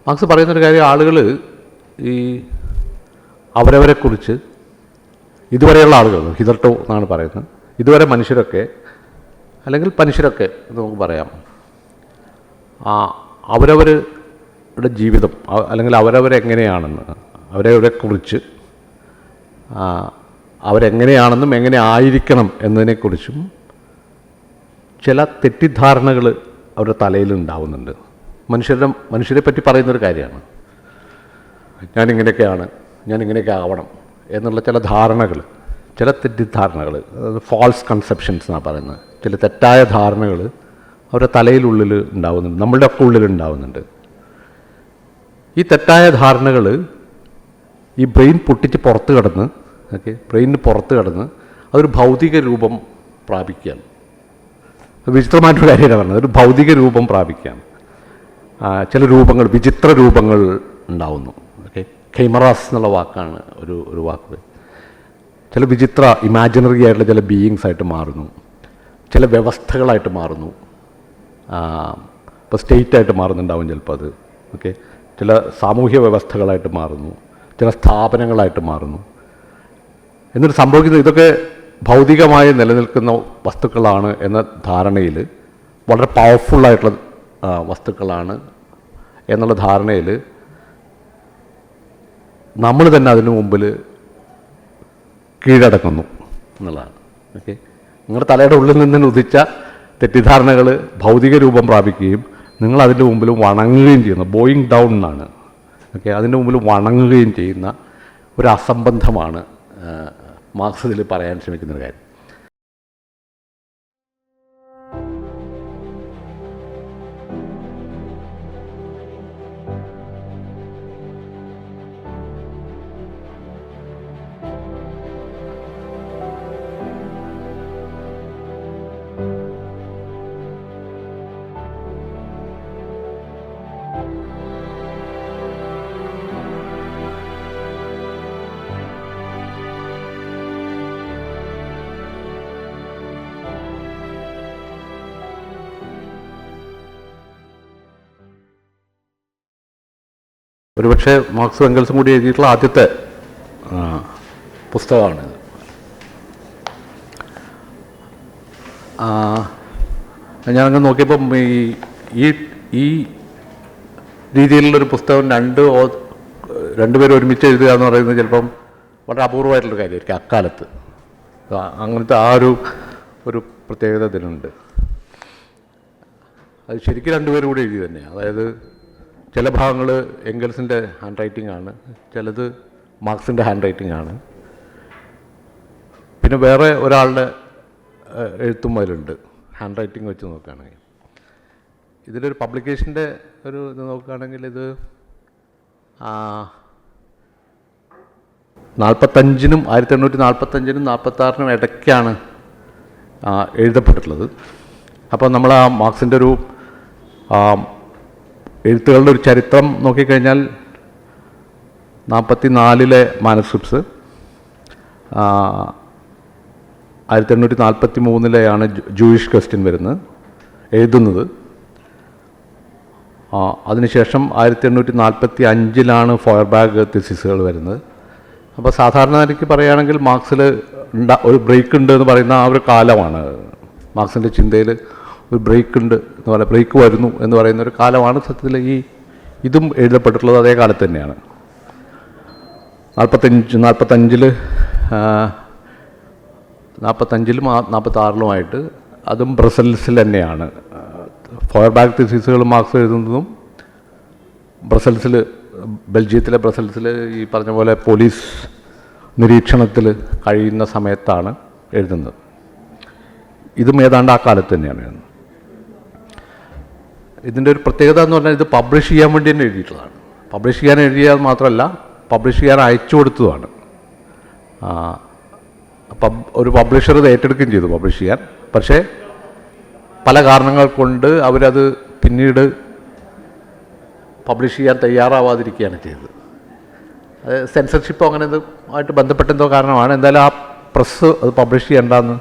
Marks പറയുന്നൊരു കാര്യം, ആളുകൾ ഈ അവരവരെക്കുറിച്ച് ഇതുവരെയുള്ള ആളുകൾ, ഹിതർട്ടോ എന്നാണ് പറയുന്നത്, ഇതുവരെ മനുഷ്യരൊക്കെ അല്ലെങ്കിൽ മനുഷ്യരൊക്കെ എന്ന് നമുക്ക് പറയാം, അവരവരുടെ ജീവിതം അല്ലെങ്കിൽ അവരവരെങ്ങനെയാണെന്ന്, അവരവരെക്കുറിച്ച് അവരെങ്ങനെയാണെന്നും എങ്ങനെ ആയിരിക്കണം എന്നതിനെക്കുറിച്ചും ചില തെറ്റിദ്ധാരണകൾ അവരുടെ തലയിൽ ഉണ്ടാവുന്നുണ്ട്. മനുഷ്യരെ പറ്റി പറയുന്നൊരു കാര്യമാണ്. ഞാനിങ്ങനെയൊക്കെയാണ്, ഞാനിങ്ങനെയൊക്കെ ആവണം എന്നുള്ള ചില ധാരണകൾ, ചില തെറ്റിദ്ധാരണകൾ, ഫാൾസ് കൺസെപ്ഷൻസ് എന്നാണ് പറയുന്നത്. ചില തെറ്റായ ധാരണകൾ അവരുടെ തലയിലുള്ളിൽ ഉണ്ടാവുന്നുണ്ട്, നമ്മളുടെ ഒക്കെ ഉള്ളിൽ ഉണ്ടാവുന്നുണ്ട്. ഈ തെറ്റായ ധാരണകൾ ഈ ബ്രെയിൻ പൊട്ടിച്ച് പുറത്ത് കടന്ന്, ബ്രെയിനിന് പുറത്ത് കടന്ന് അതൊരു ഭൗതിക രൂപം പ്രാപിക്കുകയാണ്. വിചിത്രമായിട്ടൊരു കാര്യമാണ് പറഞ്ഞത്, ഒരു ഭൗതിക രൂപം പ്രാപിക്കാം. ചില രൂപങ്ങൾ, വിചിത്ര രൂപങ്ങൾ ഉണ്ടാവുന്നു. കെയ്മറാസ് എന്നുള്ള വാക്കാണ് ഒരു വാക്ക്. ചില വിചിത്ര ഇമാജിനറി ആയിട്ടുള്ള ചില ബീയിങ്സ് ആയിട്ട് മാറുന്നു, ചില വ്യവസ്ഥകളായിട്ട് മാറുന്നു. ഇപ്പോൾ സ്റ്റേറ്റായിട്ട് മാറുന്നുണ്ടാവും ചിലപ്പോൾ അത്. ചില സാമൂഹ്യ വ്യവസ്ഥകളായിട്ട് മാറുന്നു, ചില സ്ഥാപനങ്ങളായിട്ട് മാറുന്നു. എന്നിട്ട് സംഭവിക്കുന്നത് ഇതൊക്കെ ഭൗതികമായി നിലനിൽക്കുന്ന വസ്തുക്കളാണ് എന്ന ധാരണയിൽ, വളരെ പവർഫുള്ളായിട്ടുള്ള വസ്തുക്കളാണ് എന്നുള്ള ധാരണയിൽ നമ്മൾ തന്നെ അതിന് മുമ്പിൽ കീഴടക്കുന്നു എന്നുള്ളതാണ്. നിങ്ങളുടെ തലയുടെ ഉള്ളിൽ നിന്ന് ഉദിച്ച തെറ്റിദ്ധാരണകൾ ഭൗതിക രൂപം പ്രാപിക്കുകയും നിങ്ങൾ അതിൻ്റെ മുമ്പിൽ വണങ്ങുകയും ചെയ്യുന്നു. ബോയിങ് ഡൗൺ എന്നാണ്. അതിൻ്റെ മുമ്പിൽ വണങ്ങുകയും ചെയ്യുന്ന ഒരു അസംബന്ധമാണ് മാർക്സ് ഇതിൽ പറയാൻ ശ്രമിക്കുന്നൊരു കാര്യം. ഒരുപക്ഷെ മാർക്സും എംഗൽസും കൂടി എഴുതിയിട്ടുള്ള ആദ്യത്തെ പുസ്തകമാണിത്. ഞാനങ്ങനെ നോക്കിയപ്പം ഈ രീതിയിലുള്ളൊരു പുസ്തകം രണ്ടുപേരും ഒരുമിച്ച് എഴുതുക എന്ന് പറയുന്നത് ചിലപ്പം വളരെ അപൂർവമായിട്ടുള്ളൊരു കാര്യമായിരിക്കും അക്കാലത്ത്. അങ്ങനത്തെ ഒരു പ്രത്യേകത ഇതിനുണ്ട്. അത് ശരിക്കും രണ്ടുപേരും കൂടി എഴുതി തന്നെയാണ്. അതായത് ചില ഭാഗങ്ങൾ എംഗൽസിൻ്റെ ഹാൻഡ് റൈറ്റിംഗ് ആണ്, ചിലത് മാർക്സിൻ്റെ ഹാൻഡ് റൈറ്റിംഗ് ആണ്, പിന്നെ വേറെ ഒരാളുടെ എഴുത്തും അതിലുണ്ട് ഹാൻഡ് റൈറ്റിംഗ് വെച്ച് നോക്കുകയാണെങ്കിൽ. ഇതിലൊരു പബ്ലിക്കേഷൻ്റെ ഒരു ഇത് നോക്കുകയാണെങ്കിൽ ഇത് 1945-നും 1846-നും ഇടയ്ക്കാണ് എഴുതപ്പെട്ടിട്ടുള്ളത്. അപ്പോൾ നമ്മൾ മാർക്സിൻ്റെ ഒരു എഴുത്തുകളുടെ ഒരു ചരിത്രം നോക്കിക്കഴിഞ്ഞാൽ 44-ലെ മാനസ്ക്രിപ്റ്റ്സ്, 1843-ലെയാണ് ജൂയിഷ് ക്വസ്റ്റ്യൻ എഴുതുന്നത്. അതിനുശേഷം 1845-ലാണ് ഫോയർബാഗ് തിസിസുകൾ വരുന്നത്. അപ്പോൾ സാധാരണ എനിക്ക് പറയുകയാണെങ്കിൽ മാർക്സിൽ ഒരു ബ്രേക്ക് ഉണ്ട് എന്ന് പറയുന്ന ആ ഒരു കാലമാണ്. മാർക്സിൻ്റെ ചിന്തയിൽ ഒരു ബ്രേക്ക് ഉണ്ട് എന്ന് പറയുക, ബ്രേക്ക് വരുന്നു എന്ന് പറയുന്ന ഒരു കാലമാണ് സത്യത്തിൽ ഇതും എഴുതപ്പെട്ടിട്ടുള്ളത് അതേ കാലത്ത് തന്നെയാണ്. 45-ലും 46-ലുമായിട്ട് അതും ബ്രസൽസിൽ തന്നെയാണ്. ഫോയർബാഗ് തിസിസുകൾ മാർക്സ് എഴുതുന്നതും ബ്രസൽസിൽ, ബെൽജിയത്തിലെ ബ്രസൽസിൽ ഈ പറഞ്ഞ പോലെ പോലീസ് നിരീക്ഷണത്തിൽ കഴിയുന്ന സമയത്താണ് എഴുതുന്നത്. ഇതും ഏതാണ്ട് ആ കാലത്ത് തന്നെയാണ് എഴുതുന്നത്. ഇതിൻ്റെ ഒരു പ്രത്യേകത എന്ന് പറഞ്ഞാൽ ഇത് പബ്ലിഷ് ചെയ്യാൻ വേണ്ടി തന്നെ എഴുതിയിട്ടുള്ളതാണ്. പബ്ലിഷ് ചെയ്യാൻ എഴുതിയാൽ മാത്രമല്ല, പബ്ലിഷ് ചെയ്യാൻ അയച്ചു കൊടുത്തതുമാണ്. ഒരു പബ്ലിഷർ ഇത് ഏറ്റെടുക്കുകയും ചെയ്തു പബ്ലിഷ് ചെയ്യാൻ. പക്ഷേ പല കാരണങ്ങൾ കൊണ്ട് അവരത് പിന്നീട് പബ്ലിഷ് ചെയ്യാൻ തയ്യാറാവാതിരിക്കുകയാണ് ചെയ്തത്. അത് സെൻസർഷിപ്പോ അങ്ങനെ ആയിട്ട് ബന്ധപ്പെട്ടെന്തോ കാരണമാണ്. എന്തായാലും ആ പ്രസ് അത് പബ്ലിഷ് ചെയ്യേണ്ടെന്ന്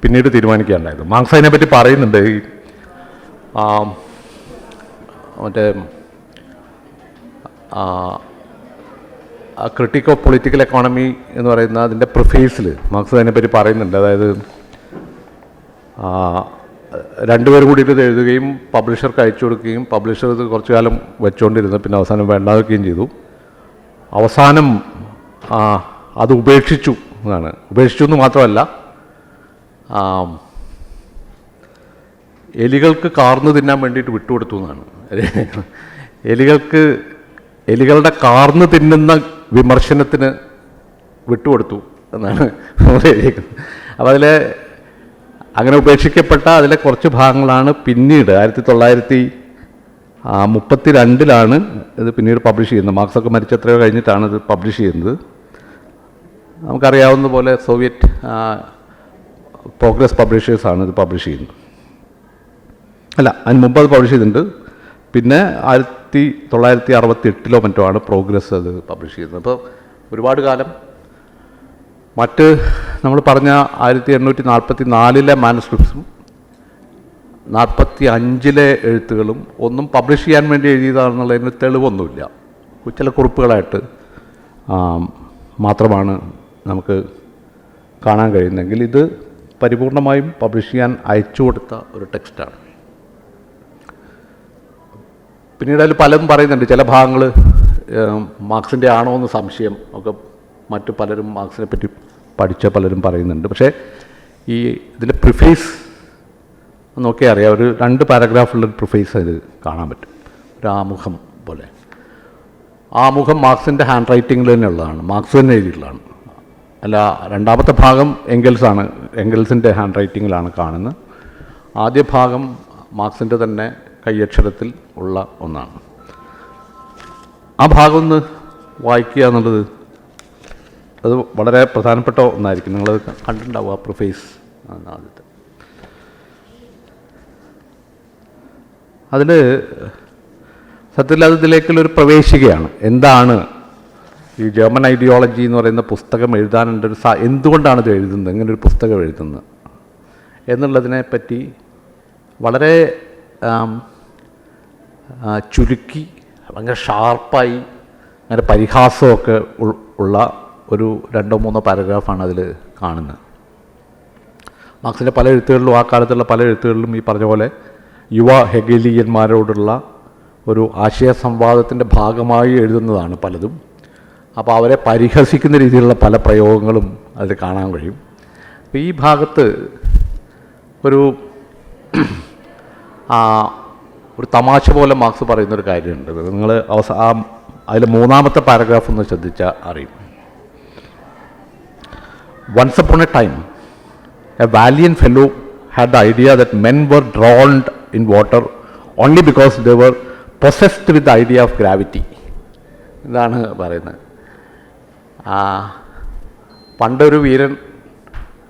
പിന്നീട് തീരുമാനിക്കുകയുണ്ടായത്. മാർക്സ് അതിനെപ്പറ്റി പറയുന്നുണ്ട്. ഈ മറ്റേ ക്രിട്ടിക് ഓഫ് പൊളിറ്റിക്കൽ എക്കോണമി എന്ന് പറയുന്ന അതിൻ്റെ പ്രിഫേസിൽ മാർക്സ് അതിനെപ്പറ്റി പറയുന്നുണ്ട്. അതായത് രണ്ടുപേരും കൂടിയിട്ട് ഇത് എഴുതുകയും പബ്ലിഷർക്ക് അയച്ചു കൊടുക്കുകയും പബ്ലിഷർ ഇത് കുറച്ചു കാലം വെച്ചുകൊണ്ടിരുന്നു, പിന്നെ അവസാനം വേണ്ടാക്കുകയും ചെയ്തു. അവസാനം അത് ഉപേക്ഷിച്ചു എന്നാണ്. ഉപേക്ഷിച്ചു എന്ന് മാത്രമല്ല, എലികൾക്ക് കാർന്ന് തിന്നാൻ വേണ്ടിയിട്ട് വിട്ടുകൊടുത്തു എന്നാണ്. എലികളുടെ കാർന്ന് തിന്നുന്ന വിമർശനത്തിന് വിട്ടുകൊടുത്തു എന്നാണ് എഴുതിയിരിക്കുന്നത്. അപ്പോൾ അതിൽ അങ്ങനെ ഉപേക്ഷിക്കപ്പെട്ട അതിലെ കുറച്ച് ഭാഗങ്ങളാണ് പിന്നീട് 1932 ഇത് പിന്നീട് പബ്ലിഷ് ചെയ്യുന്നത്. മാർക്സൊക്കെ മരിച്ച എത്രയോ കഴിഞ്ഞിട്ടാണ് ഇത് പബ്ലിഷ് ചെയ്യുന്നത്. നമുക്കറിയാവുന്ന പോലെ സോവിയറ്റ് പ്രോഗ്രസ് പബ്ലിഷേഴ്സാണ് ഇത് പബ്ലിഷ് ചെയ്യുന്നത്. അല്ല, അതിന് മുമ്പ് അത് പബ്ലിഷ് ചെയ്തിട്ടുണ്ട്. പിന്നെ 1968 മറ്റോ ആണ് പ്രോഗ്രസ് അത് പബ്ലിഷ് ചെയ്യുന്നത്. അപ്പോൾ ഒരുപാട് കാലം മറ്റ് നമ്മൾ പറഞ്ഞ 1844 മാനുസ്ക്രിപ്റ്റ്സും 45 എഴുത്തുകളും ഒന്നും പബ്ലിഷ് ചെയ്യാൻ വേണ്ടി എഴുതിയതാണെന്നുള്ളതിന് തെളിവൊന്നുമില്ല. ചില കുറിപ്പുകളായിട്ട് മാത്രമാണ് നമുക്ക് കാണാൻ കഴിയുന്നെങ്കിൽ ഇത് പരിപൂർണമായും പബ്ലിഷ് ചെയ്യാൻ അയച്ചു കൊടുത്ത ഒരു ടെക്സ്റ്റാണ്. പിന്നീട് അതിൽ പലതും പറയുന്നുണ്ട്. ചില ഭാഗങ്ങൾ മാർക്സിൻ്റെ ആണോ എന്ന് സംശയം ഒക്കെ മറ്റു പലരും മാർക്സിനെ പറ്റി പഠിച്ച പലരും പറയുന്നുണ്ട്. പക്ഷേ ഈ ഇതിൻ്റെ പ്രിഫേസ് നോക്കിയാൽ അറിയാം, ഒരു 2 പാരഗ്രാഫുള്ളൊരു പ്രിഫേസ് ഇത് കാണാൻ പറ്റും. ഒരു ആമുഖം പോലെ. ആമുഖം മാർക്സിൻ്റെ ഹാൻഡ് റൈറ്റിങ്ങിൽ തന്നെ ഉള്ളതാണ്, മാർക്സ് തന്നെ എഴുതിയിട്ടുള്ളതാണ്. അല്ല, രണ്ടാമത്തെ ഭാഗം എംഗൽസാണ്, എംഗൽസിൻ്റെ ഹാൻഡ് റൈറ്റിങ്ങിലാണ് കാണുന്നത്. ആദ്യ ഭാഗം മാർക്സിൻ്റെ തന്നെ കൈയക്ഷരത്തിൽ ഉള്ള ഒന്നാണ്. ആ ഭാഗം ഒന്ന് വായിക്കുക എന്നുള്ളത് അത് വളരെ പ്രധാനപ്പെട്ട ഒന്നായിരിക്കും. നിങ്ങളത് കണ്ടിട്ടുണ്ടാവുക. പ്രിഫേസ് ആദ്യത്തെ അതിൽ സത്യത്തിൽ അത് ഇതിലേക്കുള്ളൊരു പ്രവേശികയാണ്. എന്താണ് ഈ ജർമ്മൻ ഐഡിയോളജി എന്ന് പറയുന്ന പുസ്തകം എഴുതാനുണ്ടൊരു എന്തുകൊണ്ടാണ് ഇത് എഴുതുന്നത്, ഇങ്ങനൊരു പുസ്തകം എഴുതുന്നത് എന്നുള്ളതിനെ പറ്റി വളരെ ചുരുക്കി ഭയങ്കര ഷാർപ്പായി അങ്ങനെ പരിഹാസമൊക്കെ ഉള്ള ഒരു 2-3 പാരഗ്രാഫാണ് അതിൽ കാണുന്നത്. മാർക്സിൻ്റെ പല എഴുത്തുകളിലും ആ കാലത്തുള്ള പല എഴുത്തുകളിലും ഈ പറഞ്ഞ പോലെ യുവ ഹെഗലിയന്മാരോടുള്ള ഒരു ആശയ സംവാദത്തിൻ്റെ ഭാഗമായി എഴുതുന്നതാണ് പലതും. അപ്പോൾ അവരെ പരിഹസിക്കുന്ന രീതിയിലുള്ള പല പ്രയോഗങ്ങളും അതിൽ കാണാൻ കഴിയും. അപ്പോൾ ഈ ഭാഗത്ത് ഒരു തമാശ പോലെ മാർക്സ് പറയുന്നൊരു കാര്യമുണ്ട്. നിങ്ങൾ അതിൽ 3-ാമത്തെ പാരഗ്രാഫ് ഒന്ന് ശ്രദ്ധിച്ചാൽ അറിയും. Once upon a time, a valiant fellow had the idea that men were drowned in water only because they were possessed with the idea of gravity. ഇതാണ് പറയുന്നത്. പണ്ടൊരു വീരൻ,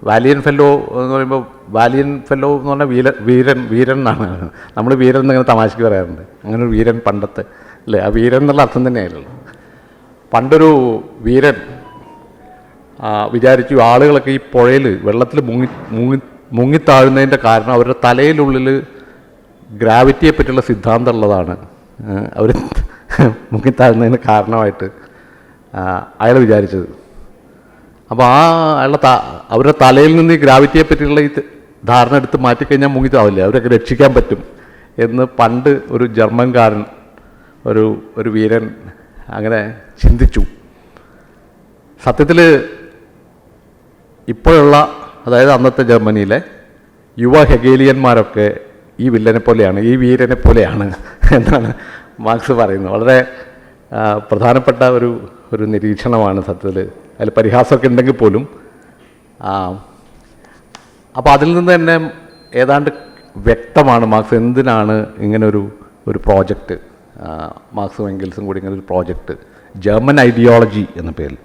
വാലിയൻ ഫെല്ലോ എന്ന് പറയുമ്പോൾ വാലിയൻ ഫെല്ലോ എന്ന് പറഞ്ഞാൽ വീരൻ എന്നാണ്. നമ്മൾ വീരൻ എന്നിങ്ങനെ തമാശയ്ക്ക് പറയാറുണ്ട്. അങ്ങനെ ഒരു വീരൻ പണ്ടത്തെ അല്ലേ, ആ വീരൻ എന്നുള്ള അർത്ഥം തന്നെയായിരുന്നു. പണ്ടൊരു വീരൻ വിചാരിച്ചു ആളുകളൊക്കെ ഈ പുഴയിൽ വെള്ളത്തിൽ മുങ്ങിത്താഴുന്നതിൻ്റെ കാരണം അവരുടെ തലയിലുള്ളിൽ ഗ്രാവിറ്റിയെ പറ്റിയുള്ള സിദ്ധാന്തം ഉള്ളതാണ് അവർ മുങ്ങിത്താഴുന്നതിന് കാരണമായിട്ട് അയാൾ വിചാരിച്ചത്. അപ്പോൾ അവരുടെ തലയിൽ നിന്ന് ഈ ഗ്രാവിറ്റിയെ പറ്റിയുള്ള ഈ ധാരണ എടുത്ത് മാറ്റിക്കഴിഞ്ഞാൽ മുങ്ങിത്താവില്ല, അവരൊക്കെ രക്ഷിക്കാൻ പറ്റും എന്ന് പണ്ട് ഒരു ജർമ്മൻകാരൻ ഒരു വീരൻ അങ്ങനെ ചിന്തിച്ചു. സത്യത്തിൽ ഇപ്പോഴുള്ള, അതായത് അന്നത്തെ ജർമ്മനിയിലെ യുവ ഹെഗേലിയന്മാരൊക്കെ ഈ വില്ലനെ പോലെയാണ്, ഈ വീരനെ പോലെയാണ് എന്നാണ് മാർക്സ് പറയുന്നത്. വളരെ പ്രധാനപ്പെട്ട ഒരു നിരീക്ഷണമാണ് സത്യത്തിൽ. അതിൽ പരിഹാസമൊക്കെ ഉണ്ടെങ്കിൽ പോലും. അപ്പോൾ അതിൽ നിന്ന് തന്നെ ഏതാണ്ട് വ്യക്തമാണ് മാർക്സ് എന്തിനാണ് ഇങ്ങനൊരു പ്രോജക്റ്റ്, മാർക്സും എംഗൽസും കൂടി ഇങ്ങനൊരു പ്രോജക്റ്റ് ജർമ്മൻ ഐഡിയോളജി എന്ന പേരിൽ.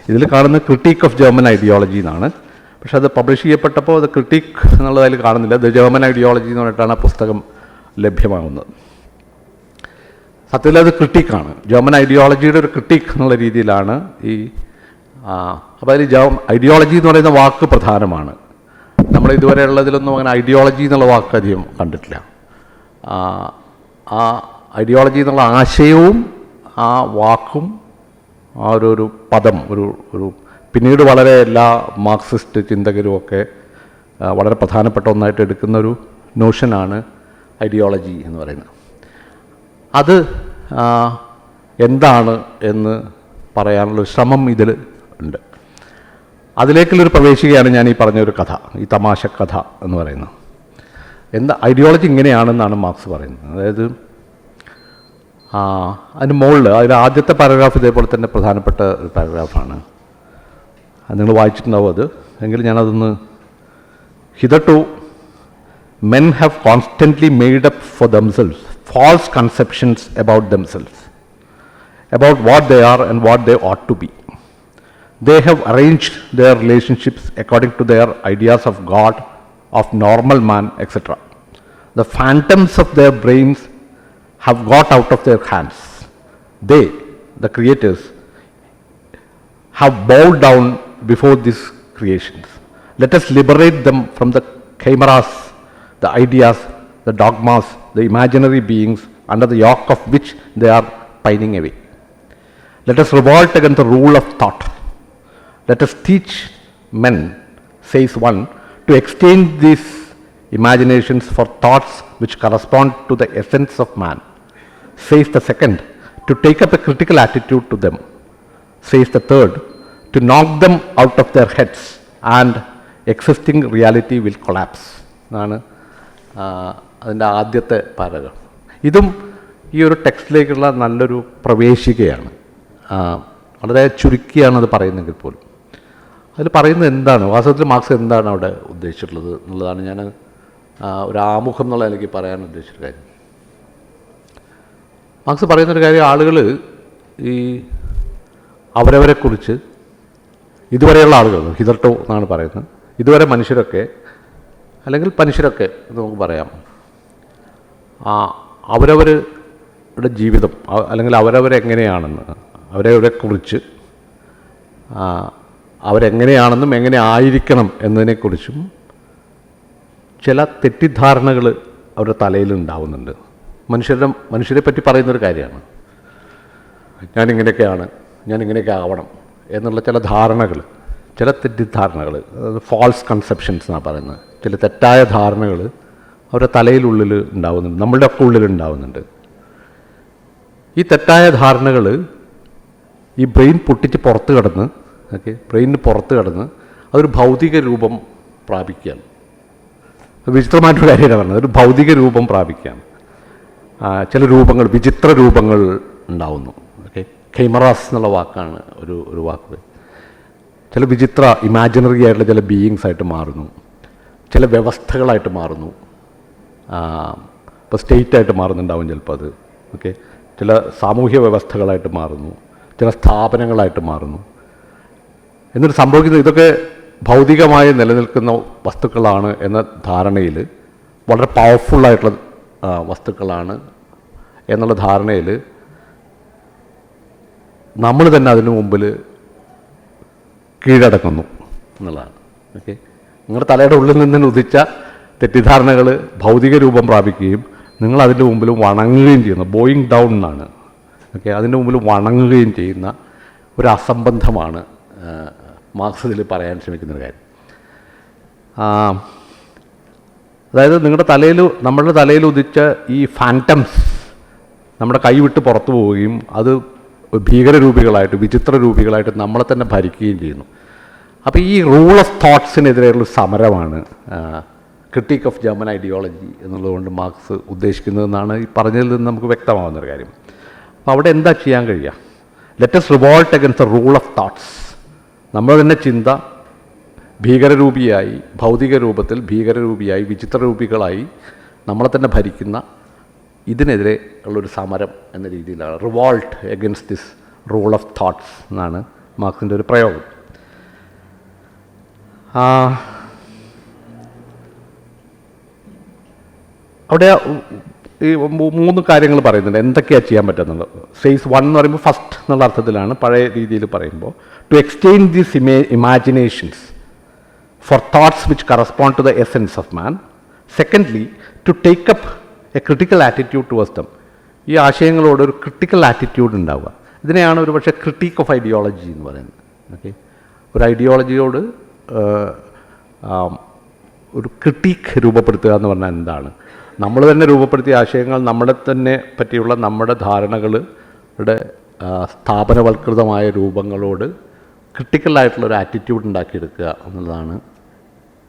ഇതിൽ കാണുന്ന ക്രിട്ടിക് ഓഫ് ജർമ്മൻ ഐഡിയോളജി എന്നാണ്. പക്ഷെ അത് പബ്ലിഷ് ചെയ്യപ്പെട്ടപ്പോൾ അത് ക്രിട്ടിക് എന്നുള്ളതിൽ കാണുന്നില്ല, ദ ജർമ്മൻ ഐഡിയോളജി എന്ന് പറഞ്ഞിട്ടാണ് ആ പുസ്തകം ലഭ്യമാകുന്നത്. സത്യത്തിൽ അത് ക്രിട്ടിക്കാണ്, ജർമ്മൻ ഐഡിയോളജിയുടെ ഒരു ക്രിട്ടിക് എന്നുള്ള രീതിയിലാണ് ഈ. അപ്പോൾ അതിൽ ഐഡിയോളജി എന്ന് പറയുന്ന വാക്ക് പ്രധാനമാണ്. നമ്മൾ ഇതുവരെ ഉള്ളതിലൊന്നും അങ്ങനെ ഐഡിയോളജി എന്നുള്ള വാക്ക് അധികം കണ്ടിട്ടില്ല. ആ ഐഡിയോളജി എന്നുള്ള ആശയവും ആ വാക്കും ആ ഒരു പദം ഒരു പിന്നീട് വളരെ എല്ലാ മാർക്സിസ്റ്റ് ചിന്തകരും ഒക്കെ വളരെ പ്രധാനപ്പെട്ട ഒന്നായിട്ട് എടുക്കുന്നൊരു നോഷനാണ് ഐഡിയോളജി എന്ന് പറയുന്നത്. അത് എന്താണ് എന്ന് പറയാനുള്ളൊരു ശ്രമം ഇതിൽ ഉണ്ട്. അതിലേക്കുള്ളൊരു പ്രവേശിക്കുകയാണ് ഞാൻ ഈ പറഞ്ഞൊരു കഥ, ഈ തമാശ കഥ എന്ന് പറയുന്നത്. എന്താ ഐഡിയോളജി ഇങ്ങനെയാണെന്നാണ് മാർക്സ് പറയുന്നത്. അതായത് അതിന് മുകളിൽ അതിൽ ആദ്യത്തെ പാരഗ്രാഫ് ഇതേപോലെ തന്നെ പ്രധാനപ്പെട്ട ഒരു പാരഗ്രാഫാണ്. അത് നിങ്ങൾ വായിച്ചിട്ടുണ്ടാവും. അത് എങ്കിൽ ഞാനതൊന്ന് hitherto men have constantly made up for themselves false conceptions about themselves, about what they are and what they ought to be. They have arranged their relationships according to their ideas of God, of normal man, etc. The phantoms of their brains have got out of their hands. They, the creators, have bowed down before these creations. Let us liberate them from the chimeras, the ideas, the dogmas, the imaginary beings under the yoke of which they are pining away. Let us revolt against the rule of thought. Let us teach men, says one, to exchange these imaginations for thoughts which correspond to the essence of man, says the second, to take up a critical attitude to them, says the third, to knock them out of their heads and existing reality will collapse. എന്നാണ് അതിൻ്റെ ആദ്യത്തെ paragraph. ഇതും ഈ ഒരു ടെക്സ്റ്റിലേക്കുള്ള നല്ലൊരു പ്രവേശികയാണ്. വളരെ ചുരുക്കിയാണ് അത് പറയുന്നെങ്കിൽ പോലും അതിൽ പറയുന്നത് എന്താണ്, വാസ്തവത്തിൽ മാർക്സ് എന്താണ് അവിടെ ഉദ്ദേശിച്ചിട്ടുള്ളത് എന്നുള്ളതാണ് ഞാൻ ഒരു ആമുഖം എന്നുള്ള എനിക്ക് പറയാൻ ഉദ്ദേശിച്ചൊരു കാര്യം. മാർക്സ് പറയുന്നൊരു കാര്യം, ആളുകൾ ഈ അവരവരെക്കുറിച്ച് ഇതുവരെയുള്ള ആളുകൾ ഹിതർട്ടോ എന്നാണ് പറയുന്നത്, ഇതുവരെ മനുഷ്യരൊക്കെ അല്ലെങ്കിൽ മനുഷ്യരൊക്കെ എന്ന് നമുക്ക് പറയാം, അവരവരുടെ ജീവിതം അല്ലെങ്കിൽ അവരവരെങ്ങനെയാണെന്ന്, അവരവരെക്കുറിച്ച് അവരെങ്ങനെയാണെന്നും എങ്ങനെ ആയിരിക്കണം എന്നതിനെക്കുറിച്ചും ചില തെറ്റിദ്ധാരണകൾ അവരുടെ തലയിൽ ഉണ്ടാവുന്നുണ്ട്. മനുഷ്യരെ പറ്റി പറയുന്നൊരു കാര്യമാണ്. ഞാനിങ്ങനെയൊക്കെയാണ്, ഞാനിങ്ങനെയൊക്കെ ആവണം എന്നുള്ള ചില ധാരണകൾ, ചില തെറ്റിദ്ധാരണകൾ, ഫാൾസ് കൺസെപ്ഷൻസ് എന്നാണ് പറയുന്നത്. ചില തെറ്റായ ധാരണകൾ അവരുടെ തലയിലുള്ളിൽ ഉണ്ടാവുന്നുണ്ട്, നമ്മളുടെ ഒക്കെ ഉള്ളിൽ ഉണ്ടാവുന്നുണ്ട്. ഈ തെറ്റായ ധാരണകൾ ഈ ബ്രെയിൻ പൊട്ടിച്ച് പുറത്ത് കടന്ന് ബ്രെയിനിന് പുറത്ത് കടന്ന് അതൊരു ഭൗതിക രൂപം പ്രാപിക്കുകയാണ്. വിചിത്രമായിട്ടൊരു കാര്യമാണ് പറഞ്ഞത്, ഒരു ഭൗതിക രൂപം പ്രാപിക്കുകയാണ്. ചില രൂപങ്ങൾ, വിചിത്ര രൂപങ്ങൾ ഉണ്ടാവുന്നു. ഖൈമറാസ് എന്നുള്ള വാക്കാണ് ഒരു വാക്ക്. ചില വിചിത്ര ഇമാജിനറി ആയിട്ടുള്ള ചില ബീയിങ്സ് ആയിട്ട് മാറുന്നു, ചില വ്യവസ്ഥകളായിട്ട് മാറുന്നു. ഇപ്പോൾ സ്റ്റേറ്റായിട്ട് മാറുന്നുണ്ടാവും ചിലപ്പോൾ അത്. ചില സാമൂഹ്യ വ്യവസ്ഥകളായിട്ട് മാറുന്നു, ചില സ്ഥാപനങ്ങളായിട്ട് മാറുന്നു. എന്നിട്ട് സംഭവിക്കുന്നത് ഇതൊക്കെ ഭൗതികമായി നിലനിൽക്കുന്ന വസ്തുക്കളാണ് എന്ന ധാരണയിൽ, വളരെ പവർഫുള്ളായിട്ടുള്ള വസ്തുക്കളാണ് എന്നുള്ള ധാരണയിൽ നമ്മൾ തന്നെ അതിനു മുമ്പിൽ കീഴടങ്ങുന്നു എന്നുള്ളതാണ്. നിങ്ങളുടെ തലയുടെ ഉള്ളിൽ നിന്ന് ഉദിച്ച തെറ്റിദ്ധാരണകൾ ഭൗതിക രൂപം പ്രാപിക്കുകയും നിങ്ങൾ അതിൻ്റെ മുമ്പിൽ വണങ്ങുകയും ചെയ്യുന്നു. ബോയിങ് ഡൗൺ എന്നാണ്. അതിൻ്റെ മുമ്പിൽ വണങ്ങുകയും ചെയ്യുന്ന ഒരു അസംബന്ധമാണ് മാർക്സ് ഇതിൽ പറയാൻ ശ്രമിക്കുന്നൊരു കാര്യം. അതായത് നമ്മുടെ തലയിൽ ഉദിച്ച ഈ ഫാൻറ്റംസ് നമ്മുടെ കൈവിട്ട് പുറത്തു പോവുകയും അത് ഭീകരരൂപികളായിട്ട്, വിചിത്ര രൂപികളായിട്ട് നമ്മളെ തന്നെ ഭരിക്കുകയും ചെയ്യുന്നു. അപ്പോൾ ഈ റൂൾ ഓഫ് തോട്ട്സിനെതിരെയുള്ള സമരമാണ് ക്രിട്ടിക് ഓഫ് ജർമ്മൻ ഐഡിയോളജി എന്നുള്ളതുകൊണ്ട് മാർക്സ് ഉദ്ദേശിക്കുന്നതെന്നാണ് ഈ പറഞ്ഞതിൽ നിന്ന് നമുക്ക് വ്യക്തമാകുന്നൊരു കാര്യം. അപ്പോൾ അവിടെ എന്താ ചെയ്യാൻ കഴിയുക? Let us revolt against the rule of thoughts. നമ്മൾ തന്നെ ചിന്ത ഭീകരരൂപിയായി, ഭൗതിക രൂപത്തിൽ ഭീകരരൂപിയായി, വിചിത്രരൂപികളായി നമ്മളെ തന്നെ ഭരിക്കുന്ന ഇതിനെതിരെ ഉള്ളൊരു സമരം എന്ന രീതിയിലാണ് revolt against this rule of thoughts എന്നാണ് മാർക്സിൻ്റെ ഒരു പ്രയോഗം. അവിടെ ഈ 3 കാര്യങ്ങൾ പറയുന്നുണ്ട് എന്തൊക്കെയാണ് ചെയ്യാൻ പറ്റുന്നുള്ളത്. ഫേസ് 1 എന്ന് പറയുമ്പോൾ ഫസ്റ്റ് എന്നുള്ള അർത്ഥത്തിലാണ്, പഴയ രീതിയിൽ പറയുമ്പോൾ to exchange these imaginations for thoughts which correspond to the essence of man. Secondly to take up a critical attitude towards them. ഈ ആശയങ്ങളോട് ഒരു ക്രിട്ടിക്കൽ ആറ്റിറ്റ്യൂഡ് ഉണ്ടാവുക. ഇതിനെയാണ് ഒരു പക്ഷേ ക്രിട്ടിക് ഓഫ് ഐഡിയോളജി എന്ന് പറയുന്നത്. ഓക്കെ, ഒരു ഐഡിയോളജിയോട് ഒരു ക്രിട്ടിക് രൂപപ്പെടുത്തുക എന്ന് പറഞ്ഞാൽ എന്താണ്? നമ്മൾ തന്നെ രൂപപ്പെടുത്തിയ ആശയങ്ങൾ നമ്മളെ തന്നെ പറ്റിയുള്ള നമ്മുടെ ധാരണകളുടെ സ്ഥാപനവൽകൃതമായ രൂപങ്ങളോട് ക്രിട്ടിക്കലായിട്ടുള്ളൊരു ആറ്റിറ്റ്യൂഡ് ഉണ്ടാക്കിയെടുക്കുക എന്നുള്ളതാണ്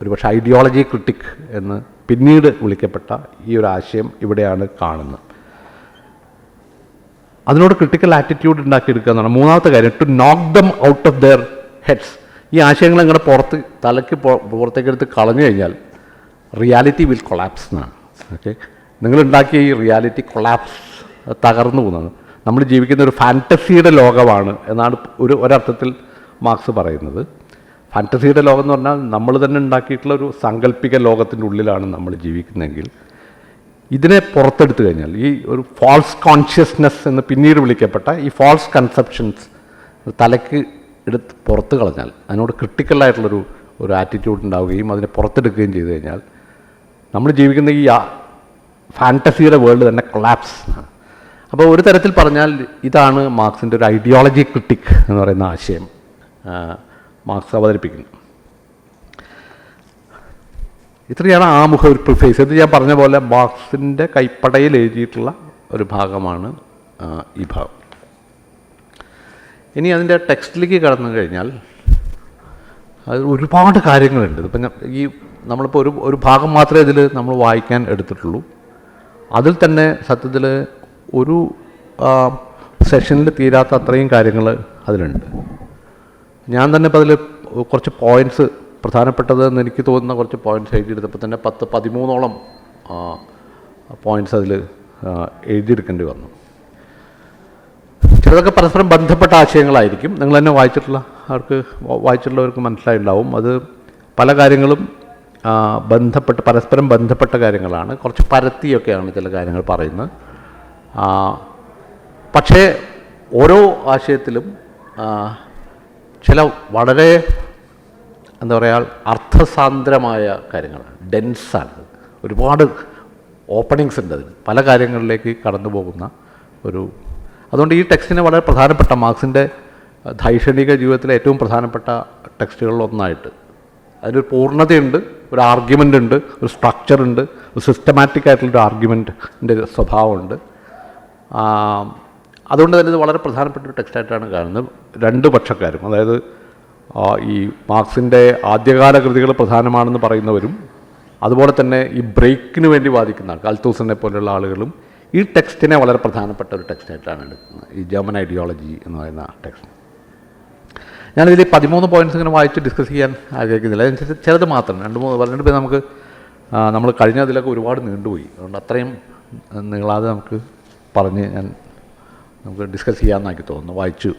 ഒരുപക്ഷെ ഐഡിയോളജി ക്രിട്ടിക് എന്ന് പിന്നീട് വിളിക്കപ്പെട്ട ഈ ഒരു ആശയം ഇവിടെയാണ് കാണുന്നത്. അതിനോട് ക്രിട്ടിക്കൽ ആറ്റിറ്റ്യൂഡ് ഉണ്ടാക്കിയെടുക്കുക എന്നാണ് മൂന്നാമത്തെ കാര്യം. To knock them out of their heads. ഈ ആശയങ്ങൾ ഇങ്ങനെ തലയ്ക്ക് പുറത്തേക്കെടുത്ത് കളഞ്ഞു കഴിഞ്ഞാൽ റിയാലിറ്റി വിൽ കൊളാപ്സ് എന്നാണ്. ഓക്കെ, നിങ്ങളുണ്ടാക്കിയ ഈ റിയാലിറ്റി കൊളാപ്സ്, തകർന്നു പോകുന്നത്. നമ്മൾ ജീവിക്കുന്ന ഒരു ഫാൻറ്റസിയുടെ ലോകമാണ് എന്നാണ് ഒരർത്ഥത്തിൽ മാർക്സ് പറയുന്നത്. ഫാൻറ്റസിയുടെ ലോകം എന്ന് പറഞ്ഞാൽ നമ്മൾ തന്നെ ഉണ്ടാക്കിയിട്ടുള്ള ഒരു സാങ്കല്പിക ലോകത്തിൻ്റെ ഉള്ളിലാണ് നമ്മൾ ജീവിക്കുന്നതെങ്കിൽ ഇതിനെ പുറത്തെടുത്തു കഴിഞ്ഞാൽ ഈ ഒരു ഫാൾസ് കോൺഷ്യസ്നെസ് എന്ന് പിന്നീട് വിളിക്കപ്പെട്ട ഈ ഫാൾസ് കൺസെപ്ഷൻസ് തലയ്ക്ക് എടുത്ത് പുറത്ത് കളഞ്ഞാൽ അതിനോട് ക്രിട്ടിക്കലായിട്ടുള്ളൊരു ആറ്റിറ്റ്യൂഡ് ഉണ്ടാവുകയും അതിനെ പുറത്തെടുക്കുകയും ചെയ്തു കഴിഞ്ഞാൽ നമ്മൾ ജീവിക്കുന്ന ഈ ഫാൻറ്റസിയുടെ വേൾഡ് തന്നെ കൊളാപ്സ് ആണ്. അപ്പോൾ ഒരു തരത്തിൽ പറഞ്ഞാൽ ഇതാണ് മാർക്സിൻ്റെ ഒരു ഐഡിയോളജി ക്രിട്ടിക് എന്ന് പറയുന്ന ആശയം മാർക്സ് അവതരിപ്പിക്കുന്നത്. ഇത്രയാണ് ആമുഖ ഒരു പ്രിഫേസ്. ഇത് ഞാൻ പറഞ്ഞ പോലെ മാർക്സിൻ്റെ കൈപ്പടയിൽ എഴുതിയിട്ടുള്ള ഒരു ഭാഗമാണ് ഈ ഭാഗം. ഇനി അതിൻ്റെ ടെക്സ്റ്റിലേക്ക് കടന്നു കഴിഞ്ഞാൽ അത് ഒരുപാട് കാര്യങ്ങളുണ്ട്. ഇപ്പം നമ്മളിപ്പോൾ ഒരു ഭാഗം മാത്രമേ ഇതിൽ നമ്മൾ വായിക്കാൻ എടുത്തിട്ടുള്ളൂ. അതിൽ തന്നെ സത്യത്തിൽ ഒരു സെഷനിൽ തീരാത്ത അത്രയും കാര്യങ്ങൾ അതിലുണ്ട്. ഞാൻ തന്നെ ഇപ്പോൾ അതിൽ കുറച്ച് പോയിൻറ്റ്സ് പ്രധാനപ്പെട്ടതെന്ന് എനിക്ക് തോന്നുന്ന കുറച്ച് പോയിൻറ്റ്സ് എഴുതിയെടുത്തപ്പോൾ തന്നെ 13ഓളം പോയിൻറ്റ്സ് അതിൽ എഴുതിയെടുക്കേണ്ടി വന്നു. ചിലതൊക്കെ പരസ്പരം ബന്ധപ്പെട്ട ആശയങ്ങളായിരിക്കും. നിങ്ങൾ തന്നെ വായിച്ചിട്ടുള്ളവർക്ക് മനസ്സിലായിട്ടുണ്ടാവും. അത് പല കാര്യങ്ങളും പരസ്പരം ബന്ധപ്പെട്ട കാര്യങ്ങളാണ്. കുറച്ച് പരത്തിയൊക്കെയാണ് ചില കാര്യങ്ങൾ പറയുന്നത്. പക്ഷേ ഓരോ ആശയത്തിലും ചില വളരെ എന്താ പറയുക അർത്ഥസാന്ദ്രമായ കാര്യങ്ങളാണ്, ഡെൻസാണ്. ഒരുപാട് ഓപ്പണിങ്സ് ഉണ്ട് അതിന്, പല കാര്യങ്ങളിലേക്ക് കടന്നു പോകുന്ന അതുകൊണ്ട് ഈ ടെക്സ്റ്റിനെ വളരെ പ്രധാനപ്പെട്ട മാർക്സിൻ്റെ ദൈക്ഷണിക ജീവിതത്തിലെ ഏറ്റവും പ്രധാനപ്പെട്ട ടെക്സ്റ്റുകളിലൊന്നായിട്ട് അതിനൊരു പൂർണ്ണതയുണ്ട്, ഒരു ആർഗ്യുമെൻ്റ് ഉണ്ട്, ഒരു സ്ട്രക്ചറുണ്ട്, ഒരു സിസ്റ്റമാറ്റിക് ആയിട്ടുള്ളൊരു ആർഗ്യുമെൻറ്റിൻ്റെ സ്വഭാവമുണ്ട്. അതുകൊണ്ട് തന്നെ ഇത് വളരെ പ്രധാനപ്പെട്ട ഒരു ടെക്സ്റ്റായിട്ടാണ് കാണുന്നത്. രണ്ട് പക്ഷക്കാരും, അതായത് ഈ മാർക്സിൻ്റെ ആദ്യകാല കൃതികൾ പ്രധാനമാണെന്ന് പറയുന്നവരും അതുപോലെ തന്നെ ഈ ബ്രേക്കിന് വേണ്ടി വാദിക്കുന്ന അൽത്തൂസനെ പോലെയുള്ള ആളുകളും ഈ ടെക്സ്റ്റിനെ വളരെ പ്രധാനപ്പെട്ട ഒരു ടെക്സ്റ്റായിട്ടാണ് എടുക്കുന്നത്, ഈ ജർമ്മൻ ഐഡിയോളജി എന്ന് പറയുന്ന ടെക്സ്റ്റ്. ഞാനിതിൽ 13 പോയിൻറ്റ്സ് ഇങ്ങനെ വായിച്ച് ഡിസ്കസ് ചെയ്യാൻ ആഗ്രഹിക്കുന്നില്ല. ചിലത് മാത്രം 2-3 പേര് നമ്മൾ കഴിഞ്ഞ അതിലൊക്കെ ഒരുപാട് നീണ്ടുപോയി. അതുകൊണ്ട് അത്രയും നീളാതെ നമുക്ക് ഡിസ്കസ് ചെയ്യാമെന്നാക്കി തോന്നുന്നു വായിച്ചു.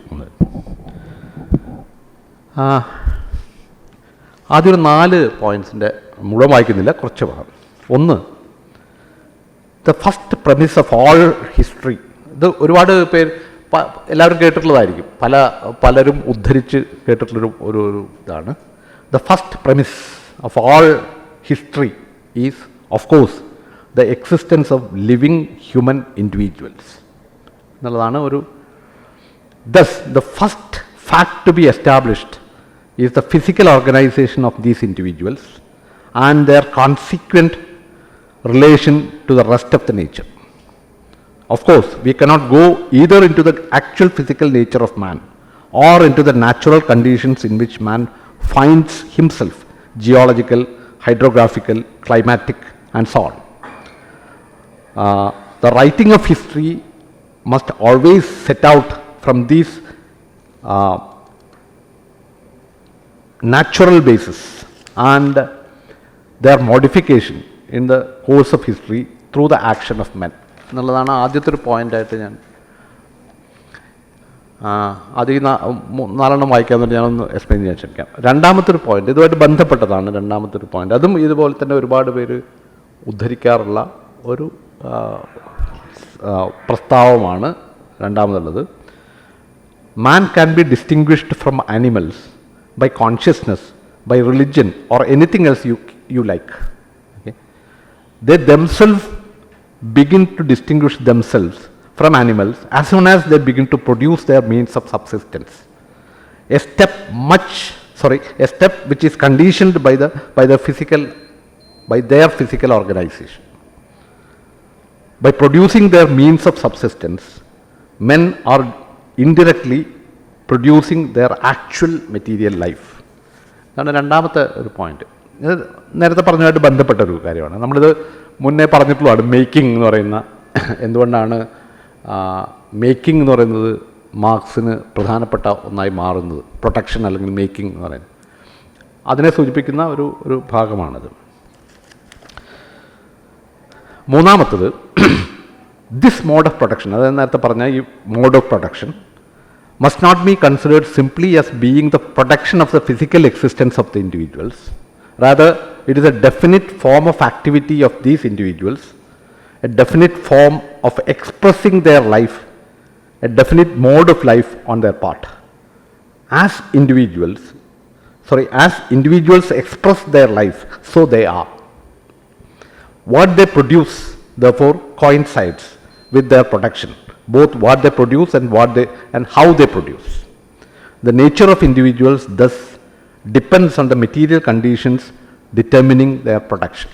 ആദ്യം ഒരു 4 പോയിൻറ്റ്സിൻ്റെ മുഴുവൻ വായിക്കുന്നില്ല, കുറച്ച് ഭാഗം. ഒന്ന്, the first promise of all history. ഇത് ഒരുപാട് പേര് എല്ലാവരും കേട്ടിട്ടുള്ളതായിരിക്കും, പലരും ഉദ്ധരിച്ച് കേട്ടിട്ടുള്ളൊരു ഇതാണ്. The first promise of all history is of course the existence of living human individuals എന്നുള്ളതാണ് Thus, the first fact to be established is the physical organization of these individuals and their consequent relation to the rest of the nature. Of course, we cannot go either into the actual physical nature of man or into the natural conditions in which man finds himself, geological, hydrographical, climatic, and so on. The writing of history must always set out from these natural basis and their modification in the course of history through the action of men എന്നുള്ളതാണ് ആദ്യത്തെ ഒരു പോയിൻ്റായിട്ട് ഞാൻ അത് ഈ 4 വായിക്കാമെന്ന് പറഞ്ഞാൽ ഞാനൊന്ന് explain ചെയ്യാൻ ശ്രമിക്കാം. രണ്ടാമത്തെ ഒരു പോയിൻ്റ് ഇതുമായിട്ട് ബന്ധപ്പെട്ടതാണ്. രണ്ടാമത്തെ ഒരു പോയിൻ്റ് അതും ഇതുപോലെ തന്നെ ഒരുപാട് പേര് ഉദ്ധരിക്കാറുള്ള ഒരു പ്രസ്താവമാണ് രണ്ടാമതുള്ളത്. Man can be distinguished from animals by consciousness, by religion, or anything else you like. Okay? They themselves begin to distinguish themselves from animals as soon as they begin to produce their means of subsistence. A step which is conditioned by their physical organization. By producing their means of subsistence, men are indirectly producing their actual material life. അതാണ് രണ്ടാമത്തെ ഒരു point. ഇത് നേരത്തെ പറഞ്ഞതുമായിട്ട് ബന്ധപ്പെട്ടൊരു കാര്യമാണ്. നമ്മളിത് മുന്നേ പറഞ്ഞിട്ടുള്ളതാണ് making എന്ന് പറയുന്ന. എന്തുകൊണ്ടാണ് മേക്കിംഗ് എന്ന് പറയുന്നത് മാർക്സിന് പ്രധാനപ്പെട്ട ഒന്നായി മാറുന്നത്? പ്രൊട്ടക്ഷൻ അല്ലെങ്കിൽ മേക്കിംഗ് എന്ന് പറയുന്നത് അതിനെ സൂചിപ്പിക്കുന്ന ഒരു ഭാഗമാണത്. മൂന്നാമത്തത്, ദിസ് മോഡ് ഓഫ് പ്രൊട്ടക്ഷൻ, അതായത് നേരത്തെ പറഞ്ഞ ഈ mode of protection must not be considered simply as being the protection of the physical existence of the individuals. Rather, it is a definite form of activity of these individuals, a definite form of expressing their life, a definite mode of life on their part. As individuals express their life, so they are. What they produce, therefore, coincides with their protection, both what they produce and how they produce. The nature of individuals thus depends on the material conditions determining their protection.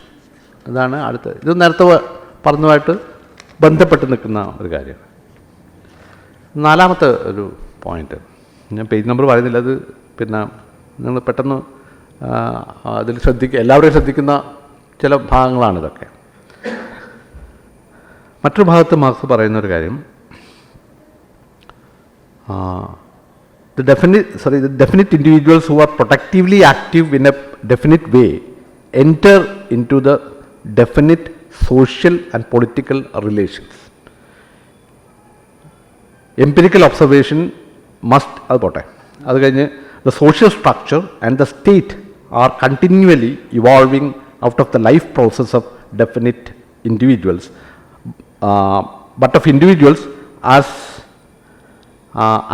അതാണ് അടുത്തത്. ഇത് നേരത്തെ പറഞ്ഞതുമായിട്ട് ബന്ധപ്പെട്ട് നിൽക്കുന്ന ഒരു കാര്യമാണ്. നാലാമത്തെ ഒരു പോയിന്റ്, ഞാൻ പേജ് നമ്പർ പറയുന്നില്ല, അത് പിന്നെ നിങ്ങൾ പെട്ടെന്ന് അതിൽ എല്ലാവരെയും ശ്രദ്ധിക്കുന്ന ചില ഭാഗങ്ങളാണിതൊക്കെ. മറ്റൊരു ഭാഗത്ത് മാർക്സ് പറയുന്നൊരു കാര്യം, the definite individuals who are protectively active in a definite way enter into the definite social and political relations. Empirical observation must, അത് കഴിഞ്ഞ് the social structure and the state are continually evolving out of the life process of definite individuals, but of individuals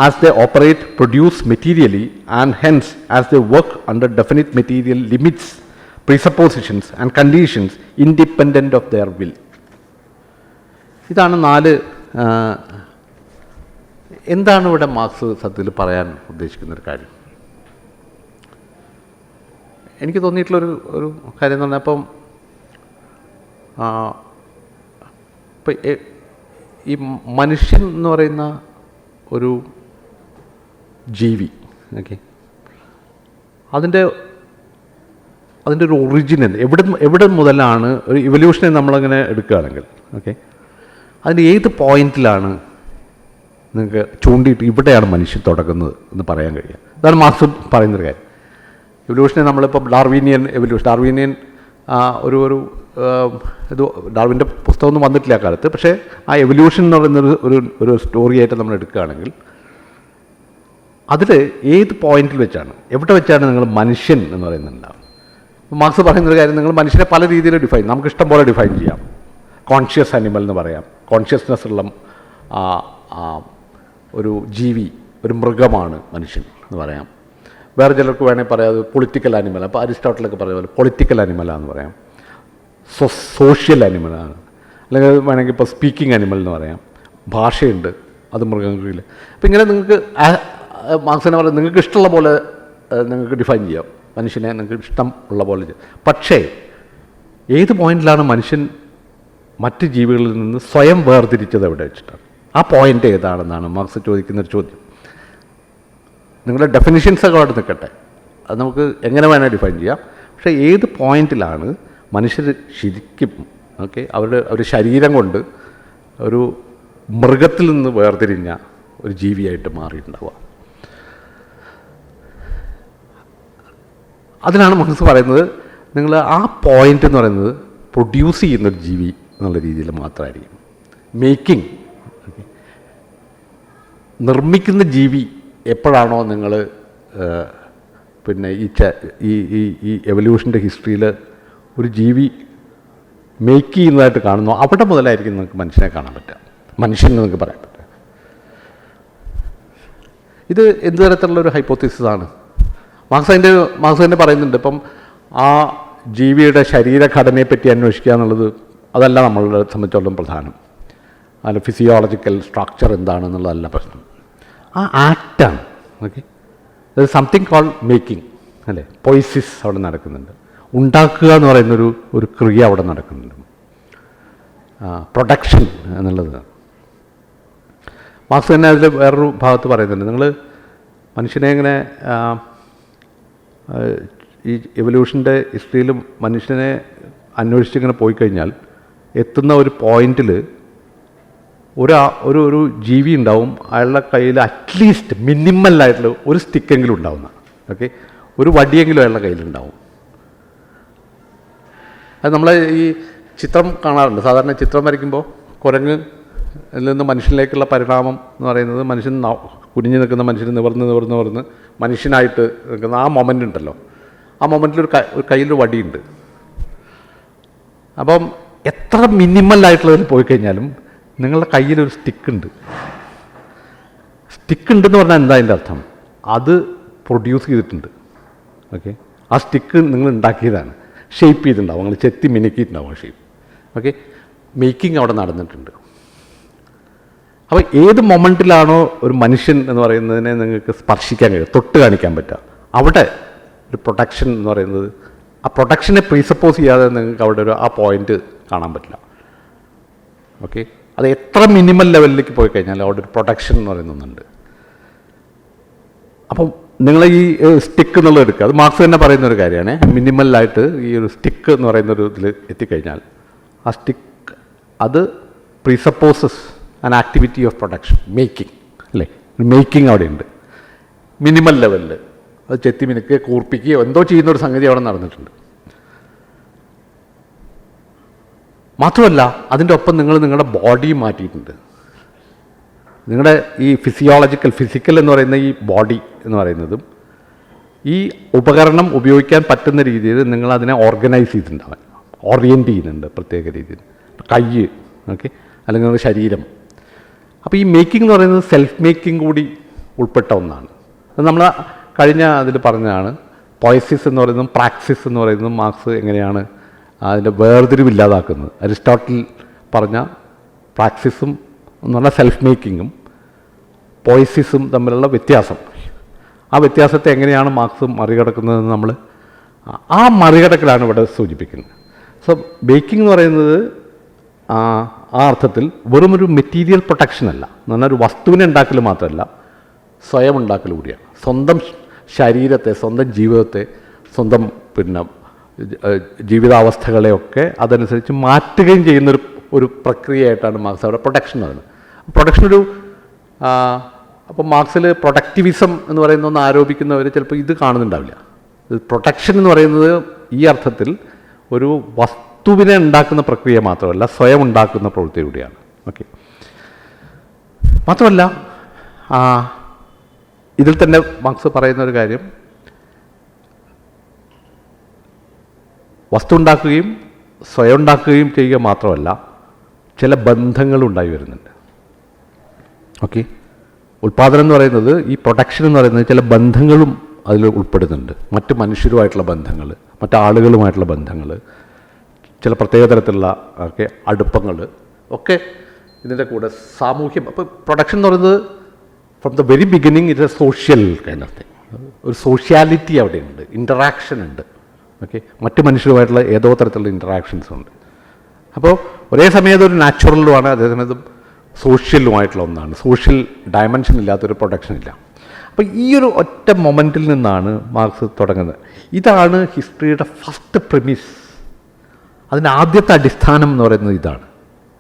as they operate, produce materially, and hence as they work under definite material limits, presuppositions and conditions independent of their will. ഇതാണ് നാല്. എന്താണ് ഇവിടെ marks സത്യത്തിൽ പറയാൻ ഉദ്ദേശിക്കുന്നൊരു കാര്യം? എനിക്ക് തോന്നിയിട്ടുള്ളൊരു കാര്യം എന്ന് പറഞ്ഞാൽ, ഇപ്പം ഈ മനുഷ്യൻ എന്ന് പറയുന്ന ഒരു ജീവി, ഓക്കെ, അതിൻ്റെ ഒരു ഒറിജിൻ എവിടെ മുതലാണ് ഒരു ഇവല്യൂഷനെ നമ്മളങ്ങനെ എടുക്കുകയാണെങ്കിൽ, ഓക്കെ, അതിൻ്റെ ഏത് പോയിന്റിലാണ് നിങ്ങൾക്ക് ചൂണ്ടിയിട്ട് ഇവിടെയാണ് മനുഷ്യൻ തുടങ്ങുന്നത് എന്ന് പറയാൻ കഴിയുക? അതാണ് മാർക്സ് പറയുന്നൊരു കാര്യം. ഇവല്യൂഷനെ നമ്മളിപ്പോൾ ഡാർവിനിയൻ ഇത് ഡാർവിൻ്റെ പുസ്തകമൊന്നും വന്നിട്ടില്ല ആ കാലത്ത്, പക്ഷേ ആ എവല്യൂഷൻ എന്ന് പറയുന്നൊരു ഒരു സ്റ്റോറിയായിട്ട് നമ്മൾ എടുക്കുകയാണെങ്കിൽ അതിൽ ഏത് പോയിന്റിൽ വെച്ചാണ്, എവിടെ വെച്ചാണ് നിങ്ങൾ മനുഷ്യൻ എന്ന് പറയുന്നുണ്ടാവും? മാർക്സ് പറയുന്നൊരു കാര്യം, നിങ്ങൾ മനുഷ്യനെ പല രീതിയിൽ നമുക്ക് ഇഷ്ടം പോലെ ഡിഫൈൻ ചെയ്യാം. കോൺഷ്യസ് അനിമൽ എന്ന് പറയാം, കോൺഷ്യസ്നെസ് ഉള്ള ഒരു ജീവി, ഒരു മൃഗമാണ് മനുഷ്യൻ എന്ന് പറയാം. വേറെ ചിലർക്ക് വേണമെങ്കിൽ പറയാം അത് പൊളിറ്റിക്കൽ അനിമൽ. അപ്പോൾ അരിസ്റ്റോട്ടലൊക്കെ പറയുന്ന പോലെ പൊളിറ്റിക്കൽ അനിമലാന്ന് പറയാം, സോഷ്യൽ അനിമലാണ്, അല്ലെങ്കിൽ വേണമെങ്കിൽ ഇപ്പോൾ സ്പീക്കിംഗ് അനിമൽ എന്ന് പറയാം. ഭാഷയുണ്ട്, അത് മൃഗങ്ങളിൽ. അപ്പോൾ ഇങ്ങനെ നിങ്ങൾക്ക് മാർക്സിനെ പറയാം, നിങ്ങൾക്ക് ഇഷ്ടമുള്ള പോലെ നിങ്ങൾക്ക് ഡിഫൈൻ ചെയ്യാം മനുഷ്യനെ, നിങ്ങൾക്ക് ഇഷ്ടം ഉള്ള പോലെ ചെയ്യാം. പക്ഷേ ഏത് പോയിന്റിലാണ് മനുഷ്യൻ മറ്റ് ജീവികളിൽ നിന്ന് സ്വയം വേർതിരിച്ചത് എവിടെ വെച്ചിട്ടാണ്? ആ പോയിന്റ് ഏതാണെന്നാണ് മാർക്സ് ചോദിക്കുന്നൊരു ചോദ്യം. നിങ്ങളുടെ ഡെഫിനിഷൻസൊക്കെ അവിടെ നിൽക്കട്ടെ, അത് നമുക്ക് എങ്ങനെ വേണേൽ ഡിഫൈൻ ചെയ്യാം. പക്ഷേ ഏത് പോയിന്റിലാണ് മനുഷ്യർ ശരിക്കും, ഓക്കെ, അവരുടെ ശരീരം കൊണ്ട് ഒരു മൃഗത്തിൽ നിന്ന് വേർതിരിഞ്ഞ ഒരു ജീവിയായിട്ട് മാറിയിട്ടുണ്ടാവുക? അതിനാണ് മാർക്സ് പറയുന്നത്, നിങ്ങൾ ആ പോയിന്റ് എന്ന് പറയുന്നത് പ്രൊഡ്യൂസ് ചെയ്യുന്നൊരു ജീവി എന്നുള്ള രീതിയിൽ മാത്രമായിരിക്കും. മേക്കിംഗ്, നിർമ്മിക്കുന്ന ജീവി എപ്പോഴാണോ നിങ്ങൾ പിന്നെ ഈ എവല്യൂഷൻ്റെ ഹിസ്റ്ററിയിൽ ഒരു ജീവി മേക്ക് ചെയ്യുന്നതായിട്ട് കാണുന്നു, അവിടെ മുതലായിരിക്കും നിങ്ങൾക്ക് മനുഷ്യനെ കാണാൻ പറ്റുക, മനുഷ്യൻ നിങ്ങൾക്ക് പറയാൻ പറ്റുക. ഇത് എന്ത് തരത്തിലുള്ളൊരു ഹൈപ്പോത്തസിസാണ്? മാർക്സ് തന്നെ പറയുന്നുണ്ട്, ഇപ്പം ആ ജീവിയുടെ ശരീരഘടനയെപ്പറ്റി അന്വേഷിക്കുക എന്നുള്ളത് അതല്ല നമ്മളെ സംബന്ധിച്ചോളം പ്രധാനം. അതിൻ്റെ ഫിസിയോളജിക്കൽ സ്ട്രക്ചർ എന്താണെന്നുള്ളതല്ല പ്രശ്നം. ആ ആക്റ്റാണ്. ഓക്കെ, സംതിങ് കോൾ മേക്കിംഗ് അല്ലേ, പോയിസിസ് അവിടെ നടക്കുന്നുണ്ട്. ഉണ്ടാക്കുക എന്ന് പറയുന്നൊരു ക്രിയ അവിടെ നടക്കുന്നുണ്ട്. പ്രൊഡക്ഷൻ എന്നുള്ളത് മാർക്സ് തന്നെ അതിൽ വേറൊരു ഭാഗത്ത് പറയുന്നുണ്ട്. നിങ്ങൾ മനുഷ്യനെ ഇങ്ങനെ ഈ എവല്യൂഷൻ്റെ ഹിസ്റ്ററിയിലും മനുഷ്യനെ അന്വേഷിച്ചിങ്ങനെ പോയി കഴിഞ്ഞാൽ എത്തുന്ന ഒരു പോയിന്റിൽ ഒരു ജീവി ഉണ്ടാവും, അയാളുടെ കയ്യിൽ അറ്റ്ലീസ്റ്റ് മിനിമലായിട്ടുള്ള ഒരു സ്റ്റിക്കെങ്കിലും ഉണ്ടാവുന്ന. ഓക്കെ, ഒരു വടിയെങ്കിലും അയാളുടെ കയ്യിലുണ്ടാവും. അത് നമ്മൾ ഈ ചിത്രം കാണാറുണ്ട്. സാധാരണ ചിത്രം വരയ്ക്കുമ്പോൾ കുരങ്ങ് നിന്ന് മനുഷ്യനിലേക്കുള്ള പരിണാമം എന്ന് പറയുന്നത് മനുഷ്യൻ കുനിഞ്ഞു നിൽക്കുന്ന മനുഷ്യൻ നിവർന്ന് മനുഷ്യനായിട്ട് നിൽക്കുന്ന ആ മൊമെൻ്റ് ഉണ്ടല്ലോ. ആ മൊമെൻറ്റിൽ ഒരു കയ്യിലൊരു വടിയുണ്ട്. അപ്പം എത്ര മിനിമലായിട്ടുള്ളതിൽ പോയി കഴിഞ്ഞാലും നിങ്ങളുടെ കയ്യിലൊരു സ്റ്റിക്കുണ്ട്. സ്റ്റിക്കുണ്ടെന്ന് പറഞ്ഞാൽ എന്താ അതിൻ്റെ അർത്ഥം? അത് പ്രൊഡ്യൂസ് ചെയ്തിട്ടുണ്ട്. ഓക്കെ, ആ സ്റ്റിക്ക് നിങ്ങൾ ഉണ്ടാക്കിയതാണ്, ഷേപ്പ് ചെയ്തിട്ടുണ്ടാവും, നിങ്ങൾ ചെത്തി മിനുക്കിയിട്ടുണ്ടാവും ഷേപ്പ്. ഓക്കെ, മേക്കിംഗ് അവിടെ നടന്നിട്ടുണ്ട്. അപ്പോൾ ഏത് മൊമെൻറ്റിലാണോ ഒരു മനുഷ്യൻ എന്ന് പറയുന്നതിനെ നിങ്ങൾക്ക് സ്പർശിക്കാൻ കഴിയും, തൊട്ട് കാണിക്കാൻ പറ്റുക, അവിടെ ഒരു പ്രൊട്ടക്ഷൻ എന്ന് പറയുന്നത്, ആ പ്രൊട്ടക്ഷനെ പ്രീസപ്പോസ് ചെയ്യാതെ നിങ്ങൾക്ക് അവിടെ ആ പോയിന്റ് കാണാൻ പറ്റില്ല. ഓക്കെ, അത് എത്ര മിനിമൽ ലെവലിലേക്ക് പോയി കഴിഞ്ഞാൽ അവിടെ ഒരു പ്രൊട്ടക്ഷൻ എന്ന് പറയുന്നുണ്ട്. അപ്പം നിങ്ങൾ ഈ സ്റ്റിക്ക് എന്നുള്ളത് എടുക്കുക, അത് മാർക്സ് തന്നെ പറയുന്ന ഒരു കാര്യമാണ്. മിനിമലായിട്ട് ഈ ഒരു സ്റ്റിക്ക് എന്ന് പറയുന്നൊരു ഇതിൽ എത്തിക്കഴിഞ്ഞാൽ ആ സ്റ്റിക്ക് അത് presupposes an activity of production, making അല്ലേ. മേക്കിംഗ് അവിടെ ഉണ്ട് മിനിമൽ ലെവലിൽ. അത് ചെത്തി മിനുക്കുകയോ കൂർപ്പിക്കുകയോ എന്തോ ചെയ്യുന്നൊരു സംഗതി അവിടെ നടന്നിട്ടുണ്ട്. മാത്രമല്ല അതിൻ്റെ ഒപ്പം നിങ്ങൾ നിങ്ങളുടെ ബോഡിയും മാറ്റിയിട്ടുണ്ട്. നിങ്ങളുടെ ഈ ഫിസിക്കൽ എന്ന് പറയുന്ന ഈ ബോഡി എന്ന് പറയുന്നതും ഈ ഉപകരണം ഉപയോഗിക്കാൻ പറ്റുന്ന രീതിയിൽ നിങ്ങൾ അതിനെ ഓർഗനൈസ് ചെയ്തിട്ടുണ്ടാവാൻ, ഓറിയൻറ്റ് ചെയ്യുന്നുണ്ട് പ്രത്യേക രീതിയിൽ. കൈ, ഓക്കെ, അല്ലെങ്കിൽ നിങ്ങളുടെ ശരീരം. അപ്പോൾ ഈ മേക്കിംഗ് എന്ന് പറയുന്നത് സെൽഫ് മേക്കിംഗ് കൂടി ഉൾപ്പെട്ട ഒന്നാണ്. അത് നമ്മൾ കഴിഞ്ഞ അതിൽ പറഞ്ഞതാണ്. പോയസിസ് എന്ന് പറയുന്നതും പ്രാക്സിസ് എന്ന് പറയുന്നതും മാർക്സ് എങ്ങനെയാണ് അതിൻ്റെ വേർതിരിവില്ലാതാക്കുന്നത്. അരിസ്റ്റോട്ടിൽ പറഞ്ഞ പ്രാക്സിസും എന്ന് പറഞ്ഞാൽ സെൽഫ് മേക്കിങ്ങും പോയസിസും തമ്മിലുള്ള വ്യത്യാസം, ആ വ്യത്യാസത്തെ എങ്ങനെയാണ് മാർക്സ് മറികടക്കുന്നതെന്ന് നമ്മൾ ആ മറികടക്കലാണ് ഇവിടെ സൂചിപ്പിക്കുന്നത്. സോ ബേക്കിംഗ് എന്ന് പറയുന്നത് ആ അർത്ഥത്തിൽ വെറുമൊരു മെറ്റീരിയൽ പ്രൊട്ടക്ഷൻ അല്ല, എന്ന് പറഞ്ഞാൽ ഒരു വസ്തുവിനെ ഉണ്ടാക്കൽ മാത്രമല്ല, സ്വയം ഉണ്ടാക്കൽ കൂടിയാണ്. സ്വന്തം ശരീരത്തെ, സ്വന്തം ജീവിതത്തെ, സ്വന്തം ജീവിതാവസ്ഥകളെയൊക്കെ അതനുസരിച്ച് മാറ്റുകയും ചെയ്യുന്നൊരു പ്രക്രിയയായിട്ടാണ് മാർക്സ് അവിടെ പ്രൊട്ടക്ഷൻ പറയുന്നത്. പ്രൊട്ടക്ഷൻ അപ്പോൾ മാർക്സിൽ പ്രൊഡക്റ്റിവിസം എന്ന് പറയുന്ന ഒന്ന് ആരോപിക്കുന്നവർ ചിലപ്പോൾ ഇത് കാണുന്നുണ്ടാവില്ല. പ്രൊട്ടക്ഷൻ എന്ന് പറയുന്നത് ഈ അർത്ഥത്തിൽ ഒരു വസ്തുവിനെ ഉണ്ടാക്കുന്ന പ്രക്രിയ മാത്രമല്ല, സ്വയം ഉണ്ടാക്കുന്ന പ്രവൃത്തി കൂടിയാണ്. ഓക്കെ, മാത്രമല്ല ഇതിൽ തന്നെ മാർക്സ് പറയുന്ന ഒരു കാര്യം, വസ്തു ഉണ്ടാക്കുകയും സ്വയം ഉണ്ടാക്കുകയും ചെയ്യുക മാത്രമല്ല, ചില ബന്ധങ്ങളുണ്ടായി വരുന്നുണ്ട്. ഓക്കെ, ഉൽപ്പാദനം എന്ന് പറയുന്നത്, ഈ പ്രൊഡക്ഷൻ എന്ന് പറയുന്നത് ചില ബന്ധങ്ങളും അതിൽ ഉൾപ്പെടുന്നുണ്ട്. മറ്റ് മനുഷ്യരുമായിട്ടുള്ള ബന്ധങ്ങൾ, മറ്റാളുകളുമായിട്ടുള്ള ബന്ധങ്ങൾ, ചില പ്രത്യേക തരത്തിലുള്ള ഒക്കെ അടുപ്പങ്ങൾ ഒക്കെ ഇതിൻ്റെ കൂടെ സാമൂഹ്യം. അപ്പോൾ പ്രൊഡക്ഷൻ എന്ന് പറയുന്നത് from the very beginning it A social kind of thing. ഒരു സോഷ്യാലിറ്റി അവിടെയുണ്ട്, ഇൻറ്ററാക്ഷൻ ഉണ്ട്. ഓക്കെ, മറ്റ് മനുഷ്യരുമായിട്ടുള്ള ഏതോ തരത്തിലുള്ള ഇൻറ്ററാക്ഷൻസ് ഉണ്ട്. അപ്പോൾ ഒരേ സമയത്ത് ഒരു നാച്ചുറലുമാണ്, അതേസമയത്ത് സോഷ്യലുമായിട്ടുള്ള ഒന്നാണ്. സോഷ്യൽ ഡയമെൻഷൻ ഇല്ലാത്തൊരു പ്രൊഡക്ഷൻ ഇല്ല. അപ്പോൾ ഈ ഒരു ഒറ്റ മൊമെൻറ്റിൽ നിന്നാണ് മാർക്സ് തുടങ്ങുന്നത്. ഇതാണ് ഹിസ്റ്ററിയുടെ ഫസ്റ്റ് പ്രിമിസ്. അതിൻ്റെ ആദ്യത്തെ അടിസ്ഥാനം എന്ന് പറയുന്നത് ഇതാണ്.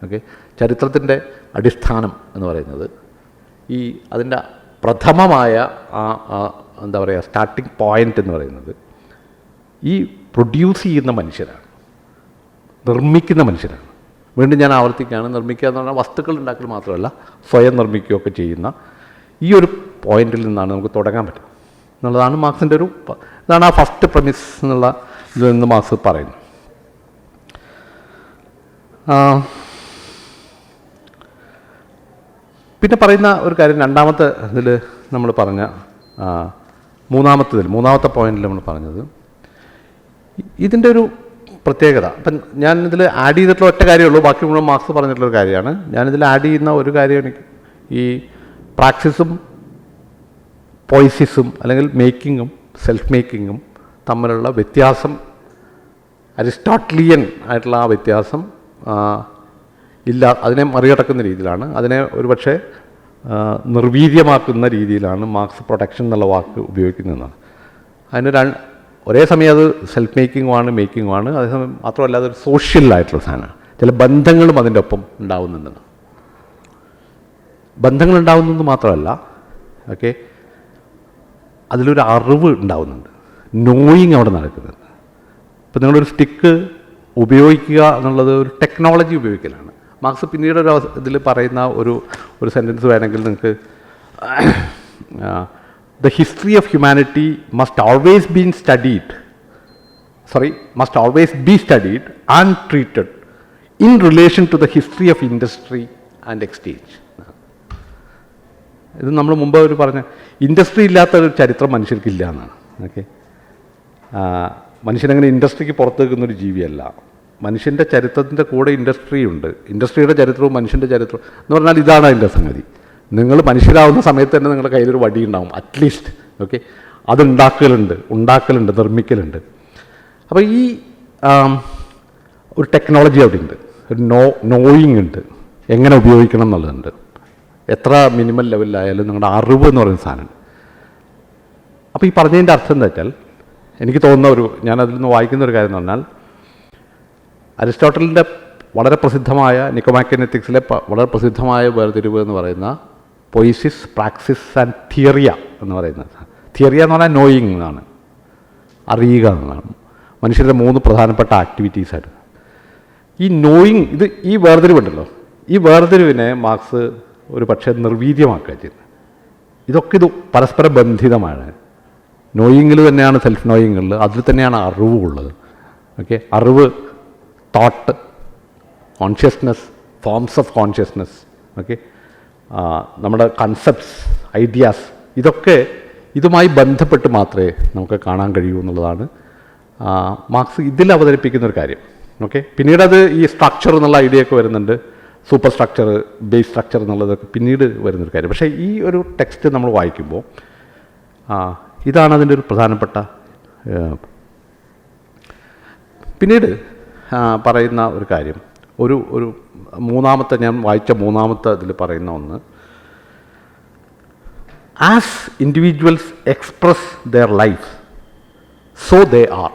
ഓക്കെ, ചരിത്രത്തിൻ്റെ അടിസ്ഥാനം എന്ന് പറയുന്നത് ഈ അതിൻ്റെ പ്രഥമമായ എന്താ പറയുക സ്റ്റാർട്ടിംഗ് പോയിൻ്റ് എന്ന് പറയുന്നത് ഈ പ്രൊഡ്യൂസ് ചെയ്യുന്ന മനുഷ്യരാണ്, നിർമ്മിക്കുന്ന മനുഷ്യരാണ്. വീണ്ടും ഞാൻ ആവർത്തിക്കുകയാണ്, നിർമ്മിക്കുക എന്ന് പറഞ്ഞാൽ വസ്തുക്കൾ ഉണ്ടാക്കൽ മാത്രമല്ല, സ്വയം നിർമ്മിക്കുകയൊക്കെ ചെയ്യുന്ന ഈ ഒരു പോയിന്റിൽ നിന്നാണ് നമുക്ക് തുടങ്ങാൻ പറ്റും എന്നുള്ളതാണ് മാർക്സിൻ്റെ ഇതാണ് ആ ഫസ്റ്റ് പ്രമിസ് എന്നുള്ള ഇതിൽ നിന്ന് മാർക്സ് പറയുന്നു. പിന്നെ പറയുന്ന ഒരു കാര്യം, രണ്ടാമത്തെ ഇതിൽ നമ്മൾ പറഞ്ഞ മൂന്നാമത്തെ പോയിന്റിൽ നമ്മൾ പറഞ്ഞത്, ഇതിൻ്റെ ഒരു പ്രത്യേകത. അപ്പം ഞാനിതിൽ ആഡ് ചെയ്തിട്ടുള്ള ഒറ്റ കാര്യമുള്ളൂ, ബാക്കി മുഴുവൻ മാർക്സ് പറഞ്ഞിട്ടുള്ളൊരു കാര്യമാണ്. ഞാനിതിൽ ആഡ് ചെയ്യുന്ന ഒരു കാര്യം എനിക്ക് ഈ പ്രാക്സിസും പോയിസിസും അല്ലെങ്കിൽ മേക്കിങ്ങും സെൽഫ് മേക്കിങ്ങും തമ്മിലുള്ള വ്യത്യാസം, അരിസ്റ്റോട്ടലിയൻ ആയിട്ടുള്ള ആ വ്യത്യാസം ഇല്ല, അതിനെ മറികടക്കുന്ന രീതിയിലാണ്, അതിനെ ഒരുപക്ഷെ നിർവീര്യമാക്കുന്ന രീതിയിലാണ് മാർക്സ് പ്രൊട്ടക്ഷൻ എന്നുള്ള വാക്ക് ഉപയോഗിക്കുന്നതെന്നാണ്. അതിന് ഒരേ സമയം അത് സെൽഫ് മേക്കിങ്ങുമാണ് മേക്കിങ്ങുമാണ്, അതേസമയം മാത്രമല്ല അതൊരു സോഷ്യലായിട്ടുള്ള സാധനമാണ്. ചില ബന്ധങ്ങളും അതിൻ്റെ ഒപ്പം ഉണ്ടാവുന്നുണ്ടെന്ന്. ബന്ധങ്ങൾ ഉണ്ടാവുന്നത് മാത്രമല്ല, ഓക്കെ, അതിലൊരു അറിവ് ഉണ്ടാവുന്നുണ്ട്, നോയിങ് അവിടെ നടക്കുന്നുണ്ട്. ഇപ്പം നിങ്ങളൊരു സ്റ്റിക്ക് ഉപയോഗിക്കുക എന്നുള്ളത് ഒരു ടെക്നോളജി ഉപയോഗിക്കലാണ്. മാർക്സ് പിന്നീട് ഒരു ഇതിൽ പറയുന്ന ഒരു സെൻറ്റൻസ് വേണമെങ്കിൽ നിങ്ങൾക്ക് the history of humanity must always be studied and treated in relation to the history of industry and exchange. ഇത് നമ്മൾ മുമ്പ് ഒരു പറഞ്ഞ ഇൻഡസ്ട്രി ഇല്ലാത്ത ഒരു ചരിത്രം മനുഷ്യർക്കില്ല എന്നാണ്. ഓക്കെ, മനുഷ്യനങ്ങനെ ഇൻഡസ്ട്രിക്ക് പുറത്ത് നിൽക്കുന്നൊരു ജീവിയല്ല. മനുഷ്യൻ്റെ ചരിത്രത്തിൻ്റെ കൂടെ ഇൻഡസ്ട്രി ഉണ്ട്. ഇൻഡസ്ട്രിയുടെ ചരിത്രവും മനുഷ്യൻ്റെ ചരിത്രവും എന്ന് പറഞ്ഞാൽ ഇതാണ് അതിൻ്റെ സംഗതി. നിങ്ങൾ മനുഷ്യരാവുന്ന സമയത്ത് തന്നെ നിങ്ങളുടെ കയ്യിലൊരു വടി ഉണ്ടാവും അറ്റ്ലീസ്റ്റ്. ഓക്കെ, അത് ഉണ്ടാക്കലുണ്ട്, നിർമ്മിക്കലുണ്ട്. അപ്പോൾ ഈ ഒരു ടെക്നോളജി അവിടെ ഉണ്ട്, ഒരു നോയിങ് ഉണ്ട്, എങ്ങനെ ഉപയോഗിക്കണം എന്നുള്ളതുണ്ട്. എത്ര മിനിമം ലെവലിലായാലും നിങ്ങളുടെ അറിവ് എന്ന് പറയുന്ന സാധനമുണ്ട്. അപ്പോൾ ഈ പറഞ്ഞതിൻ്റെ അർത്ഥം എന്താ വെച്ചാൽ, എനിക്ക് തോന്നുന്ന ഞാനതിൽ നിന്ന് വായിക്കുന്ന ഒരു കാര്യം എന്ന് പറഞ്ഞാൽ, അരിസ്റ്റോട്ടലിൻ്റെ വളരെ പ്രസിദ്ധമായ നിക്കോമാക്കിനെറ്റിക്സിലെ വളരെ പ്രസിദ്ധമായ വേർതിരിവ് എന്ന് പറയുന്ന പൊയ്സിസ്, പ്രാക്സിസ് ആൻഡ് തിയറിയ എന്ന് പറയുന്നത്. തിയറിയ എന്ന് പറഞ്ഞാൽ നോയിങ് എന്നാണ്, അറിയുക എന്നതാണ്. മനുഷ്യരുടെ 3 പ്രധാനപ്പെട്ട ആക്ടിവിറ്റീസായിട്ട് ഈ നോയിങ്, ഈ വേർതിരിവുണ്ടല്ലോ, ഈ വേർതിരിവിനെ മാർക്സ് ഒരു പക്ഷേ നിർവീര്യമാക്കുക ചെയ്യുന്നത്. ഇത് പരസ്പര ബന്ധിതമാണ്. നോയിങ്ങിൽ തന്നെയാണ് സെൽഫ് നോയിങ്ങുള്ളത്, അതിൽ തന്നെയാണ് അറിവുള്ളത്. ഓക്കെ, അറിവ്, thought, consciousness, forms of consciousness, okay, നമ്മുടെ കൺസെപ്റ്റ്സ്, ഐഡിയാസ്, ഇതൊക്കെ ഇതുമായി ബന്ധപ്പെട്ട് മാത്രമേ നമുക്ക് കാണാൻ കഴിയൂ എന്നുള്ളതാണ് മാർക്സ് ഇതിൽ അവതരിപ്പിക്കുന്ന ഒരു കാര്യം. ഓക്കെ, പിന്നീട് അത് ഈ സ്ട്രക്ചർ എന്നുള്ള ഐഡിയ ഒക്കെ വരുന്നുണ്ട്, സൂപ്പർ സ്ട്രക്ചർ, ബേസ് സ്ട്രക്ചർ എന്നുള്ളതൊക്കെ പിന്നീട് വരുന്നൊരു കാര്യം. പക്ഷേ ഈ ഒരു ടെക്സ്റ്റ് നമ്മൾ വായിക്കുമ്പോൾ ഇതാണ് അതിൻ്റെ ഒരു പ്രധാനപ്പെട്ട. പിന്നീട് പറയുന്ന ഒരു കാര്യം, ഒരു മൂന്നാമത്തെ, ഞാൻ വായിച്ച മൂന്നാമത്തെ ഇതിൽ പറയുന്ന ഒന്ന്, as individuals express their life so they are.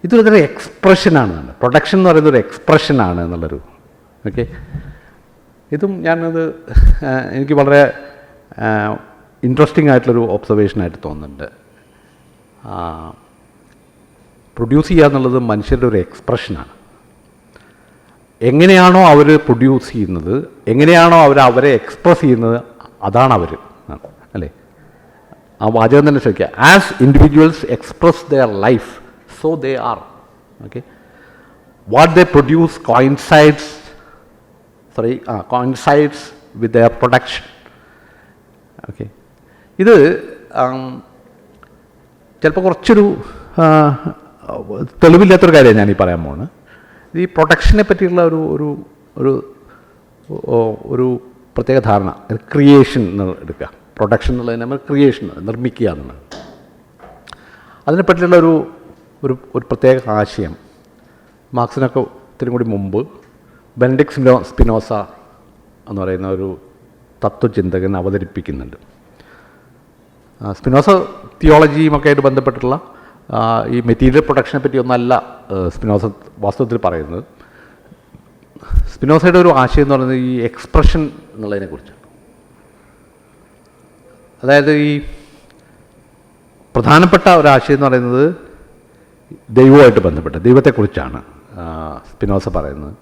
ഇതൊരു എക്സ്പ്രഷനാണ്, പ്രൊഡക്ഷൻ എന്ന് പറയുന്നത് ഒരു എക്സ്പ്രഷനാണ് എന്നുള്ളൊരു. ഓക്കെ, ഇതും ഞാനത് എനിക്ക് വളരെ ഇൻട്രസ്റ്റിംഗ് ആയിട്ടുള്ളൊരു ഒബ്സർവേഷനായിട്ട് തോന്നുന്നുണ്ട്. പ്രൊഡ്യൂസ് ചെയ്യുക എന്നുള്ളത് മനുഷ്യരുടെ ഒരു എക്സ്പ്രഷനാണ്. എങ്ങനെയാണോ അവർ പ്രൊഡ്യൂസ് ചെയ്യുന്നത്, എങ്ങനെയാണോ അവരെ എക്സ്പ്രസ് ചെയ്യുന്നത്, അതാണ് അവർ, അല്ലേ? ആ വാചകം തന്നെ ശ്രദ്ധിക്കുക. As individuals express their life so they are. Okay, what they produce coincides with their production. Okay, ഇത് ചിലപ്പോൾ കുറച്ചൊരു തെളിവില്ലാത്തൊരു കാര്യമാണ് ഞാനീ പറയാൻ പോകുന്നത്. ഈ പ്രൊഡക്ഷനെ പറ്റിയുള്ള ഒരു പ്രത്യേക ധാരണ, ക്രിയേഷൻ എന്ന് എടുക്കുക. പ്രൊഡക്ഷൻ എന്നുള്ളതിന് നമ്മൾ ക്രിയേഷൻ, നിർമ്മിക്കുക എന്നുള്ളത്. അതിനെപ്പറ്റിയുള്ള ഒരു പ്രത്യേക ആശയം മാർക്സിനൊക്കെ ഒത്തിരി കൂടി മുമ്പ് ബെനഡിക്റ്റ് സ്പിനോസ എന്ന് പറയുന്ന ഒരു തത്വചിന്തകൻ അവതരിപ്പിക്കുന്നുണ്ട്. സ്പിനോസ തിയോളജിയുമൊക്കെ ആയിട്ട് ബന്ധപ്പെട്ടുള്ള ഈ മെറ്റീരിയൽ പ്രൊഡക്ഷനെ പറ്റിയൊന്നല്ല സ്പിനോസ വാസ്തവത്തിൽ പറയുന്നത്. സ്പിനോസയുടെ ഒരു ആശയം എന്ന് പറയുന്നത് ഈ എക്സ്പ്രഷൻ എന്നുള്ളതിനെക്കുറിച്ചാണ്. അതായത് ഈ പ്രധാനപ്പെട്ട ഒരാശയം എന്ന് പറയുന്നത് ദൈവവുമായിട്ട് ബന്ധപ്പെട്ട ദൈവത്തെക്കുറിച്ചാണ് സ്പിനോസ പറയുന്നത്.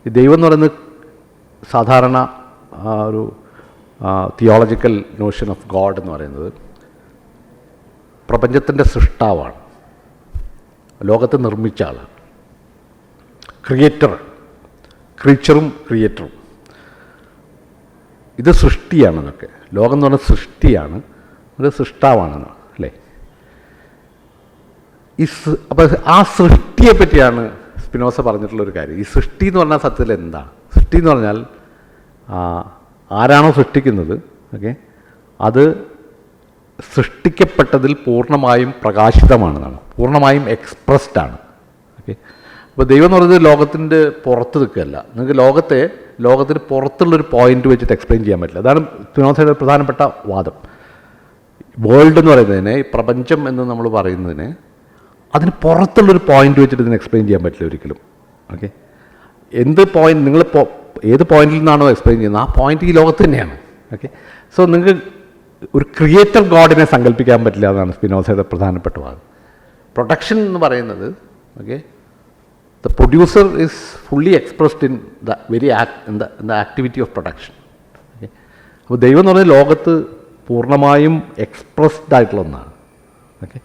ഈ ദൈവം എന്ന് പറയുന്നത് സാധാരണ ഒരു തിയോളജിക്കൽ നോഷൻ ഓഫ് ഗോഡ് എന്ന് പറയുന്നത് പ്രപഞ്ചത്തിൻ്റെ സൃഷ്ടാവാണ്, ലോകത്തെ നിർമ്മിച്ച ആളാണ്, ക്രീച്ചറും ക്രിയേറ്ററും. ഇത് സൃഷ്ടിയാണെന്നൊക്കെ, ലോകം എന്ന് പറഞ്ഞാൽ സൃഷ്ടിയാണ്, അത് സൃഷ്ടാവാണെന്ന്, അല്ലേ? അപ്പോൾ ആ സൃഷ്ടിയെ പറ്റിയാണ് സ്പിനോസ പറഞ്ഞിട്ടുള്ളൊരു കാര്യം. ഈ സൃഷ്ടി എന്ന് പറഞ്ഞാൽ സത്യത്തിൽ എന്താണ്? സൃഷ്ടി എന്ന് പറഞ്ഞാൽ ആരാണോ സൃഷ്ടിക്കുന്നത്, ഓക്കെ, അത് സൃഷ്ടിക്കപ്പെട്ടതിൽ പൂർണ്ണമായും പ്രകാശിതമാണെന്നാണ്, പൂർണ്ണമായും എക്സ്പ്രസ്ഡ് ആണ്. ഓക്കെ, അപ്പോൾ ദൈവം എന്ന് പറയുന്നത് ലോകത്തിൻ്റെ പുറത്ത് നിൽക്കുകയല്ല. നിങ്ങൾക്ക് ലോകത്തിന് പുറത്തുള്ളൊരു പോയിന്റ് വെച്ചിട്ട് എക്സ്പ്ലെയിൻ ചെയ്യാൻ പറ്റില്ല. അതാണ് സ്പിനോസയുടെ പ്രധാനപ്പെട്ട വാദം. വേൾഡ് എന്ന് പറയുന്നതിനെ, ഈ പ്രപഞ്ചം എന്ന് നമ്മൾ പറയുന്നതിന്, അതിന് പുറത്തുള്ളൊരു പോയിന്റ് വെച്ചിട്ട് ഇതിനെ എക്സ്പ്ലെയിൻ ചെയ്യാൻ പറ്റില്ല ഒരിക്കലും. ഓക്കെ, എന്ത് പോയിന്റ് നിങ്ങൾ ഏത് പോയിന്റിൽ നിന്നാണോ എക്സ്പ്ലെയിൻ ചെയ്യുന്നത്, ആ പോയിന്റ് ഈ ലോകത്ത് തന്നെയാണ്. ഓക്കെ, സോ നിങ്ങൾക്ക് ഒരു ക്രിയേറ്റർ ഗോഡിനെ സങ്കല്പിക്കാൻ പറ്റില്ല എന്നാണ് സ്പിനോസയുടെ പ്രധാനപ്പെട്ട വാദം. പ്രൊഡക്ഷൻ എന്ന് പറയുന്നത്, okay, the producer is fully expressed in the very in the activity of production. Okay, അപ്പോൾ ദൈവം എന്ന് പറയുന്നത് ലോകത്ത് പൂർണ്ണമായും എക്സ്പ്രസ്ഡ് ആയിട്ടുള്ള ഒന്നാണ്. ഓക്കെ,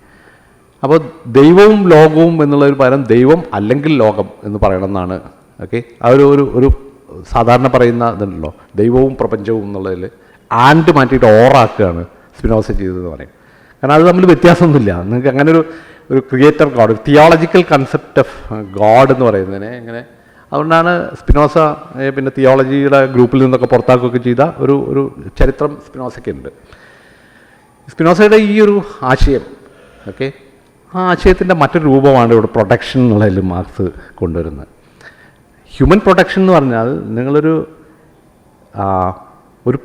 അപ്പോൾ ദൈവവും ലോകവും എന്നുള്ളൊരു പകരം ദൈവം അല്ലെങ്കിൽ ലോകം എന്ന് പറയണമെന്നാണ്. ഓക്കെ, ആ ഒരു സാധാരണ പറയുന്ന ഇതുണ്ടല്ലോ, ദൈവവും പ്രപഞ്ചവും എന്നുള്ളതിൽ ആൻഡ് മാറ്റിയിട്ട് ഓറാക്കുകയാണ് സ്പിനോസ ചെയ്തതെന്ന് പറയും. കാരണം അത് തമ്മിൽ വ്യത്യാസമൊന്നുമില്ല. നിങ്ങൾക്ക് അങ്ങനെ ഒരു ക്രിയേറ്റർ ഗോഡ്, ഒരു തിയോളജിക്കൽ കൺസെപ്റ്റ് ഓഫ് ഗോഡ് എന്ന് പറയുന്നതിനെ ഇങ്ങനെ, അതുകൊണ്ടാണ് സ്പിനോസ പിന്നെ തിയോളജിയുടെ ഗ്രൂപ്പിൽ നിന്നൊക്കെ പുറത്താക്കുകയൊക്കെ ചെയ്ത ഒരു ചരിത്രം സ്പിനോസയ്ക്കുണ്ട്. സ്പിനോസയുടെ ഈ ഒരു ആശയം, ഓക്കെ, ആ ആശയത്തിൻ്റെ മറ്റൊരു രൂപമാണ് ഇവിടെ പ്രൊഡക്ഷൻ എന്നുള്ളതിൽ മാർക്സ് കൊണ്ടുവരുന്നത്. ഹ്യൂമൻ പ്രൊഡക്ഷൻ എന്ന് പറഞ്ഞാൽ നിങ്ങളൊരു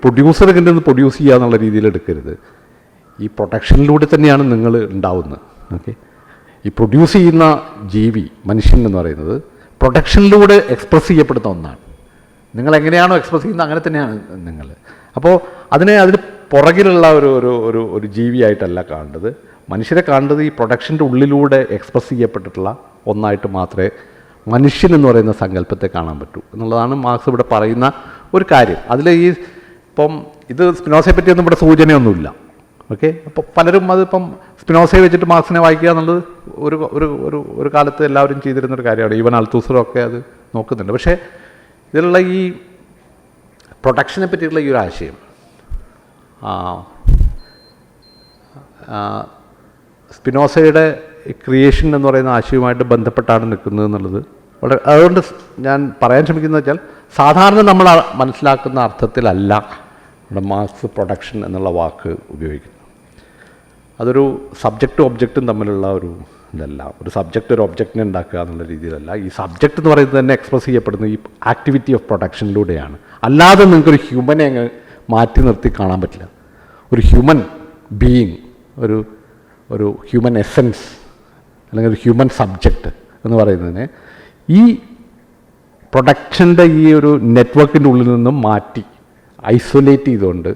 പ്രൊഡ്യൂസറെ കണ്ട് പ്രൊഡ്യൂസ് ചെയ്യുക എന്നുള്ള രീതിയിൽ എടുക്കരുത്. ഈ പ്രൊഡക്ഷനിലൂടെ തന്നെയാണ് നിങ്ങൾ ഉണ്ടാവുന്നത്. ഓക്കെ, ഈ പ്രൊഡ്യൂസ് ചെയ്യുന്ന ജീവി മനുഷ്യൻ എന്ന് പറയുന്നത് പ്രൊഡക്ഷനിലൂടെ എക്സ്പ്രസ് ചെയ്യപ്പെടുന്ന ഒന്നാണ്. നിങ്ങൾ എങ്ങനെയാണോ എക്സ്പ്രസ് ചെയ്യുന്നത് അങ്ങനെ തന്നെയാണ് നിങ്ങൾ. അപ്പോൾ അതിന് പുറകിലുള്ള ഒരു ജീവിയായിട്ടല്ല കാണേണ്ടത്. മനുഷ്യരെ കാണേണ്ടത് ഈ പ്രൊഡക്ഷൻ്റെ ഉള്ളിലൂടെ എക്സ്പ്രസ് ചെയ്യപ്പെട്ടിട്ടുള്ള ഒന്നായിട്ട് മാത്രമേ മനുഷ്യൻ എന്ന് പറയുന്ന സങ്കല്പത്തെ കാണാൻ പറ്റൂ എന്നുള്ളതാണ് മാർക്സ് ഇവിടെ പറയുന്ന ഒരു കാര്യം. അതിൽ ഇപ്പം ഇത് സ്പിനോസയെ പറ്റിയൊന്നും ഇവിടെ സൂചനയൊന്നുമില്ല. ഓക്കെ, അപ്പോൾ പലരും അതിപ്പം സ്പിനോസയെ വെച്ചിട്ട് മാർക്സിനെ വായിക്കുക എന്നുള്ളത് ഒരു കാലത്ത് എല്ലാവരും ചെയ്തിരുന്നൊരു കാര്യമാണ്. ഈവൻ അൽത്തൂസറും ഒക്കെ അത് നോക്കുന്നുണ്ട്. പക്ഷേ ഇതിലുള്ള ഈ പ്രൊഡക്ഷനെ പറ്റിയിട്ടുള്ള ഈ ഒരു ആശയം സ്പിനോസയുടെ ക്രിയേഷൻ എന്ന് പറയുന്ന ആശയവുമായിട്ട് ബന്ധപ്പെട്ടാണ് നിൽക്കുന്നത് എന്നുള്ളത് വളരെ, അതുകൊണ്ട് ഞാൻ പറയാൻ ശ്രമിക്കുന്നത് വെച്ചാൽ സാധാരണ നമ്മൾ മനസ്സിലാക്കുന്ന അർത്ഥത്തിലല്ല നമ്മുടെ മാർക്സ് പ്രൊഡക്ഷൻ എന്നുള്ള വാക്ക് ഉപയോഗിക്കുന്നത്. അതൊരു സബ്ജക്റ്റും ഒബ്ജക്റ്റും തമ്മിലുള്ള ഒരു ഇതല്ല, ഒരു സബ്ജക്റ്റ് ഒരു ഒബ്ജക്റ്റിനെ ഉണ്ടാക്കുക എന്നുള്ള രീതിയിലല്ല. ഈ സബ്ജക്റ്റ് എന്ന് പറയുന്നത് തന്നെ എക്സ്പ്രസ് ചെയ്യപ്പെടുന്ന ഈ ആക്ടിവിറ്റി ഓഫ് പ്രൊഡക്ഷനിലൂടെയാണ്. അല്ലാതെ നിങ്ങൾക്കൊരു ഹ്യൂമനെ അങ്ങ് മാറ്റി നിർത്തി കാണാൻ പറ്റില്ല. ഒരു ഹ്യൂമൻ ബീയിങ്, ഒരു ഹ്യൂമൻ എസൻസ് അല്ലെങ്കിൽ ഒരു ഹ്യൂമൻ സബ്ജക്റ്റ് എന്ന് പറയുന്നതിനെ ഈ പ്രൊഡക്ഷൻ്റെ ഈ ഒരു നെറ്റ്വർക്കിൻ്റെ ഉള്ളിൽ നിന്നും മാറ്റി ഐസൊലേറ്റ് ചെയ്തുകൊണ്ട്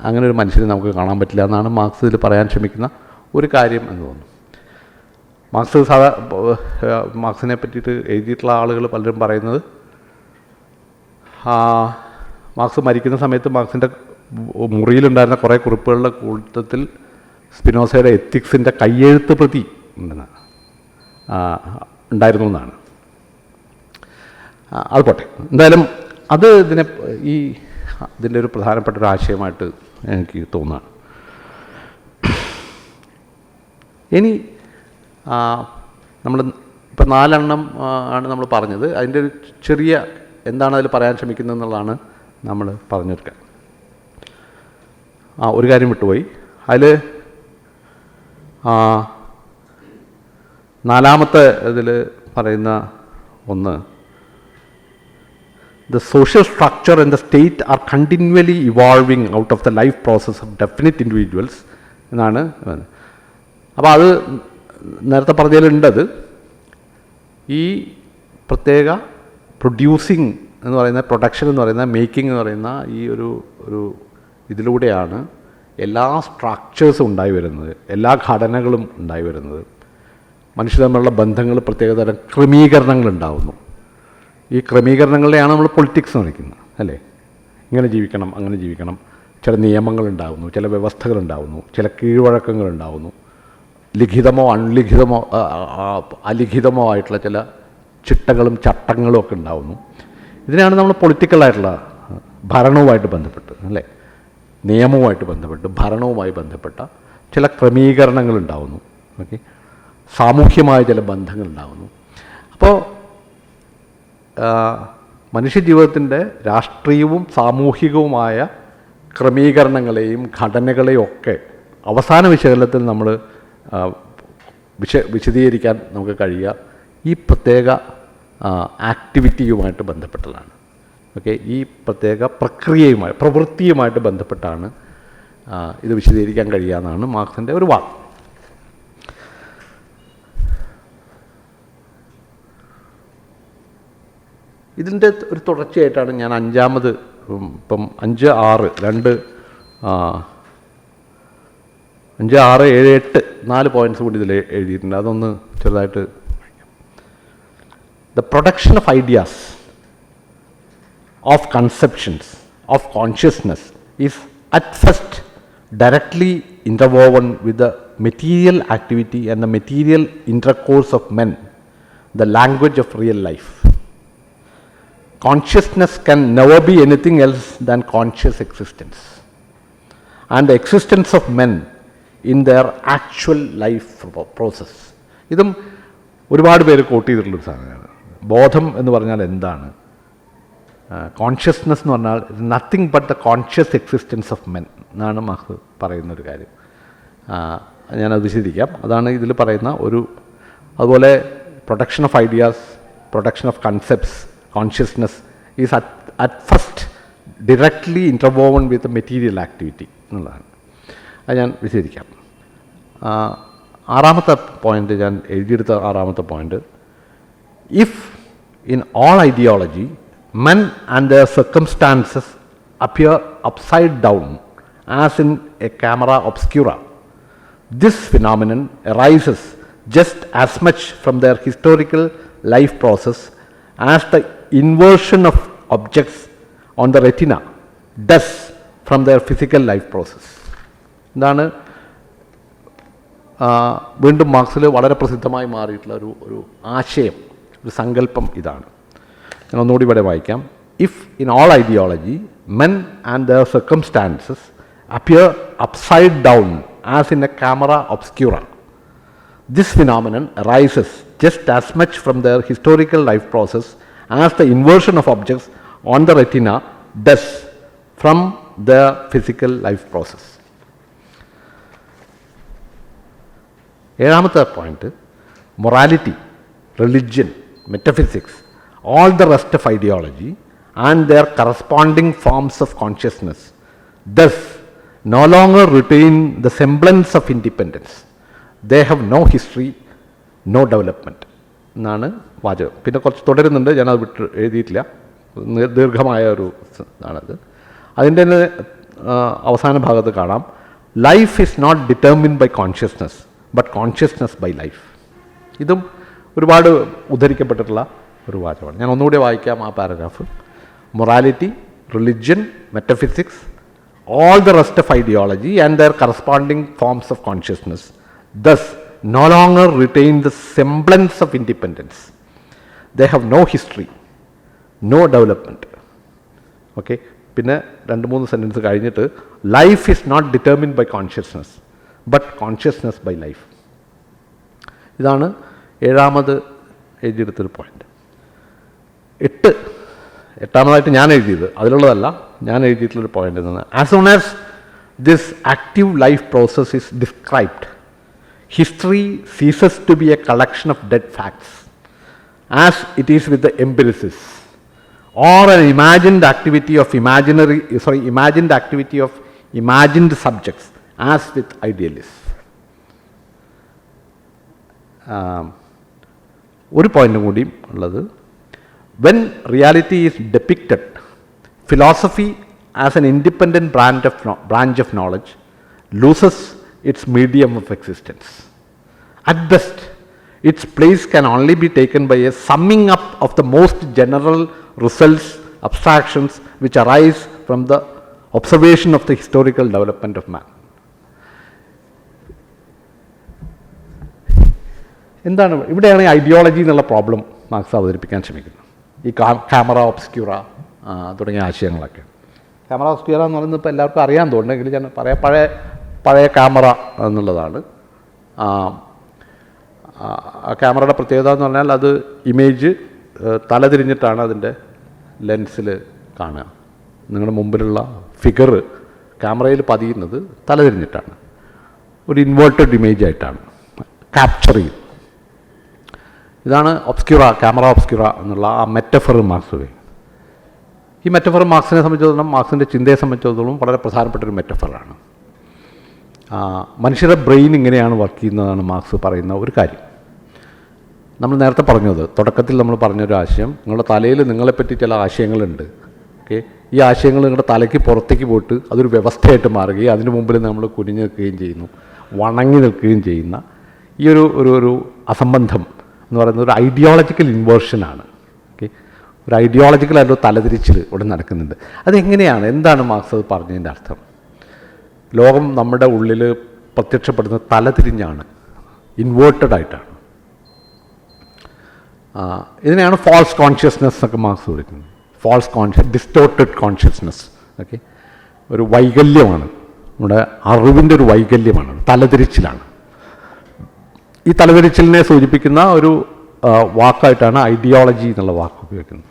അങ്ങനെ ഒരു മനുഷ്യനെ നമുക്ക് കാണാൻ പറ്റില്ല എന്നാണ് മാർക്സ് ഇതിൽ പറയാൻ ശ്രമിക്കുന്ന ഒരു കാര്യം എന്ന് തോന്നുന്നു. മാർക്സിനെ പറ്റിയിട്ട് എഴുതിയിട്ടുള്ള ആളുകൾ പലരും പറയുന്നത്, മാർക്സ് മരിക്കുന്ന സമയത്ത് മാർക്സിൻ്റെ മുറിയിലുണ്ടായിരുന്ന കുറേ കുറിപ്പുകളുടെ കൂട്ടത്തിൽ സ്പിനോസയുടെ എത്തിക്സിൻ്റെ കയ്യെഴുത്ത് പ്രതി ഉണ്ടായിരുന്നു എന്നാണ്. അത് പോട്ടെ, എന്തായാലും അത് ഇതിൻ്റെ ഒരു പ്രധാനപ്പെട്ട ഒരു ആശയമായിട്ട് എനിക്ക് തോന്നുകയാണ്. ഇനി നമ്മൾ ഇപ്പം 4 ആണ് നമ്മൾ പറഞ്ഞത്. അതിൻ്റെ ഒരു ചെറിയ എന്താണ് അതിൽ പറയാൻ ശ്രമിക്കുന്നത് എന്നുള്ളതാണ് നമ്മൾ പറഞ്ഞെടുക്കുക. ഒരു കാര്യം വിട്ടുപോയി. അതിൽ 4ാമത്തെ ഇതിൽ പറയുന്ന ഒന്ന്, the social structure and the state are continually evolving out of the life process of definite individuals എന്നാണ്. അപ്പോൾ അത് നേരത്തെ പറഞ്ഞതിലുണ്ടത് ഈ പ്രത്യേക പ്രൊഡ്യൂസിങ് എന്ന് പറയുന്ന, പ്രൊഡക്ഷൻ എന്ന് പറയുന്ന, മേക്കിംഗ് എന്ന് പറയുന്ന ഈ ഒരു ഇതിലൂടെയാണ് എല്ലാ സ്ട്രക്ചേഴ്സും ഉണ്ടായി വരുന്നത്, എല്ലാ ഘടനകളും ഉണ്ടായി വരുന്നത്. മനുഷ്യർ തമ്മിലുള്ള ബന്ധങ്ങൾ പ്രത്യേകതരം ക്രമീകരണങ്ങൾ ഉണ്ടാകുന്നു. ഈ ക്രമീകരണങ്ങളെയാണ് നമ്മൾ പൊളിറ്റിക്സ് എന്ന് വിളിക്കുന്നത്, അല്ലേ? ഇങ്ങനെ ജീവിക്കണം, അങ്ങനെ ജീവിക്കണം, ചില നിയമങ്ങളുണ്ടാകുന്നു, ചില വ്യവസ്ഥകളുണ്ടാകുന്നു, ചില കീഴ്വഴക്കങ്ങളുണ്ടാകുന്നു, ലിഖിതമോ അലിഖിതമോ ആയിട്ടുള്ള ചില ചിട്ടകളും ചട്ടങ്ങളും ഒക്കെ ഉണ്ടാകുന്നു. ഇതിനാണ് നമ്മൾ പൊളിറ്റിക്കലായിട്ടുള്ള ഭരണവുമായിട്ട് ബന്ധപ്പെട്ട്, അല്ലേ, നിയമവുമായിട്ട് ബന്ധപ്പെട്ട് ഭരണവുമായി ബന്ധപ്പെട്ട ചില ക്രമീകരണങ്ങളുണ്ടാകുന്നു. ഓക്കെ, സാമൂഹ്യമായ ചില ബന്ധങ്ങളുണ്ടാകുന്നു. അപ്പോൾ മനുഷ്യജീവിതത്തിൻ്റെ രാഷ്ട്രീയവും സാമൂഹികവുമായ ക്രമീകരണങ്ങളെയും ഘടനകളെയും ഒക്കെ അവസാന വിശകലനത്തിൽ നമ്മൾ വിശദീകരിക്കാൻ നമുക്ക് കഴിയുക ഈ പ്രത്യേക ആക്ടിവിറ്റിയുമായിട്ട് ബന്ധപ്പെട്ടതാണ്. ഓക്കെ, ഈ പ്രത്യേക പ്രവൃത്തിയുമായിട്ട് ബന്ധപ്പെട്ടാണ് ഇത് വിശദീകരിക്കാൻ കഴിയുക എന്നാണ് മാർക്സിൻ്റെ ഒരു വാദം. ഇതിൻ്റെ ഒരു തുടർച്ചയായിട്ടാണ് ഞാൻ അഞ്ചാമത് ഇപ്പം 5, 6, 2, 5, 6, 7, 8 4 പോയിൻറ്റ്സ് കൂടി ഇതിൽ എഴുതിയിട്ടുണ്ട്. അതൊന്ന് ചെറുതായിട്ട് the production of ideas of conceptions of consciousness is at first directly interwoven with the material activity and the material intercourse of men, the language of real life. Consciousness can never be anything else than conscious existence, and the existence of men in their actual life process. ഇതും ഒരുപാട് പേര് coat ചെയ്തിട്ടുള്ളൊരു സാധനമാണ്. ബോധം എന്ന് പറഞ്ഞാൽ എന്താണ്? Consciousness എന്ന് പറഞ്ഞാൽ nothing but the conscious existence of men എന്നാണ് മാർക്സ് പറയുന്നൊരു കാര്യം. ഞാനത് വിശദീകരിക്കാം. അതാണ് ഇതിൽ പറയുന്ന ഒരു. അതുപോലെ production of ideas, production of concepts, consciousness is at first directly interwoven with material activity എന്നുള്ളതാണ്. അത് ഞാൻ വിശദീകരിക്കാം. ആറാമത്തെ പോയിൻ്റ് ഞാൻ എഴുതിയെടുത്ത ആറാമത്തെ point, if in all ideology men and their circumstances appear upside down as in a camera obscura, this phenomenon arises just as much from their historical life process as the inversion of objects on the retina does from their physical life process. ഇതാണ് വീണ്ടും മാർക്സിൽ വളരെ പ്രസിദ്ധമായി മാറിയിട്ടുള്ള ഒരു ആശയം, ഒരു സങ്കല്പം ഇതാണ്. ഞാൻ ഒന്നുകൂടി ഇവിടെ വായിക്കാം. If in all ideology men and their circumstances appear upside down as in a camera obscura, this phenomenon arises just as much from their historical life process as the inversion of objects on the retina does from the physical life process. ഏഴാമത്തെ point, morality, religion, metaphysics, all the rest of ideology and their corresponding forms of consciousness thus no longer retain the semblance of independence. They have no history, no development എന്നാണ് വാചകം. പിന്നെ കുറച്ച് തുടരുന്നുണ്ട്, ഞാനത് വിട്ട് എഴുതിയിട്ടില്ല, ദീർഘമായ ഒരു ആണത്. അതിൻ്റെ തന്നെ അവസാന ഭാഗത്ത് കാണാം, life is not determined by consciousness but consciousness by life. ഇതും ഒരുപാട് ഉദ്ധരിക്കപ്പെട്ടിട്ടുള്ള ഒരു വാചകമാണ്. ഞാൻ ഒന്നുകൂടി വായിക്കാം ആ paragraph. Morality, religion, metaphysics, all the rest of ideology and their corresponding forms of consciousness thus no longer retain the semblance of independence. They have no history, no development. Okay, പിന്നെ 2-3 സെൻറ്റൻസ് കഴിഞ്ഞിട്ട്, life is not determined by consciousness but consciousness by life. ഇതാണ് ഏഴാമത് എഴുതിയെടുത്തൊരു point. എട്ടാമതായിട്ട് ഞാൻ എഴുതിയത്, അതിലുള്ളതല്ല, ഞാൻ എഴുതിയിട്ടുള്ളൊരു പോയിൻ്റ് എന്നാണ്, as soon as this active life process is described, history ceases to be a collection of dead facts as it is with the empiricists or an imagined activity of imagined subjects as with idealists. ഒരു പോയിന്റും കൂടി ഉള്ളത്, when reality is depicted, philosophy as an independent branch of knowledge loses its medium of existence. At best, its place can only be taken by a summing up of the most general results, abstractions which arise from the observation of the historical development of man. എന്താണ് ഇവിടെയാണ് ideology എന്നുള്ള problem marks അവതരിപ്പിക്കാൻ ശ്രമിക്കുന്നത്. ഈ camera Obscura തുടങ്ങിയ ആശയങ്ങളൊക്കെ. Camera Obscura എന്ന് പറയുന്നത് ഇപ്പോൾ എല്ലാവർക്കും അറിയാൻ തോന്നുന്നെങ്കിൽ ഞാൻ പറയാം, പഴയ ക്യാമറ എന്നുള്ളതാണ്. ആ ക്യാമറയുടെ പ്രത്യേകത എന്ന് പറഞ്ഞാൽ അത് ഇമേജ് തലതിരിഞ്ഞിട്ടാണ് അതിൻ്റെ ലെൻസിൽ കാണുക. നിങ്ങളുടെ മുമ്പിലുള്ള ഫിഗർ ക്യാമറയിൽ പതിയുന്നത് തലതിരിഞ്ഞിട്ടാണ്, ഒരു ഇൻവേർട്ടഡ് ഇമേജ് ആയിട്ടാണ് ക്യാപ്ചർ ചെയ്യും. ഇതാണ് ഒബ്സ്ക്യൂറ, ക്യാമറ ഒബ്സ്ക്യൂറ എന്നുള്ള ആ മെറ്റഫർ മാർക്സ് ഉപയോഗിക്കും. ഈ മെറ്റഫർ മാർക്സിനെ സംബന്ധിച്ചിടത്തോളം, മാർക്സിൻ്റെ ചിന്തയെ സംബന്ധിച്ചിടത്തോളം വളരെ പ്രധാനപ്പെട്ടൊരു മെറ്റഫറാണ്. മനുഷ്യരുടെ ബ്രെയിൻ ഇങ്ങനെയാണ് വർക്ക് ചെയ്യുന്നതാണ് മാർക്സ് പറയുന്ന ഒരു കാര്യം. നമ്മൾ നേരത്തെ പറഞ്ഞത്, തുടക്കത്തിൽ നമ്മൾ പറഞ്ഞൊരു ആശയം, നിങ്ങളുടെ തലയിൽ നിങ്ങളെപ്പറ്റി ചില ആശയങ്ങളുണ്ട്. ഓക്കെ, ഈ ആശയങ്ങൾ നിങ്ങളുടെ തലയ്ക്ക് പുറത്തേക്ക് പോയിട്ട് അതൊരു വ്യവസ്ഥയായിട്ട് മാറുകയും അതിന് മുമ്പിൽ നമ്മൾ കുനിഞ്ഞു നിൽക്കുകയും ചെയ്യുന്നു, വണങ്ങി നിൽക്കുകയും ചെയ്യുന്ന ഈ ഒരു അസംബന്ധം എന്ന് പറയുന്നത് ഒരു ഐഡിയോളജിക്കൽ ഇൻവേർഷനാണ്. ഓക്കെ, ഒരു ഐഡിയോളജിക്കലായിട്ട് തലതിരിച്ചിൽ ഇവിടെ നടക്കുന്നുണ്ട്. അതെങ്ങനെയാണ്, എന്താണ് മാർക്സ് അത് പറഞ്ഞതിൻ്റെ അർത്ഥം? ലോകം നമ്മുടെ ഉള്ളിൽ പ്രത്യക്ഷപ്പെടുന്നത് തലതിരിഞ്ഞാണ്, ഇൻവേർട്ടഡ് ആയിട്ടാണ്. ഇതിനെയാണ് ഫാൾസ് കോൺഷ്യസ്നെസ് എന്നൊക്കെ മാർക്സ് വിളിക്കുന്നത്. False distorted consciousness. ഓക്കെ, ഒരു വൈകല്യമാണ്, നമ്മുടെ അറിവിൻ്റെ ഒരു വൈകല്യമാണ്, തലതിരിച്ചിലാണ്. ഈ തലതിരിച്ചിലിനെ സൂചിപ്പിക്കുന്ന ഒരു വാക്കായിട്ടാണ് ഐഡിയോളജി എന്നുള്ള വാക്ക് ഉപയോഗിക്കുന്നത്.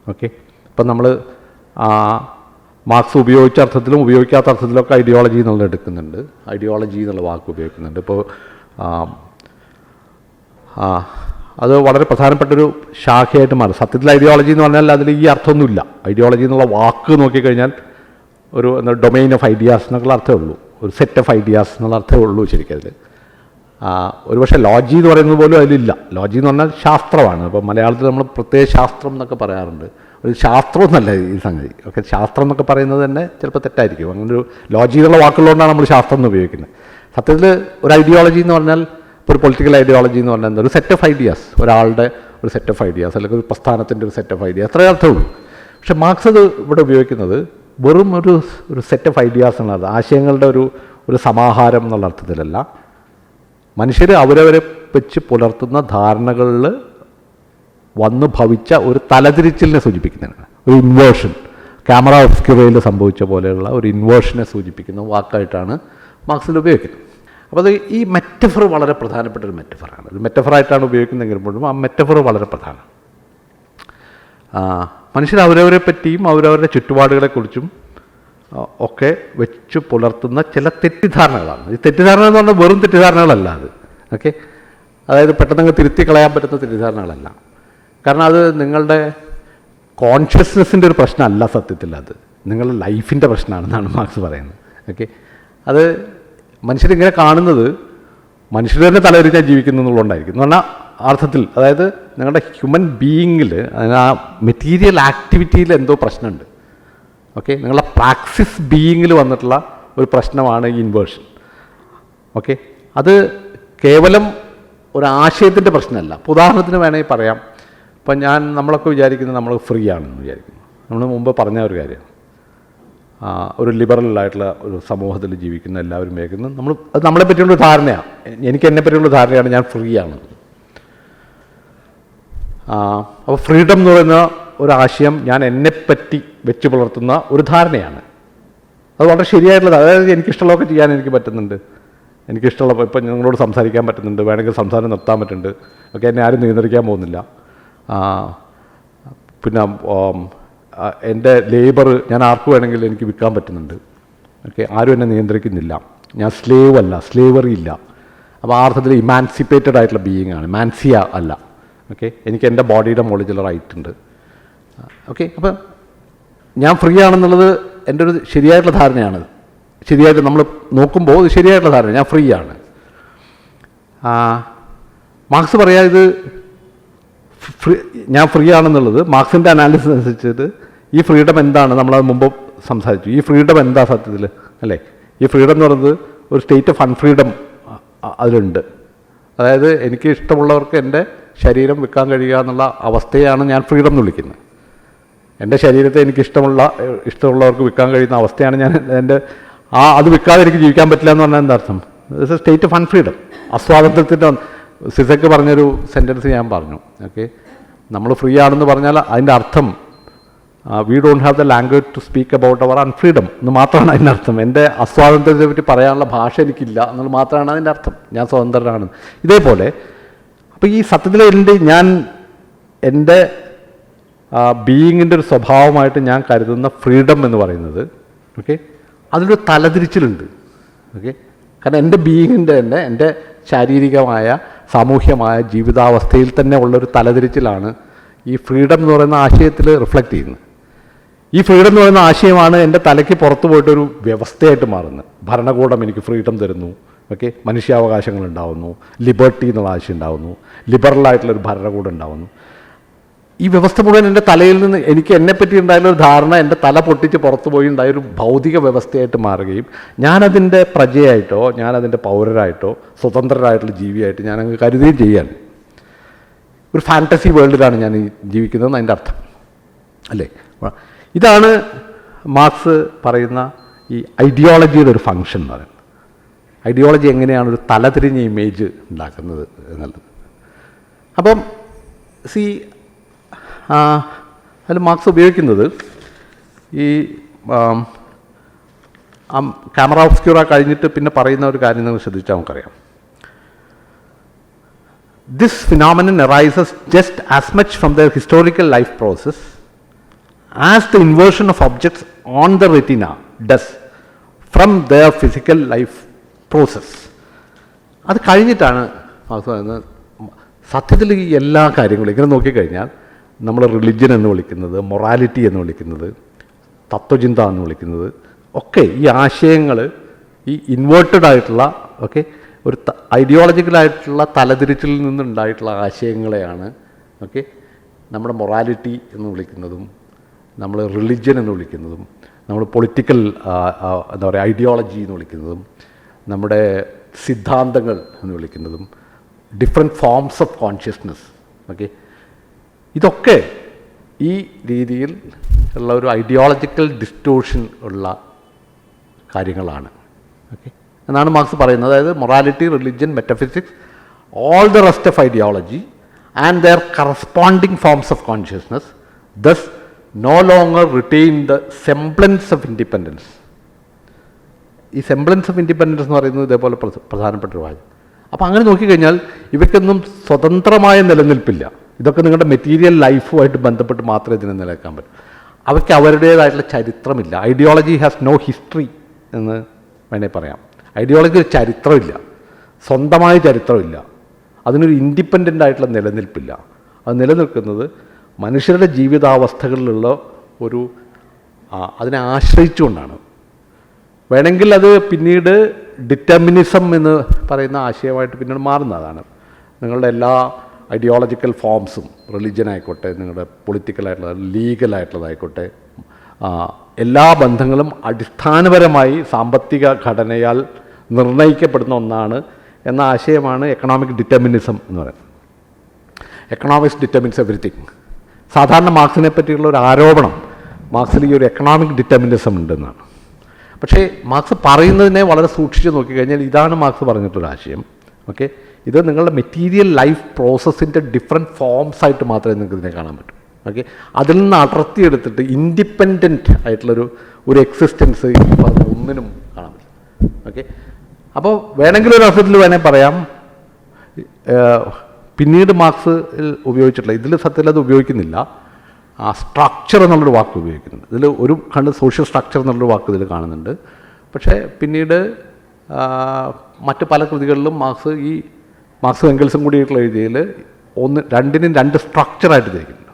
ഓക്കെ, ഇപ്പം നമ്മൾ മാർക്സ് ഉപയോഗിച്ച അർത്ഥത്തിലും ഉപയോഗിക്കാത്ത അർത്ഥത്തിലൊക്കെ ഐഡിയോളജി എന്നുള്ളത് എടുക്കുന്നുണ്ട്, ഐഡിയോളജി എന്നുള്ള വാക്ക് ഉപയോഗിക്കുന്നുണ്ട്. ഇപ്പോൾ അത് വളരെ പ്രധാനപ്പെട്ടൊരു ശാഖയായിട്ട് മാറും. സത്യത്തിൽ ഐഡിയോളജി എന്ന് പറഞ്ഞാൽ അതിൽ ഈ അർത്ഥമൊന്നുമില്ല. ഐഡിയോളജി എന്നുള്ള വാക്ക് നോക്കിക്കഴിഞ്ഞാൽ ഒരു ഡൊമൈൻ ഓഫ് ഐഡിയാസ് എന്നുള്ള അർത്ഥമേ ഉള്ളൂ, ഒരു സെറ്റ് ഓഫ് ഐഡിയാസ് എന്നുള്ള അർത്ഥമേ ഉള്ളൂ ശരിക്കും അതിൽ. ഒരുപക്ഷെ ലോജി എന്ന് പറയുന്നത് പോലും അതിലില്ല. ലോജി എന്ന് പറഞ്ഞാൽ ശാസ്ത്രമാണ്. ഇപ്പോൾ മലയാളത്തിൽ നമ്മൾ പ്രത്യേക ശാസ്ത്രം എന്നൊക്കെ പറയാറുണ്ട്. ഒരു ശാസ്ത്രമൊന്നുമല്ല ഈ സംഗതി. ഓക്കെ, ശാസ്ത്രം എന്നൊക്കെ പറയുന്നത് തന്നെ ചിലപ്പോൾ തെറ്റായിരിക്കും. അങ്ങനെ ഒരു ലോജി എന്നുള്ള വാക്കുള്ളതുകൊണ്ടാണ് നമ്മൾ ശാസ്ത്രം എന്ന് ഉപയോഗിക്കുന്നത്. സത്യത്തിൽ ഒരു ഐഡിയോളജി എന്ന് പറഞ്ഞാൽ, ഇപ്പോൾ ഒരു പൊളിറ്റിക്കൽ ഐഡിയോളജി എന്ന് പറഞ്ഞാൽ ഒരു സെറ്റ് ഓഫ് ഐഡിയാസ്, ഒരാളുടെ ഒരു സെറ്റ് ഓഫ് ഐഡിയാസ്, അല്ലെങ്കിൽ ഒരു പ്രസ്ഥാനത്തിൻ്റെ ഒരു സെറ്റ് ഓഫ് ഐഡിയാസ്, അത്രേ അർത്ഥമുള്ളൂ. പക്ഷേ മാർക്സ് അത് ഇവിടെ ഉപയോഗിക്കുന്നത് വെറും ഒരു സെറ്റ് ഓഫ് ഐഡിയാസ് എന്നുള്ളത്, ആശയങ്ങളുടെ ഒരു സമാഹാരം എന്നുള്ള അർത്ഥത്തിലല്ല. മനുഷ്യർ അവരവരെ വെച്ച് പുലർത്തുന്ന ധാരണകളിൽ വന്നു ഭവിച്ച ഒരു തലതിരിച്ചിലിനെ സൂചിപ്പിക്കുന്നതാണ്, ഒരു ഇൻവേർഷൻ. ക്യാമറ ഒബ്സ്ക്യൂറയിൽ സംഭവിച്ച പോലെയുള്ള ഒരു ഇൻവേർഷനെ സൂചിപ്പിക്കുന്ന വാക്കായിട്ടാണ് മാർക്സിൽ ഉപയോഗിക്കുന്നത്. അപ്പോൾ അത് ഈ മെറ്റഫർ വളരെ പ്രധാനപ്പെട്ട ഒരു മെറ്റഫറാണ്. ഒരു മെറ്റഫറായിട്ടാണ് ഉപയോഗിക്കുന്നതെങ്കിലും പോലും ആ മെറ്റഫർ വളരെ പ്രധാനം. മനുഷ്യർ അവരവരെ പറ്റിയും അവരവരുടെ ചുറ്റുപാടുകളെക്കുറിച്ചും ഒക്കെ വെച്ച് പുലർത്തുന്ന ചില തെറ്റിദ്ധാരണകളാണ്. ഈ തെറ്റിദ്ധാരണ എന്ന് പറഞ്ഞാൽ വെറും തെറ്റിദ്ധാരണകളല്ല അത്. ഓക്കെ, അതായത് പെട്ടെന്ന് തിരുത്തി കളയാൻ പറ്റുന്ന തെറ്റിദ്ധാരണകളല്ല. കാരണം അത് നിങ്ങളുടെ കോൺഷ്യസ്നെസ്സിൻ്റെ ഒരു പ്രശ്നമല്ല, സത്യത്തിൽ അത് നിങ്ങളുടെ ലൈഫിൻ്റെ പ്രശ്നമാണെന്നാണ് മാർക്സ് പറയുന്നത്. ഓക്കെ, അത് മനുഷ്യരിങ്ങനെ കാണുന്നത് മനുഷ്യർ തന്നെ തലതിരിഞ്ഞാൽ ജീവിക്കുന്നു എന്നുള്ളതുകൊണ്ടായിരിക്കും എന്ന് പറഞ്ഞാൽ അർത്ഥത്തിൽ. അതായത് നിങ്ങളുടെ ഹ്യൂമൻ ബീയിങ്ങിൽ, ആ മെറ്റീരിയൽ ആക്ടിവിറ്റിയിൽ എന്തോ പ്രശ്നമുണ്ട്. ഓക്കെ, നിങ്ങളുടെ പ്രാക്സിസ് ബീയിങ്ങിൽ വന്നിട്ടുള്ള ഒരു പ്രശ്നമാണ് ഈ ഇൻവേർഷൻ. ഓക്കെ, അത് കേവലം ഒരാശയത്തിൻ്റെ പ്രശ്നമല്ല. ഇപ്പോൾ ഉദാഹരണത്തിന് വേണമെങ്കിൽ പറയാം, ഇപ്പം നമ്മളൊക്കെ വിചാരിക്കുന്നത് നമ്മൾ ഫ്രീ ആണെന്ന് വിചാരിക്കുന്നു. നമ്മൾ മുമ്പ് പറഞ്ഞ ഒരു കാര്യമാണ്, ഒരു ലിബറലായിട്ടുള്ള ഒരു സമൂഹത്തിൽ ജീവിക്കുന്ന എല്ലാവരും കേൾക്കുന്നത് അത് നമ്മളെ പറ്റിയുള്ള ധാരണയാണ്. എനിക്ക് എന്നെ പറ്റിയുള്ള ധാരണയാണ് ഞാൻ ഫ്രീ ആണെന്ന്. അപ്പോൾ ഫ്രീഡം എന്ന് പറയുന്ന ഒരാശയം ഞാൻ എന്നെപ്പറ്റി വെച്ച് പുലർത്തുന്ന ഒരു ധാരണയാണ്. അത് വളരെ ശരിയായിട്ടുള്ളത്. അതായത് എനിക്കിഷ്ടമുള്ളതൊക്കെ ചെയ്യാൻ എനിക്ക് പറ്റുന്നുണ്ട്, എനിക്കിഷ്ടമുള്ള ഇപ്പം നിങ്ങളോട് സംസാരിക്കാൻ പറ്റുന്നുണ്ട്, വേണമെങ്കിൽ സംസാരം നിർത്താൻ പറ്റുന്നുണ്ട്. ഓക്കെ, എന്നെ ആരും നിയന്ത്രിക്കാൻ പോകുന്നില്ല. പിന്നെ എൻ്റെ ലേബർ ഞാൻ ആർക്ക് വേണമെങ്കിൽ എനിക്ക് വിൽക്കാൻ പറ്റുന്നുണ്ട്. ഓക്കെ, ആരും എന്നെ നിയന്ത്രിക്കുന്നില്ല. ഞാൻ സ്ലേവ് അല്ല, സ്ലേവറി ഇല്ല. അപ്പോൾ ആ അർത്ഥത്തിൽ ഇമാൻസിപ്പേറ്റഡ് ആയിട്ടുള്ള ബീയിങ് ആണ്, മാൻസിയ അല്ല. ഓക്കെ, എനിക്ക് എൻ്റെ ബോഡിയുടെ മുകളിൽ ചില റൈറ്റ് ഉണ്ട്. ഓക്കെ, അപ്പം ഞാൻ ഫ്രീ ആണെന്നുള്ളത് എൻ്റെ ഒരു ശരിയായിട്ടുള്ള ധാരണയാണ്. ശരിയായിട്ട് നമ്മൾ നോക്കുമ്പോൾ ഇത് ശരിയായിട്ടുള്ള ധാരണ, ഞാൻ ഫ്രീ ആണ്. മാർക്സ് പറയാ ഇത് ഞാൻ ഫ്രീ ആണെന്നുള്ളത് മാർക്സിൻ്റെ അനാലിസിസ് അനുസരിച്ചിട്ട് ഈ ഫ്രീഡം എന്താണ്, നമ്മളത് മുമ്പ് സംസാരിച്ചു. ഈ ഫ്രീഡം എന്താ സത്യത്തിൽ, അല്ലേ? ഈ ഫ്രീഡം എന്ന് പറയുന്നത് ഒരു സ്റ്റേറ്റ് ഓഫ് അൺഫ്രീഡം അതിലുണ്ട്. അതായത് എനിക്ക് ഇഷ്ടമുള്ളവർക്ക് എൻ്റെ ശരീരം വിൽക്കാൻ കഴിയുക എന്നുള്ള അവസ്ഥയാണ് ഞാൻ ഫ്രീഡം എന്ന് വിളിക്കുന്നത്. എൻ്റെ ശരീരത്തെ എനിക്ക് ഇഷ്ടമുള്ളവർക്ക് വിൽക്കാൻ കഴിയുന്ന അവസ്ഥയാണ് ഞാൻ എൻ്റെ അത് വിൽക്കാതെ എനിക്ക് ജീവിക്കാൻ പറ്റില്ല എന്ന് പറഞ്ഞാൽ എന്താ അർത്ഥം? It's a state of unfreedom, അസ്വാതന്ത്ര്യത്തിൻ്റെ. സിസക്ക് പറഞ്ഞൊരു സെൻറ്റൻസ് ഞാൻ പറഞ്ഞു. ഓക്കെ, നമ്മൾ ഫ്രീ ആണെന്ന് പറഞ്ഞാൽ അതിൻ്റെ അർത്ഥം we don't have the language to speak about our unfreedom എന്ന് മാത്രമാണ് അതിൻ്റെ അർത്ഥം. എൻ്റെ അസ്വാതന്ത്ര്യത്തെ പറ്റി പറയാനുള്ള ഭാഷ എനിക്കില്ല എന്നുള്ളത് മാത്രമാണ് അതിൻ്റെ അർത്ഥം. ഞാൻ സ്വതന്ത്രനാണ്. ഇതേപോലെ അപ്പോൾ ഈ സത്യത്തിൽ എൻ്റെ ബീയിങ്ങിൻ്റെ ഒരു സ്വഭാവമായിട്ട് ഞാൻ കരുതുന്ന ഫ്രീഡം എന്ന് പറയുന്നത്, ഓക്കെ, അതിലൊരു തലതിരിച്ചിലുണ്ട്. ഓക്കെ, കാരണം എൻ്റെ ബീയിങ്ങിൻ്റെ തന്നെ എൻ്റെ ശാരീരികമായ സാമൂഹ്യമായ ജീവിതാവസ്ഥയിൽ തന്നെ ഉള്ളൊരു തലതിരിച്ചിലാണ് ഈ ഫ്രീഡം എന്ന് പറയുന്ന ആശയത്തിൽ റിഫ്ലക്റ്റ് ചെയ്യുന്നത്. ഈ ഫ്രീഡം എന്ന് പറയുന്ന ആശയമാണ് എൻ്റെ തലയ്ക്ക് പുറത്തു പോയിട്ടൊരു വ്യവസ്ഥയായിട്ട് മാറുന്നത്. ഭരണകൂടം എനിക്ക് ഫ്രീഡം തരുന്നു, ഓക്കെ, മനുഷ്യാവകാശങ്ങൾ ഉണ്ടാവുന്നു, ലിബർട്ടി എന്നുള്ള ആശയം ഉണ്ടാവുന്നു, ലിബറലായിട്ടുള്ളൊരു ഭരണകൂടം ഉണ്ടാവുന്നു. ഈ വ്യവസ്ഥ മുഴുവൻ എൻ്റെ തലയിൽ നിന്ന് എനിക്ക് എന്നെപ്പറ്റി ഉണ്ടായിരുന്നൊരു ധാരണ എൻ്റെ തല പൊട്ടിച്ച് പുറത്തു പോയി ഉണ്ടായൊരു ഭൗതിക വ്യവസ്ഥയായിട്ട് മാറുകയും ഞാനതിൻ്റെ പ്രജയായിട്ടോ ഞാനതിൻ്റെ പൗരരായിട്ടോ സ്വതന്ത്രരായിട്ടുള്ള ജീവിയായിട്ട് ഞാനങ്ങ് കരുതുകയും ചെയ്യാൻ. ഒരു ഫാൻറ്റസി വേൾഡിലാണ് ഞാൻ ജീവിക്കുന്നതെന്ന് അതിൻ്റെ അർത്ഥം അല്ലേ. ഇതാണ് മാർക്സ് പറയുന്ന ഈ ഐഡിയോളജിയുടെ ഒരു ഫങ്ഷൻ എന്ന് പറയുന്നത്. ഐഡിയോളജി എങ്ങനെയാണ് ഒരു തലതിരിഞ്ഞ ഇമേജ് ഉണ്ടാക്കുന്നത് എന്നുള്ളത്. അപ്പം അതിൽ മാർക്സ് ഉപയോഗിക്കുന്നത് ഈ ക്യാമറ ഓബ്സ്ക്യൂറ കഴിഞ്ഞിട്ട് പിന്നെ പറയുന്ന ഒരു കാര്യം നിങ്ങൾ ശ്രദ്ധിച്ചാൽ നമുക്കറിയാം. This phenomenon arises just as much from their historical life process as the inversion of objects on the retina does from their physical life process. അത് കഴിഞ്ഞിട്ടാണ് മാർക്സ് പറയുന്നത്. സത്യത്തിൽ ഈ എല്ലാ കാര്യങ്ങളും ഇങ്ങനെ നോക്കിക്കഴിഞ്ഞാൽ നമ്മൾ റിലിജ്യൻ എന്ന് വിളിക്കുന്നത്, മൊറാലിറ്റി എന്ന് വിളിക്കുന്നത്, തത്വചിന്ത എന്ന് വിളിക്കുന്നത് ഒക്കെ ഈ ആശയങ്ങൾ ഈ ഇൻവേർട്ടഡ് ആയിട്ടുള്ള ഓക്കെ ഒരു ഐഡിയോളജിക്കലായിട്ടുള്ള തലതിരിച്ചിൽ നിന്നുണ്ടായിട്ടുള്ള ആശയങ്ങളെയാണ് ഓക്കെ നമ്മുടെ മൊറാലിറ്റി എന്ന് വിളിക്കുന്നതും നമ്മൾ റിലിജ്യൻ എന്ന് വിളിക്കുന്നതും നമ്മൾ പൊളിറ്റിക്കൽ എന്താ പറയുക ഐഡിയോളജി എന്ന് വിളിക്കുന്നതും നമ്മുടെ സിദ്ധാന്തങ്ങൾ എന്ന് വിളിക്കുന്നതും different forms of consciousness. Okay, ഇതൊക്കെ ഈ രീതിയിൽ ഉള്ള ഒരു ഐഡിയോളജിക്കൽ ഡിസ്റ്റോർഷൻ ഉള്ള കാര്യങ്ങളാണ്. ഓക്കെ, എന്നാണ് മാർക്സ് പറയുന്നത്. അതായത് morality, religion, metaphysics, all the rest of ideology and their corresponding forms of consciousness thus no longer retain the semblance of independence. ഈ സെംബ്ലൻസ് ഓഫ് ഇൻഡിപെൻഡൻസ് എന്ന് പറയുന്നത് ഇതേപോലെ പ്രധാനപ്പെട്ട ഒരു വാചകം. അപ്പോൾ അങ്ങനെ നോക്കിക്കഴിഞ്ഞാൽ ഇവയ്ക്കൊന്നും സ്വതന്ത്രമായ നിലനിൽപ്പില്ല. ഇതൊക്കെ നിങ്ങളുടെ മെറ്റീരിയൽ ലൈഫുമായിട്ട് ബന്ധപ്പെട്ട് മാത്രമേ ഇതിനെ നിലനിൽക്കാൻ പറ്റൂ. അവയ്ക്ക് അവരുടേതായിട്ടുള്ള ചരിത്രമില്ല. ഐഡിയോളജി ഹാസ് നോ ഹിസ്റ്ററി എന്ന് വേണേൽ പറയാം. ഐഡിയോളജി ഒരു ചരിത്രമില്ല, സ്വന്തമായ ചരിത്രമില്ല, അതിനൊരു ഇൻഡിപെൻഡൻ്റ് ആയിട്ടുള്ള നിലനിൽപ്പില്ല. അത് നിലനിൽക്കുന്നത് മനുഷ്യരുടെ ജീവിതാവസ്ഥകളിലുള്ള ഒരു അതിനെ ആശ്രയിച്ചുകൊണ്ടാണ്. വേണമെങ്കിൽ അത് പിന്നീട് ഡിറ്റർമിനിസം എന്ന് പറയുന്ന ആശയമായിട്ട് പിന്നീട് മാറുന്നതാണ്. നിങ്ങളുടെ എല്ലാ ഐഡിയോളജിക്കൽ ഫോംസും, റിലിജ്യൻ ആയിക്കോട്ടെ, നിങ്ങളുടെ പൊളിറ്റിക്കലായിട്ടുള്ള ലീഗലായിട്ടുള്ളതായിക്കോട്ടെ, എല്ലാ ബന്ധങ്ങളും അടിസ്ഥാനപരമായി സാമ്പത്തിക ഘടനയാൽ നിർണ്ണയിക്കപ്പെടുന്ന ഒന്നാണ് എന്ന ആശയമാണ് എക്കണോമിക് ഡിറ്റർമിനിസം എന്ന് പറയുന്നത്. Economics determines everything. സാധാരണ മാർക്സിനെ പറ്റിയുള്ള ഒരു ആരോപണം മാർക്സിൽ ഈ ഒരു എക്കണോമിക് ഡിറ്റർമിനിസം ഉണ്ടെന്നാണ്. പക്ഷേ മാർക്സ് പറയുന്നതിനെ വളരെ സൂക്ഷിച്ച് നോക്കിക്കഴിഞ്ഞാൽ ഇതാണ് മാർക്സ് പറഞ്ഞിട്ടൊരു ആശയം. ഓക്കെ, ഇത് നിങ്ങളുടെ മെറ്റീരിയൽ ലൈഫ് പ്രോസസ്സിൻ്റെ ഡിഫറെൻറ്റ് ഫോംസ് ആയിട്ട് മാത്രമേ നിങ്ങൾക്ക് ഇതിനെ കാണാൻ പറ്റൂ. ഓക്കെ, അതിൽ നിന്ന് അടർത്തിയെടുത്തിട്ട് ഇൻഡിപെൻഡൻറ്റ് ആയിട്ടുള്ളൊരു എക്സിസ്റ്റൻസ് ഈ പറഞ്ഞ ഒന്നിനും കാണാൻ പറ്റില്ല. ഓക്കെ, അപ്പോൾ വേണമെങ്കിൽ ഒരു അർത്ഥത്തിൽ വേണേൽ പറയാം പിന്നീട് മാർക്സ് ഉപയോഗിച്ചിട്ടുള്ള ഇതിൽ സത്യത്തിൽ അത് ഉപയോഗിക്കുന്നില്ല. സ്ട്രക്ചർ എന്നുള്ളൊരു വാക്ക് ഉപയോഗിക്കുന്നുണ്ട്. ഇതിൽ ഒരു സോഷ്യൽ സ്ട്രക്ചർ എന്നുള്ളൊരു വാക്ക് ഇതിൽ കാണുന്നുണ്ട്. പക്ഷേ പിന്നീട് മറ്റ് പല കൃതികളിലും മാർക്സും എംഗൽസും കൂടിയിട്ടുള്ള എഴുതിയതിൽ രണ്ടിനും രണ്ട് സ്ട്രക്ചറായിട്ട് തിരിക്കുന്നുണ്ട്.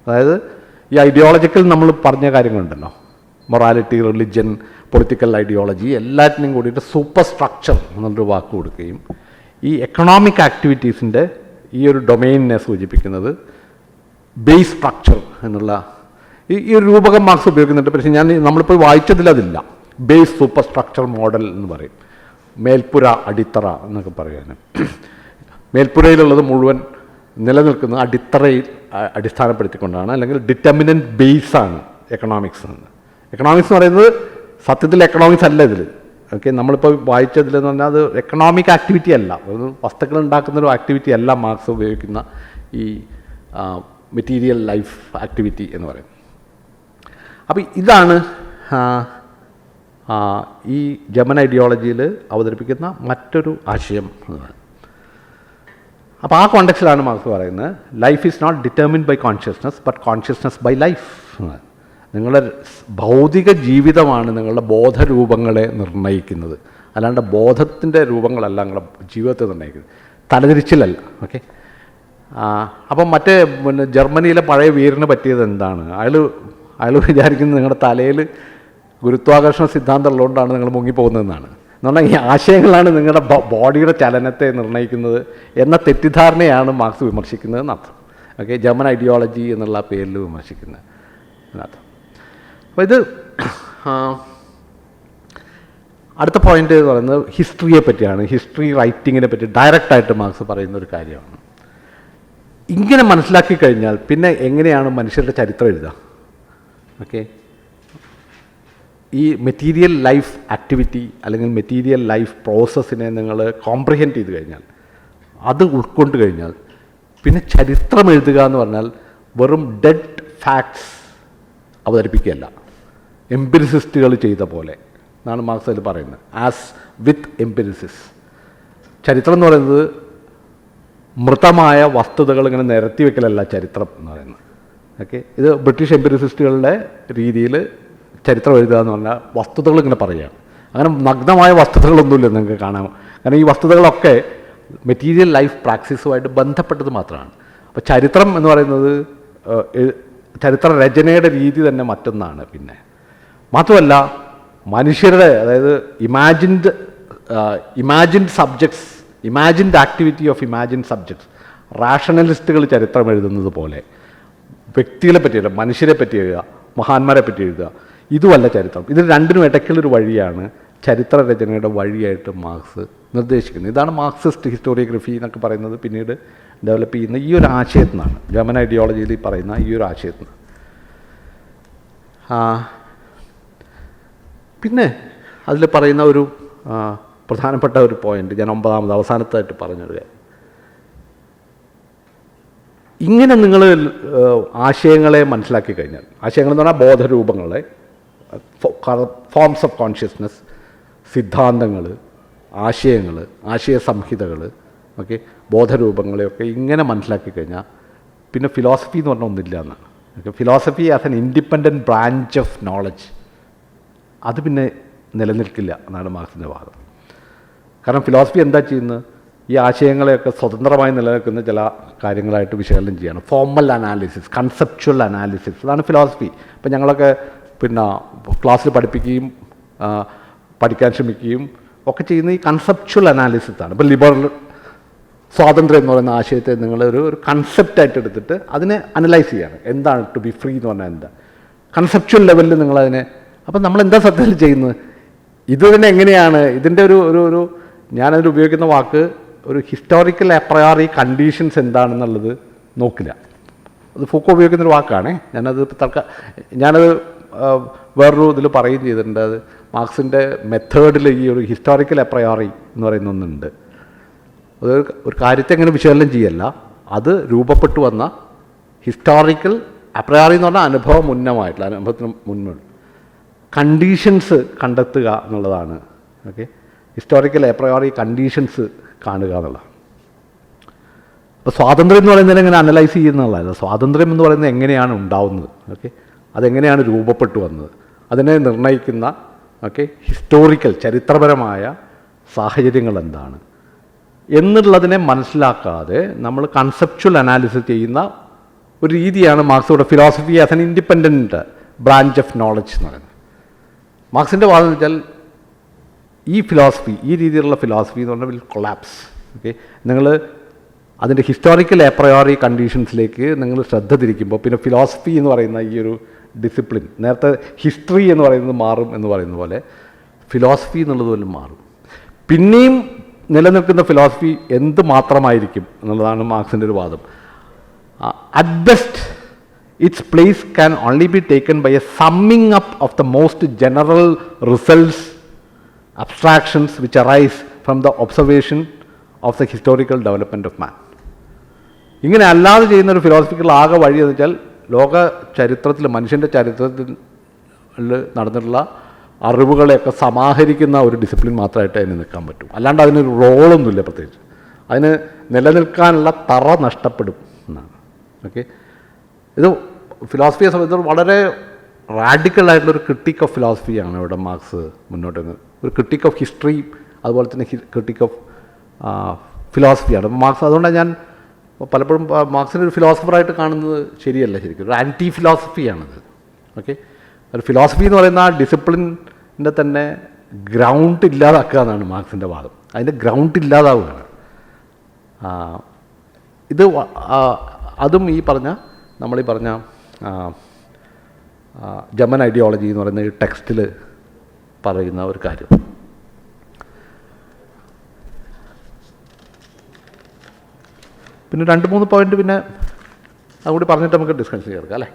അതായത് ഈ ഐഡിയോളജിക്കൽ നമ്മൾ പറഞ്ഞ കാര്യങ്ങളുണ്ടല്ലോ, മൊറാലിറ്റി, റിലിജ്യൻ, പൊളിറ്റിക്കൽ ഐഡിയോളജി, എല്ലാറ്റിനും കൂടിയിട്ട് സൂപ്പർ സ്ട്രക്ചർ എന്നുള്ളൊരു വാക്ക് കൊടുക്കുകയും ഈ എക്കണോമിക് ആക്ടിവിറ്റീസിൻ്റെ ഈ ഒരു ഡൊമെയിനിനെ സൂചിപ്പിക്കുന്നത് ബേസ് സ്ട്രക്ചർ എന്നുള്ള ഈ ഒരു രൂപകം മാർക്സ് ഉപയോഗിക്കുന്നുണ്ട്. പക്ഷേ നമ്മളിപ്പോൾ വായിച്ചതിലതില്ല. ബേസ് സൂപ്പർ സ്ട്രക്ചർ മോഡൽ എന്ന് പറയും. മേൽപ്പുര, അടിത്തറ എന്നൊക്കെ പറയാൻ. മേൽപ്പുരയിലുള്ളത് മുഴുവൻ നിലനിൽക്കുന്നത് അടിത്തറയിൽ അടിസ്ഥാനപ്പെടുത്തിക്കൊണ്ടാണ്, അല്ലെങ്കിൽ ഡിറ്റർമിനൻറ്റ് ബേസാണ് എക്കണോമിക്സ് എന്ന്. എക്കണോമിക്സ് എന്ന് പറയുന്നത് സത്യത്തിൽ എക്കണോമിക്സ് അല്ല ഇതിൽ. ഓക്കെ, നമ്മളിപ്പോൾ വായിച്ചതിലെന്ന് പറഞ്ഞാൽ അത് എക്കണോമിക് ആക്ടിവിറ്റി അല്ല, ഒരു വസ്തുക്കൾ ഉണ്ടാക്കുന്നൊരു ആക്ടിവിറ്റി അല്ല മാർക്സ് ഉപയോഗിക്കുന്ന ഈ മെറ്റീരിയൽ ലൈഫ് ആക്ടിവിറ്റി എന്ന് പറയും. അപ്പോൾ ഇതാണ് ഈ ജർമ്മൻ ഐഡിയോളജിയിൽ അവതരിപ്പിക്കുന്ന മറ്റൊരു ആശയം എന്ന് പറയുന്നത്. അപ്പോൾ ആ കോണ്ടെക്സ്റ്റിലാണ് മാർക്സ് പറയുന്നത് life is not determined by consciousness but consciousness by life. നിങ്ങളുടെ ഭൗതിക ജീവിതമാണ് നിങ്ങളുടെ ബോധരൂപങ്ങളെ നിർണ്ണയിക്കുന്നത്, അല്ലാണ്ട് ബോധത്തിൻ്റെ രൂപങ്ങളല്ല നിങ്ങളുടെ ജീവിതത്തെ നിർണ്ണയിക്കുന്നത്, തലതിരിച്ചിലല്ല. ഓക്കെ. അപ്പം മറ്റേ ജർമ്മനിയിലെ പഴയ വീരന് പറ്റിയത് എന്താണ്? അയാൾ വിചാരിക്കുന്നത് നിങ്ങളുടെ തലയിൽ ഗുരുത്വാകർഷണ സിദ്ധാന്തം ഉള്ളതുകൊണ്ടാണ് നിങ്ങൾ മുങ്ങിപ്പോകുന്നതെന്നാണ്. എന്ന് പറഞ്ഞാൽ ഈ ആശയങ്ങളാണ് നിങ്ങളുടെ ബോഡിയുടെ ചലനത്തെ നിർണ്ണയിക്കുന്നത് എന്ന തെറ്റിദ്ധാരണയാണ് മാർക്സ് വിമർശിക്കുന്നത് എന്നർത്ഥം. ഓക്കെ. ജർമ്മൻ ഐഡിയോളജി എന്നുള്ള പേരിൽ വിമർശിക്കുന്നത് എന്നർത്ഥം. അപ്പോൾ ഇത് അടുത്ത പോയിന്റ് എന്ന് പറയുന്നത് ഹിസ്റ്ററിയെ പറ്റിയാണ്. ഹിസ്റ്ററി റൈറ്റിങ്ങിനെ പറ്റി ഡയറക്റ്റായിട്ട് മാർക്സ് പറയുന്ന ഒരു കാര്യമാണ്. ഇങ്ങനെ മനസ്സിലാക്കി കഴിഞ്ഞാൽ പിന്നെ എങ്ങനെയാണ് മനുഷ്യരുടെ ചരിത്രം എഴുതുക? ഓക്കെ. ഈ മെറ്റീരിയൽ ലൈഫ് ആക്ടിവിറ്റി അല്ലെങ്കിൽ മെറ്റീരിയൽ ലൈഫ് പ്രോസസ്സിനെ നിങ്ങൾ കോംപ്രിഹെൻഡ് ചെയ്ത് കഴിഞ്ഞാൽ, അത് ഉൾക്കൊണ്ട് കഴിഞ്ഞാൽ പിന്നെ ചരിത്രം എഴുതുക എന്ന് പറഞ്ഞാൽ വെറും ഡെഡ് ഫാക്ട്സ് അവതരിപ്പിക്കുകയല്ല, എംപിരിസിസ്റ്റുകൾ ചെയ്ത പോലെ എന്നാണ് മാർക്സ് അതിൽ പറയുന്നത്. ആസ് വിത്ത് എംപിരിസിസ്. ചരിത്രം എന്ന് പറയുന്നത് മൃതമായ വസ്തുതകൾ ഇങ്ങനെ നിരത്തി വെക്കലല്ല ചരിത്രം എന്ന് പറയുന്നത്. ഓക്കെ. ഇത് ബ്രിട്ടീഷ് എംപിരിസിസ്റ്റുകളുടെ രീതിയിൽ ചരിത്രം എഴുതുക എന്ന് പറഞ്ഞാൽ വസ്തുതകൾ ഇങ്ങനെ പറയുകയാണ്. അങ്ങനെ നഗ്നമായ വസ്തുതകളൊന്നുമില്ല നിങ്ങൾക്ക് കാണാം. കാരണം ഈ വസ്തുതകളൊക്കെ മെറ്റീരിയൽ ലൈഫ് പ്രാക്ടീസുമായിട്ട് ബന്ധപ്പെട്ടത് മാത്രമാണ്. അപ്പോൾ ചരിത്രം എന്ന് പറയുന്നത് ചരിത്ര രചനയുടെ രീതി തന്നെ മറ്റൊന്നാണ്. പിന്നെ മാത്രമല്ല മനുഷ്യരുടെ, അതായത് imagined subjects, imagined activity of imagined subjects, റാഷണലിസ്റ്റുകൾ ചരിത്രം എഴുതുന്നത് പോലെ വ്യക്തികളെ പറ്റി എഴുതുക, മനുഷ്യരെ പറ്റി എഴുതുക, മഹാന്മാരെ പറ്റി എഴുതുക, ഇതുമല്ല ചരിത്രം. ഇത് രണ്ടിനും ഇടയ്ക്കുള്ളൊരു വഴിയാണ് ചരിത്ര രചനയുടെ വഴിയായിട്ട് മാർക്സ് നിർദ്ദേശിക്കുന്നത്. ഇതാണ് മാർക്സിസ്റ്റ് ഹിസ്റ്റോറിയോഗ്രഫി എന്നൊക്കെ പറയുന്നത് പിന്നീട് ഡെവലപ്പ് ചെയ്യുന്ന ഈ ഒരു ആശയത്തിൽ നിന്നാണ്, ജർമ്മൻ ഐഡിയോളജിയിൽ പറയുന്ന ഈ ഒരു ആശയത്തിൽ നിന്ന്. പിന്നെ അതിൽ പറയുന്ന ഒരു പ്രധാനപ്പെട്ട ഒരു പോയിന്റ് ഞാൻ അവസാനത്തായിട്ട് പറഞ്ഞത്, ഇങ്ങനെ നിങ്ങൾ ആശയങ്ങളെ മനസ്സിലാക്കി കഴിഞ്ഞാൽ, ആശയങ്ങൾ എന്ന് പറഞ്ഞാൽ ബോധരൂപങ്ങളെ, ഫോംസ് ഓഫ് കോൺഷ്യസ്നസ്, സിദ്ധാന്തങ്ങൾ, ആശയങ്ങൾ, ആശയ സംഹിതകൾ, ഓക്കെ, ബോധരൂപങ്ങളെയൊക്കെ ഇങ്ങനെ മനസ്സിലാക്കി കഴിഞ്ഞാൽ പിന്നെ ഫിലോസഫി എന്ന് പറഞ്ഞാൽ ഒന്നില്ല എന്നാണ്. Okay. Philosophy as an independent branch of knowledge അത് പിന്നെ നിലനിൽക്കില്ല എന്നാണ് മാർക്സിൻ്റെ വാദം. കാരണം ഫിലോസഫി എന്താ ചെയ്യുന്നത്? ഈ ആശയങ്ങളെയൊക്കെ സ്വതന്ത്രമായി നിലനിൽക്കുന്ന ചില കാര്യങ്ങളായിട്ട് വിശകലനം ചെയ്യാണ്. ഫോർമൽ അനാലിസിസ്, കൺസെപ്ച്വൽ അനാലിസിസ്, അതാണ് ഫിലോസഫി. ഇപ്പം ഞങ്ങളൊക്കെ പിന്നെ ക്ലാസ്സിൽ പഠിപ്പിക്കുകയും പഠിക്കാൻ ശ്രമിക്കുകയും ഒക്കെ ചെയ്യുന്ന ഈ കൺസെപ്ച്വൽ അനാലിസിസാണ്. ഇപ്പം ലിബറൽ സ്വാതന്ത്ര്യം എന്ന് പറയുന്ന ആശയത്തെ നിങ്ങൾ ഒരു കൺസെപ്റ്റായിട്ട് എടുത്തിട്ട് അതിനെ അനലൈസ് ചെയ്യാണ്. എന്താണ് ടു ബി ഫ്രീ എന്ന് പറഞ്ഞാൽ എന്താ? കൺസെപ്ച്വൽ ലെവലിൽ നിങ്ങളതിനെ, അപ്പം നമ്മൾ എന്താ സത്യത്തിൽ ചെയ്യുന്നത്? ഇത് തന്നെ എങ്ങനെയാണ് ഇതിൻ്റെ ഒരു ഞാനതിൽ ഉപയോഗിക്കുന്ന വാക്ക് ഒരു ഹിസ്റ്റോറിക്കൽ അപ്രയോറി കണ്ടീഷൻസ് എന്താണെന്നുള്ളത് നോക്കില്ല. അത് ഫൂക്കോ ഉപയോഗിക്കുന്നൊരു വാക്കാണ്. ഞാനത് വേറൊരു ഇതിൽ പറയുകയും ചെയ്തിട്ടുണ്ട്. അത് മാർക്സിൻ്റെ മെത്തേഡിൽ ഈ ഒരു ഹിസ്റ്റോറിക്കൽ അപ്രയോറി എന്ന് പറയുന്ന ഒന്നുണ്ട്. അത് ഒരു കാര്യത്തെ എങ്ങനെ വിശകലനം ചെയ്യല്ല, അത് രൂപപ്പെട്ടു വന്ന ഹിസ്റ്റോറിക്കൽ അപ്രയോറി എന്ന് പറഞ്ഞാൽ അനുഭവം ഉന്നമായിട്ടുള്ള, അനുഭവത്തിന് മുന്നേ കണ്ടീഷൻസ് കണ്ടെത്തുക എന്നുള്ളതാണ്. ഓക്കെ. ഹിസ്റ്റോറിക്കൽ എപ്രയോറി കണ്ടീഷൻസ് കാണുക എന്നുള്ളതാണ്. അപ്പോൾ സ്വാതന്ത്ര്യം എന്ന് പറയുന്നത് എങ്ങനെ അനലൈസ് ചെയ്യുന്നതല്ല, സ്വാതന്ത്ര്യം എന്ന് പറയുന്നത് എങ്ങനെയാണ് ഉണ്ടാവുന്നത്, ഓക്കെ, അതെങ്ങനെയാണ് രൂപപ്പെട്ടു വന്നത്, അതിനെ നിർണ്ണയിക്കുന്ന ഓക്കെ ഹിസ്റ്റോറിക്കൽ ചരിത്രപരമായ സാഹചര്യങ്ങൾ എന്താണ് എന്നുള്ളതിനെ മനസ്സിലാക്കാതെ നമ്മൾ കൺസെപ്ച്വൽ അനാലിസിസ് ചെയ്യുന്ന ഒരു രീതിയാണ് മാർക്സിയുടെ philosophy as an independent branch of knowledge എന്ന് പറയുന്നത്. മാർക്സിൻ്റെ വാദം എന്ന് വെച്ചാൽ ഈ ഫിലോസഫി, ഈ രീതിയിലുള്ള ഫിലോസഫി എന്ന് പറഞ്ഞാൽ വിൽ കൊളാപ്സ്. ഓക്കെ. നിങ്ങൾ അതിൻ്റെ ഹിസ്റ്റോറിക്കൽ എപ്രയോറി കണ്ടീഷൻസിലേക്ക് നിങ്ങൾ ശ്രദ്ധ തിരിക്കുമ്പോൾ പിന്നെ ഫിലോസഫി എന്ന് പറയുന്ന ഈ ഒരു ഡിസിപ്ലിൻ, നേരത്തെ ഹിസ്റ്ററി എന്ന് പറയുന്നത് മാറും എന്ന് പറയുന്ന പോലെ ഫിലോസഫി എന്നുള്ളത് പോലും മാറും. പിന്നെയും നിലനിൽക്കുന്ന ഫിലോസഫി എന്ത് മാത്രമായിരിക്കും എന്നുള്ളതാണ് മാർക്സിൻ്റെ ഒരു വാദം. At best its place can only be taken by a summing up of the most general results, abstractions which arise from the observation of the historical development of man. ഇങ്ങനെ അല്ലാതെ ചെയ്യുന്ന ഒരു ഫിലോസഫിക്കൽ ആകെ വഴി എന്ന് വെച്ചാൽ ലോക ചരിത്രത്തിൽ, മനുഷ്യൻ്റെ ചരിത്രത്തിൽ നടന്നിട്ടുള്ള അറിവുകളെയൊക്കെ സമാഹരിക്കുന്ന ഒരു ഡിസിപ്ലിൻ മാത്രമായിട്ട് അതിന് നിൽക്കാൻ പറ്റും. അല്ലാണ്ട് അതിനൊരു റോളൊന്നുമില്ല പ്രത്യേകിച്ച്. അതിന് നിലനിൽക്കാനുള്ള തറ നഷ്ടപ്പെടും എന്നാണ്. ഓക്കെ, ഇത് ഫിലോസഫിയെ സംബന്ധിച്ച് വളരെ റാഡിക്കലായിട്ടുള്ളൊരു ക്രിട്ടിക് ഓഫ് ഫിലോസഫിയാണ് ഇവിടെ മാർക്സ് മുന്നോട്ട് വരുന്നത്. ഒരു ക്രിട്ടിക് ഓഫ് ഹിസ്റ്ററി, അതുപോലെ തന്നെ ക്രിട്ടിക് ഓഫ് ഫിലോസഫിയാണ് മാർക്സ്. അതുകൊണ്ടാണ് ഞാൻ പലപ്പോഴും മാർക്സിനെ ഒരു ഫിലോസഫറായിട്ട് കാണുന്നത് ശരിയല്ല, ശരിക്കും ഒരു ആൻറ്റി ഫിലോസഫിയാണത്. ഓക്കെ, ഒരു ഫിലോസഫി എന്ന് പറയുന്ന ആ ഡിസിപ്ലിൻ്റെ തന്നെ ഗ്രൗണ്ട് ഇല്ലാതാക്കുക എന്നാണ് മാർക്സിൻ്റെ വാദം. അതിൻ്റെ ഗ്രൗണ്ട് ഇല്ലാതാവുകയാണ്. ഇത് അതും ഈ പറഞ്ഞ നമ്മളീ പറഞ്ഞ ജർമ്മൻ ഐഡിയോളജി എന്ന് പറയുന്ന ഈ ടെക്സ്റ്റിൽ പറയുന്ന ഒരു കാര്യം. പിന്നെ 2-3 പോയിൻ്റ് പിന്നെ അതുകൂടി പറഞ്ഞിട്ട് നമുക്ക് ഡിസ്കസ് ചെയ്തെടുക്കാം അല്ലേ?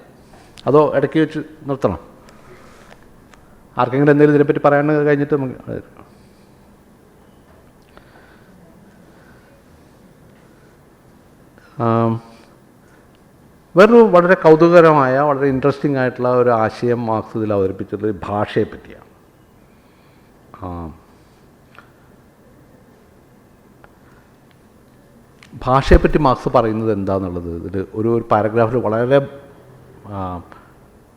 അതോ ഇടയ്ക്ക് വെച്ച് നിർത്തണം? ആർക്കെങ്കിലും എന്തെങ്കിലും ഇതിനെപ്പറ്റി പറയാൻ കഴിഞ്ഞിട്ട് നമുക്ക് വേറൊരു വളരെ കൗതുകകരമായ വളരെ ഇൻട്രസ്റ്റിംഗ് ആയിട്ടുള്ള ഒരു ആശയം മാർക്സ് ഇതിൽ അവതരിപ്പിച്ചത് ഭാഷയെ പറ്റിയാണ്. ഭാഷയെപ്പറ്റി മാർക്സ് പറയുന്നത് എന്താണെന്നുള്ളത് ഇതിൽ ഒരു പാരഗ്രാഫിൽ വളരെ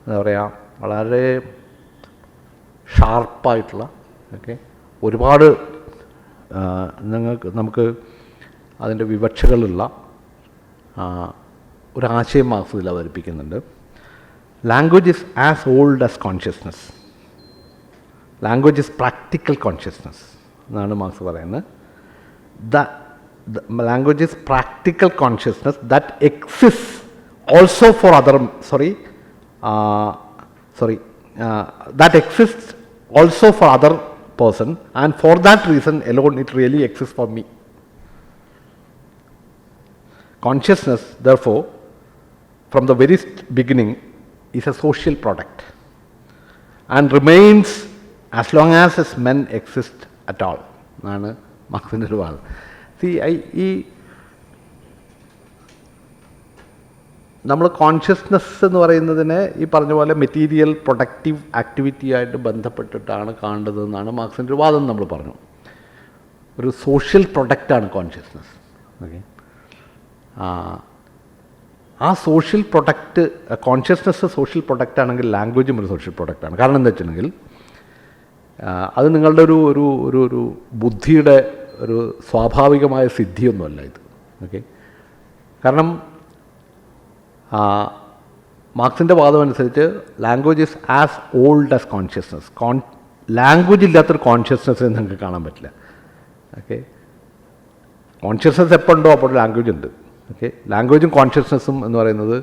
എന്താ പറയുക, വളരെ ഷാർപ്പായിട്ടുള്ള ഒരുപാട് നമുക്ക് അതിൻ്റെ വിവക്ഷകളുള്ള ഒരാശയം മാർക്സ് ഇതിൽ അവതരിപ്പിക്കുന്നുണ്ട്. Language is as old as consciousness. Language is practical consciousness എന്നാണ് മാർക്സ് പറയുന്നത്. Language is practical consciousness that exists also for other that exists also for other person, and for that reason alone it really exists for me. Consciousness, therefore, from the very beginning is a social product and remains as long as men exist at all. എന്നാണ് മാർക്സിൻ്റെ ഒരു വാദം. ഈ നമ്മൾ consciousness എന്ന് പറയുന്നതിനെ ഈ പറഞ്ഞ പോലെ മെറ്റീരിയൽ പ്രൊഡക്റ്റീവ് ആക്ടിവിറ്റി ആയിട്ട് ബന്ധപ്പെട്ടിട്ടാണ് കാണേണ്ടതെന്നാണ് മാർക്സിൻ്റെ ഒരു വാദം. നമ്മൾ പറഞ്ഞു ഒരു സോഷ്യൽ പ്രൊഡക്റ്റാണ് കോൺഷ്യസ്നെസ്. ഓക്കെ, ആ social product consciousness social product ആണെങ്കിൽ ലാംഗ്വേജും ഒരു സോഷ്യൽ പ്രൊഡക്റ്റാണ്. കാരണം എന്താ വെച്ചിട്ടുണ്ടെങ്കിൽ അത് നിങ്ങളുടെ ഒരു ബുദ്ധിയുടെ ഒരു സ്വാഭാവികമായ സിദ്ധിയൊന്നുമല്ല ഇത്. ഓക്കെ, കാരണം മാർക്സിൻ്റെ വാദം അനുസരിച്ച് language is as old as consciousness. Language ഇല്ലാത്തൊരു കോൺഷ്യസ്നെസ്സിനെ നിങ്ങൾക്ക് കാണാൻ പറ്റില്ല. ഓക്കെ, കോൺഷ്യസ്നസ് എപ്പോൾ ഉണ്ടോ അപ്പോൾ ലാംഗ്വേജ് ഉണ്ട്. ഓക്കെ, ലാംഗ്വേജും കോൺഷ്യസ്നെസ്സും എന്ന് പറയുന്നത്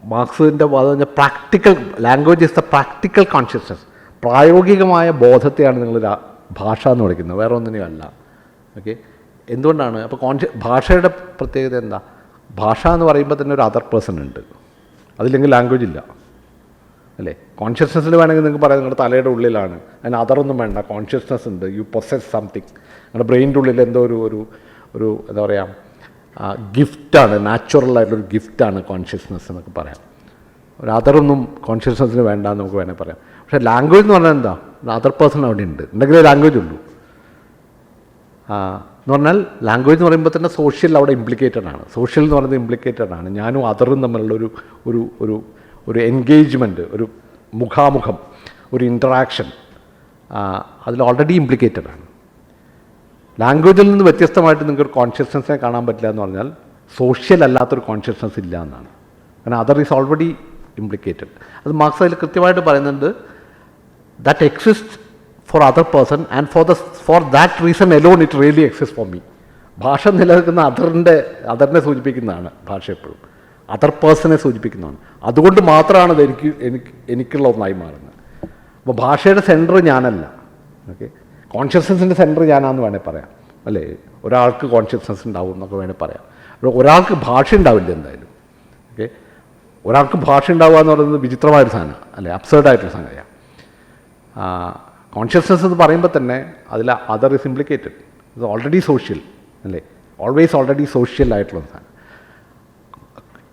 മാർക്സിൻ്റെ വാദം പറഞ്ഞാൽ practical language is the practical consciousness. പ്രായോഗികമായ ബോധത്തെയാണ് നിങ്ങൾ ഭാഷ എന്ന് വിളിക്കുന്നത്, വേറെ ഒന്നിനെയും അല്ല. ഓക്കെ, എന്തുകൊണ്ടാണ്? അപ്പോൾ ഭാഷയുടെ പ്രത്യേകത എന്താ? ഭാഷ എന്ന് പറയുമ്പോൾ തന്നെ ഒരു അതർ പേഴ്സൺ ഉണ്ട്, അതില്ലെങ്കിൽ ലാംഗ്വേജ് ഇല്ല അല്ലേ? കോൺഷ്യസ്നെസ്സിൽ വേണമെങ്കിൽ നിങ്ങൾക്ക് പറയാം നിങ്ങളുടെ തലയുടെ ഉള്ളിലാണ്, അതിന് അതറൊന്നും വേണ്ട, കോൺഷ്യസ്നെസ് ഉണ്ട്, യു പൊസസ് സംതിങ്. നിങ്ങളുടെ ബ്രെയിൻ്റെ ഉള്ളിൽ എന്തോ ഒരു എന്താ പറയുക ഗിഫ്റ്റാണ്, നാച്ചുറലായിട്ടുള്ളൊരു ഗിഫ്റ്റാണ് കോൺഷ്യസ്നെസ് എന്നൊക്കെ പറയാം. ഒരു അതറൊന്നും കോൺഷ്യസ്നെസ്സിന് വേണ്ട എന്ന് നമുക്ക് വേണമെങ്കിൽ പറയാം. പക്ഷേ ലാംഗ്വേജ് എന്ന് പറഞ്ഞാൽ എന്താ? അതർ പേഴ്സൺ അവിടെ ഉണ്ട്, ഉണ്ടെങ്കിലേ ലാംഗ്വേജ് ഉള്ളൂ. എന്ന് പറഞ്ഞാൽ ലാംഗ്വേജ് എന്ന് പറയുമ്പോൾ തന്നെ സോഷ്യൽ അവിടെ ഇംപ്ലിക്കേറ്റഡ് ആണ്. സോഷ്യൽ എന്ന് പറയുന്നത് ഇംപ്ലിക്കേറ്റഡ് ആണ്. ഞാനും അതറും തമ്മിലുള്ള ഒരു എൻഗേജ്മെൻറ്റ്, ഒരു മുഖാമുഖം, ഒരു ഇൻറ്ററാക്ഷൻ അതിൽ ഓൾറെഡി ഇംപ്ലിക്കേറ്റഡ് ആണ്. ലാംഗ്വേജിൽ നിന്ന് വ്യത്യസ്തമായിട്ട് നിങ്ങൾക്ക് ഒരു കോൺഷ്യസ്നെസ്സിനെ കാണാൻ പറ്റില്ല എന്ന് പറഞ്ഞാൽ സോഷ്യൽ അല്ലാത്തൊരു കോൺഷ്യസ്നെസ് ഇല്ല എന്നാണ്. കാരണം അതർ ഈസ് ഓൾറെഡി ഇംപ്ലിക്കേറ്റഡ്. അത് മാർക്സ് അതിൽ കൃത്യമായിട്ട് പറയുന്നുണ്ട്. That exist for other person and for that reason alone it really exist for me. ഭാഷ നിലനിൽക്കുന്ന അതറിനെ സൂചിപ്പിക്കുന്നതാണ് ഭാഷ എപ്പോഴും, അതർ പേഴ്സണെ സൂചിപ്പിക്കുന്നതാണ്. അതുകൊണ്ട് മാത്രമാണ് അത് എനിക്കുള്ള ഒന്നായി മാറുന്നത്. അപ്പോൾ ഭാഷയുടെ സെൻറ്റർ ഞാനല്ല. ഓക്കെ, കോൺഷ്യസ്നെസ്സിൻ്റെ സെൻറ്റർ ഞാനാണെന്ന് വേണമെങ്കിൽ പറയാം അല്ലേ? ഒരാൾക്ക് കോൺഷ്യസ്നെസ് ഉണ്ടാവും എന്നൊക്കെ വേണമെങ്കിൽ പറയാം. ഒരാൾക്ക് ഭാഷ ഉണ്ടാവില്ല എന്തായാലും. ഓക്കെ, ഒരാൾക്ക് ഭാഷ ഉണ്ടാവുക എന്ന് പറയുന്നത് വിചിത്രമായൊരു സാധനം അല്ലേ? അബ്സേർഡായിട്ടൊരു സംഗതിയാണ്. കോൺഷ്യസ്നെസ് എന്ന് പറയുമ്പോൾ തന്നെ അതിൽ അതർ ഇസ് ഇംപ്ലിക്കേറ്റഡ്, ഇത് ഓൾറെഡി സോഷ്യൽ അല്ലേ? ഓൾവേസ് ഓൾറെഡി സോഷ്യൽ ആയിട്ടുള്ള സാധനം.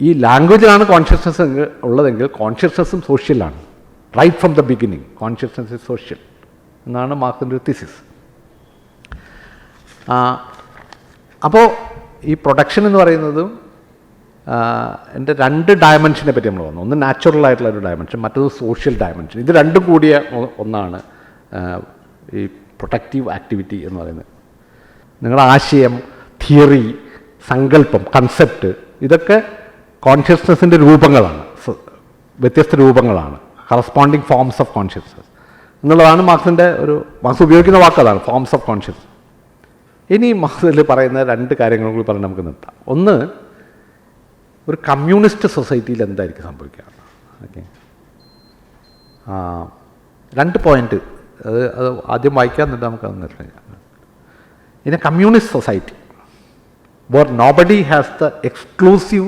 ഈ ലാംഗ്വേജിലാണ് കോൺഷ്യസ്നെസ് ഉള്ളതെങ്കിൽ കോൺഷ്യസ്നെസ്സും സോഷ്യലാണ്. Right from the beginning consciousness is social എന്നാണ് മാർക്സിൻ്റെ ഒരു തിസിസ്. അപ്പോൾ ഈ പ്രൊഡക്ഷൻ എന്ന് പറയുന്നതും എൻ്റെ 2 ഡയമെൻഷനെ പറ്റി നമ്മൾ വന്നു. ഒന്ന് നാച്ചുറൽ ആയിട്ടുള്ള ഒരു ഡയമെൻഷൻ, മറ്റൊന്ന് സോഷ്യൽ ഡയമെൻഷൻ. ഇത് രണ്ടും കൂടിയ ഒന്നാണ് ഈ പ്രൊട്ടക്റ്റീവ് ആക്ടിവിറ്റി എന്ന് പറയുന്നത്. നിങ്ങളുടെ ആശയം, തിയറി, സങ്കല്പം, കൺസെപ്റ്റ്, ഇതൊക്കെ കോൺഷ്യസ്നെസ്സിൻ്റെ രൂപങ്ങളാണ്, വ്യത്യസ്ത രൂപങ്ങളാണ്, കറസ്പോണ്ടിങ് ഫോംസ് ഓഫ് കോൺഷ്യസ്നസ് എന്നുള്ളതാണ് മാർക്സ് ഉപയോഗിക്കുന്ന വാക്കതാണ്, ഫോംസ് ഓഫ് കോൺഷ്യസ്നസ്. ഇനി മാർക്സിൽ പറയുന്ന 2 കാര്യങ്ങൾ കൂടി പറഞ്ഞ് നമുക്ക് നിർത്താം. ഒന്ന്, ഒരു കമ്മ്യൂണിസ്റ്റ് സൊസൈറ്റിയിൽ എന്തായിരിക്കും സംഭവിക്കുക. ഓക്കെ, 2 പോയിന്റ് അത് ആദ്യം വായിക്കാൻ എന്നിട്ട് നമുക്കത് നിർത്താം. In a communist society where nobody has the exclusive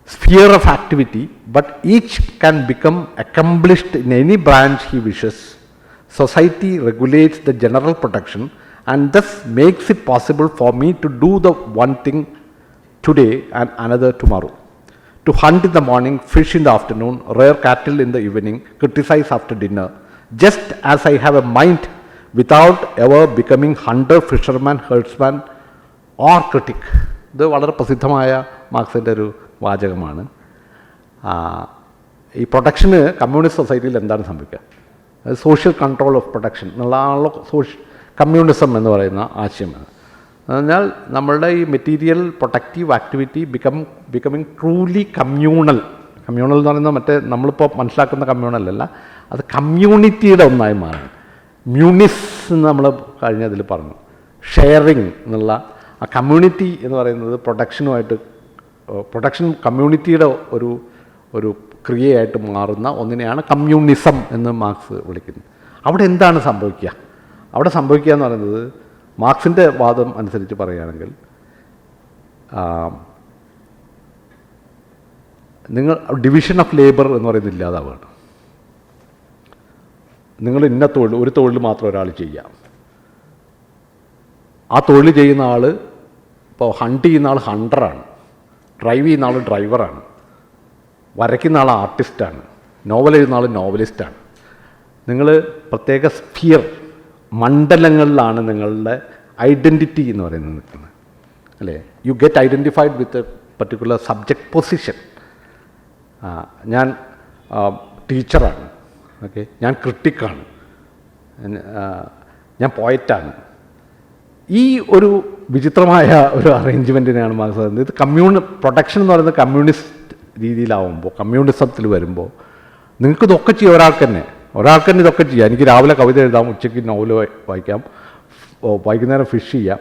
sphere of activity but each can become accomplished in any branch he wishes, society regulates the general production and thus makes it possible for me to do the one thing today and another tomorrow. To hunt in the morning, fish in the afternoon, rear cattle in the evening, criticize after dinner, just as I have a mind without ever becoming hunter, fisherman, herdsman or critic. ഇത് വളരെ പ്രസിദ്ധമായ മാർക്സിൻ്റെ ഒരു വാചകമാണ്. ഈ പ്രൊട്ടക്ഷന് communist സൊസൈറ്റിയിൽ എന്താണ് സംഭവിക്കുക? Social control of production എന്നുള്ളതാണല്ലോ കമ്മ്യൂണിസം എന്ന് പറയുന്ന ആശയമാണ്. പറഞ്ഞാൽ നമ്മളുടെ ഈ material productive activity becoming truly communal എന്ന് പറയുന്നത് മറ്റേ നമ്മളിപ്പോൾ മനസ്സിലാക്കുന്ന കമ്മ്യൂണലല്ല, അത് കമ്മ്യൂണിറ്റിയുടെ ഒന്നായി മാറും. മ്യൂണിസ് എന്ന് നമ്മൾ കഴിഞ്ഞതിൽ പറഞ്ഞു. ഷെയറിങ് എന്നുള്ള ആ കമ്മ്യൂണിറ്റി എന്ന് പറയുന്നത് പ്രൊട്ടക്ഷൻ കമ്മ്യൂണിറ്റിയുടെ ഒരു ക്രിയയായിട്ട് മാറുന്ന ഒന്നിനെയാണ് കമ്മ്യൂണിസം എന്ന് മാർക്സ് വിളിക്കുന്നത്. അവിടെ എന്താണ് സംഭവിക്കുക? അവിടെ സംഭവിക്കുക എന്ന് പറയുന്നത് മാർക്സിൻ്റെ വാദം അനുസരിച്ച് പറയുകയാണെങ്കിൽ നിങ്ങൾ ഡിവിഷൻ ഓഫ് ലേബർ എന്ന് പറയുന്നത് ഇല്ലാതാവുകയാണ്. നിങ്ങൾ ഒരു തൊഴിൽ മാത്രം ഒരാൾ ചെയ്യാം. ആ തൊഴിൽ ചെയ്യുന്ന ആൾ, ഇപ്പോൾ ഹണ്ട് ചെയ്യുന്ന ആൾ ഹണ്ടറാണ്, ഡ്രൈവ് ചെയ്യുന്ന ആൾ ഡ്രൈവറാണ്, വരയ്ക്കുന്ന ആൾ ആർട്ടിസ്റ്റാണ്, നോവൽ എഴുതുന്ന ആൾ നോവലിസ്റ്റാണ്. നിങ്ങൾ പ്രത്യേക സ്ഫിയർ, മണ്ഡലങ്ങളിലാണ് നിങ്ങളുടെ ഐഡൻറ്റിറ്റി എന്ന് പറയുന്നത് നിൽക്കുന്നത്, അല്ലേ? You get identified with a particular subject position. ഞാൻ ടീച്ചറാണ്, ഓക്കെ, ഞാൻ ക്രിട്ടിക്കാണ്, ഞാൻ പോയറ്റാണ്. ഈ ഒരു വിചിത്രമായ ഒരു അറേഞ്ച്മെൻറ്റിനെയാണ് മാർക്സ് പറയുന്നത്. ഇത് പ്രൊട്ടക്ഷൻ എന്ന് പറയുന്നത് കമ്മ്യൂണിസ്റ്റ് രീതിയിലാവുമ്പോൾ, കമ്മ്യൂണിസത്തിൽ വരുമ്പോൾ നിങ്ങൾക്കിതൊക്കെ ചെയ്യാം. ഒരാൾക്ക് തന്നെ ഇതൊക്കെ ചെയ്യാം. എനിക്ക് രാവിലെ കവിത എഴുതാം, ഉച്ചയ്ക്ക് നോവൽ വായിക്കാം, വൈകുന്നേരം ഫിഷ് ചെയ്യാം.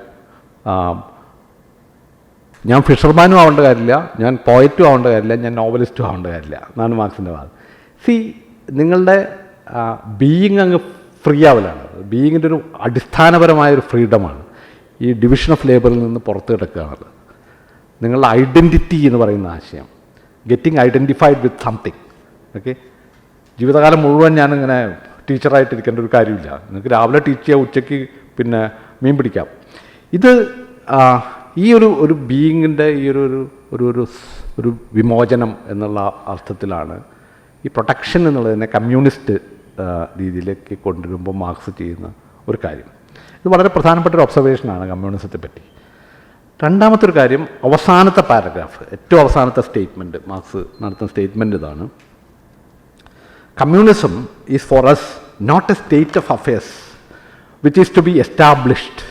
ഞാൻ ഫിഷർമാനും ആവേണ്ട കാര്യമില്ല, ഞാൻ പോയറ്റും ആവേണ്ട കാര്യമില്ല, ഞാൻ നോവലിസ്റ്റും ആവേണ്ട കാര്യമില്ല എന്നാണ് മാർക്സിൻ്റെ വാദം. നിങ്ങളുടെ ബീയിങ് അങ്ങ് ഫ്രീ ആവലാണ്. ബീയിങ്ങിൻ്റെ ഒരു അടിസ്ഥാനപരമായൊരു ഫ്രീഡമാണ് ഈ ഡിവിഷൻ ഓഫ് ലേബറിൽ നിന്ന് പുറത്ത് കിടക്കുകയാണത്. നിങ്ങളുടെ ഐഡൻറ്റിറ്റി എന്ന് പറയുന്ന ആശയം, getting identified with something. Okay, ജീവിതകാലം മുഴുവൻ ഞാനിങ്ങനെ ടീച്ചറായിട്ടിരിക്കേണ്ട ഒരു കാര്യമില്ല. നിങ്ങൾക്ക് രാവിലെ ടീച്ച് ചെയ്യാം, ഉച്ചയ്ക്ക് പിന്നെ മീൻ പിടിക്കാം. ഇത് ഈ ഒരു ബീയിങ്ങിൻ്റെ ഈ ഒരു വിമോചനം എന്നുള്ള അർത്ഥത്തിലാണ് ഈ പ്രൊട്ടക്ഷൻ എന്നുള്ളതിനെ കമ്മ്യൂണിസ്റ്റ് രീതിയിലേക്ക് കൊണ്ടുവരുമ്പോൾ മാർക്സ് ചെയ്യുന്ന ഒരു കാര്യം. ഇത് വളരെ പ്രധാനപ്പെട്ട ഒരു ഒബ്സർവേഷനാണ് കമ്മ്യൂണിസത്തെ പറ്റി. രണ്ടാമത്തെ ഒരു കാര്യം, അവസാനത്തെ പാരഗ്രാഫ്, ഏറ്റവും അവസാനത്തെ സ്റ്റേറ്റ്മെൻറ്റ്, മാർക്സ് നടത്തുന്ന സ്റ്റേറ്റ്മെൻറ്റ് ഇതാണ്: communism is for us not a state of affairs which is to be established,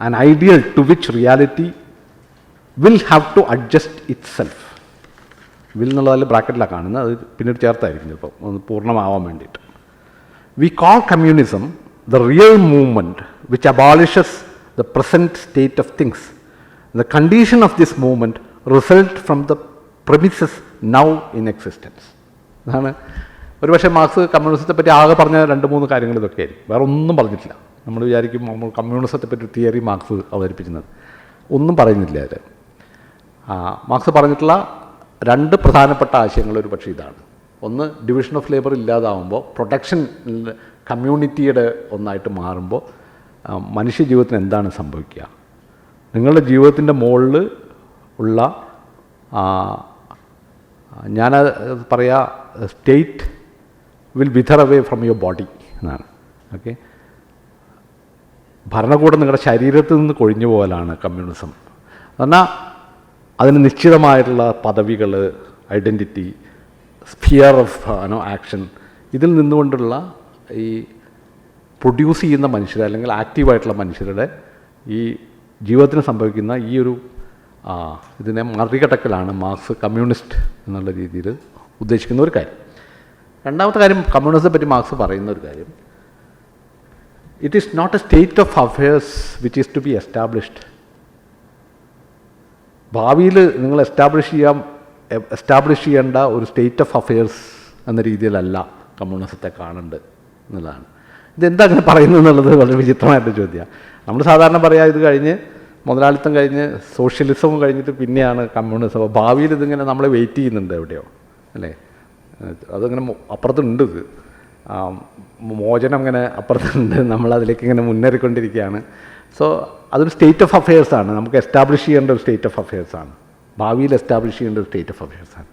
an ideal to which reality will have to adjust itself. Will എന്നുള്ളതിൽ ബ്രാക്കറ്റിലാണ് കാണുന്നത്, അത് പിന്നീട് ചേർത്തായിരിക്കും ചിലപ്പോൾ ഒന്ന് പൂർണ്ണമാവാൻ വേണ്ടിയിട്ട്. V call communism the real movement which abolishes the present state of things. The condition of this movement result from the premises now in existence. അതാണ് ഒരുപക്ഷെ മാർക്സ് കമ്മ്യൂണിസത്തെ പറ്റി ആകെ പറഞ്ഞ 2-3 കാര്യങ്ങൾ ഇതൊക്കെ ആയിരിക്കും, വേറെ ഒന്നും പറഞ്ഞിട്ടില്ല. നമ്മൾ വിചാരിക്കും നമ്മൾ കമ്മ്യൂണിസത്തെ പറ്റി തിയറി മാർക്സ് അവതരിപ്പിക്കുന്നത്, ഒന്നും പറയുന്നില്ല അതിൽ. മാർക്സ് പറഞ്ഞിട്ടുള്ള 2 പ്രധാനപ്പെട്ട ആശയങ്ങൾ ഒരു പക്ഷേ ഇതാണ്. ഒന്ന്, ഡിവിഷൻ ഓഫ് ലേബർ ഇല്ലാതാവുമ്പോൾ, പ്രൊട്ടക്ഷൻ കമ്മ്യൂണിറ്റിയുടെ ഒന്നായിട്ട് മാറുമ്പോൾ മനുഷ്യ ജീവിതത്തിന് എന്താണ് സംഭവിക്കുക? നിങ്ങളുടെ ജീവിതത്തിൻ്റെ മുകളിൽ ഉള്ള ഞാൻ പറയാ state will whether away from your body എന്നാണ്. ഓക്കെ, ഭരണകൂടം നിങ്ങളുടെ ശരീരത്തിൽ നിന്ന് കൊഴിഞ്ഞു പോകലാണ് കമ്മ്യൂണിസം. എന്നാൽ അതിന് നിശ്ചിതമായിട്ടുള്ള പദവികൾ, ഐഡൻറ്റിറ്റി, സ്ഫിയർ ഓഫ് ആക്ഷൻ, ഇതിൽ നിന്നുകൊണ്ടുള്ള ഈ പ്രൊഡ്യൂസ് ചെയ്യുന്ന മനുഷ്യർ അല്ലെങ്കിൽ ആക്റ്റീവായിട്ടുള്ള മനുഷ്യരുടെ ഈ ജീവിതത്തിന് സംഭവിക്കുന്ന ഈ ഒരു ഇതിനെ മറികടക്കലാണ് മാർക്സ് കമ്മ്യൂണിസ്റ്റ് എന്നുള്ള രീതിയിൽ ഉദ്ദേശിക്കുന്ന ഒരു കാര്യം. രണ്ടാമത്തെ കാര്യം, കമ്മ്യൂണിസത്തെ പറ്റി മാർക്സ് പറയുന്ന ഒരു കാര്യം, it is not a state of affairs which is to be established. ഭാവിയിൽ നിങ്ങൾ എസ്റ്റാബ്ലിഷ് ചെയ്യേണ്ട ഒരു സ്റ്റേറ്റ് ഓഫ് അഫയേഴ്സ് എന്ന രീതിയിലല്ല കമ്മ്യൂണിസത്തെ കാണേണ്ടത് എന്നുള്ളതാണ്. ഇതെന്താ അങ്ങനെ പറയുന്നത് എന്നുള്ളത് വളരെ വിചിത്രമായിട്ട് ചോദ്യമാണ്. നമ്മൾ സാധാരണ പറയാം, ഇത് കഴിഞ്ഞ് മുതലാളിത്തം കഴിഞ്ഞ് സോഷ്യലിസവും കഴിഞ്ഞിട്ട് പിന്നെയാണ് കമ്മ്യൂണിസം. അപ്പോൾ ഭാവിയിൽ ഇതിങ്ങനെ നമ്മളെ വെയിറ്റ് ചെയ്യുന്നുണ്ട് എവിടെയോ, അല്ലേ? അതിങ്ങനെ അപ്പുറത്തുണ്ട്, ഇത് മോചനം ഇങ്ങനെ അപ്പുറത്തുണ്ട്, നമ്മളതിലേക്ക് ഇങ്ങനെ മുന്നേറിക്കൊണ്ടിരിക്കുകയാണ്. സോ അതൊരു സ്റ്റേറ്റ് ഓഫ് അഫയേഴ്സാണ്, നമുക്ക് എസ്റ്റാബ്ലിഷ് ചെയ്യേണ്ട ഒരു സ്റ്റേറ്റ് ഓഫ് അഫയേഴ്സാണ്, ഭാവിയിൽ എസ്റ്റാബ്ലിഷ് ചെയ്യേണ്ട ഒരു സ്റ്റേറ്റ് ഓഫ് അഫയേഴ്സാണ്.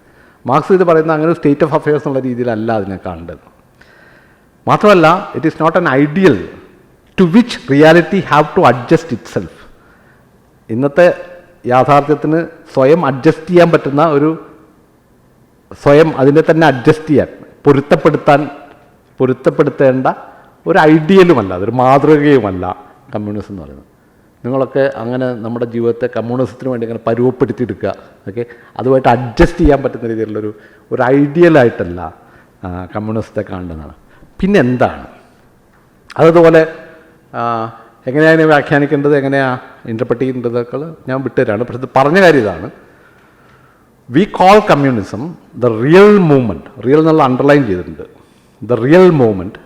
മാർക്സ് ഇത് പറയുന്ന അങ്ങനെ ഒരു സ്റ്റേറ്റ് ഓഫ് അഫയേഴ്സ് എന്നുള്ള രീതിയിലല്ല അതിനെ കാണേണ്ടത്. മാത്രമല്ല, it is not an ideal to which reality have to adjust itself. ഇന്നത്തെ യാഥാർത്ഥ്യത്തിന് സ്വയം അഡ്ജസ്റ്റ് ചെയ്യാൻ പറ്റുന്ന ഒരു, സ്വയം അതിനെ തന്നെ അഡ്ജസ്റ്റ് ചെയ്യാൻ, പൊരുത്തപ്പെടുത്തേണ്ട ഒരു ഐഡിയലുമല്ല, അതൊരു മാതൃകയുമല്ല കമ്മ്യൂണിസം എന്ന് പറയുന്നത്. നിങ്ങളൊക്കെ അങ്ങനെ നമ്മുടെ ജീവിതത്തെ കമ്മ്യൂണിസത്തിന് വേണ്ടി അങ്ങനെ പരുവപ്പെടുത്തിയെടുക്കുക, ഓക്കെ, അതുമായിട്ട് അഡ്ജസ്റ്റ് ചെയ്യാൻ പറ്റുന്ന രീതിയിലുള്ളൊരു ഐഡിയലായിട്ടല്ല കമ്മ്യൂണിസത്തെ കാണുന്നതാണ്. പിന്നെ എന്താണ് അതുപോലെ എങ്ങനെയാണ് വ്യാഖ്യാനിക്കേണ്ടത്, എങ്ങനെയാണ് ഇൻ്റർപ്രറ്റ് ചെയ്യേണ്ടതൊക്കെ ഞാൻ വിട്ടുതരാണ്. പക്ഷേ ഇത് പറഞ്ഞ കാര്യം ഇതാണ്, we call communism the real movement, real എന്നുള്ള അണ്ടർലൈൻ ചെയ്തിട്ടുണ്ട്, the real movement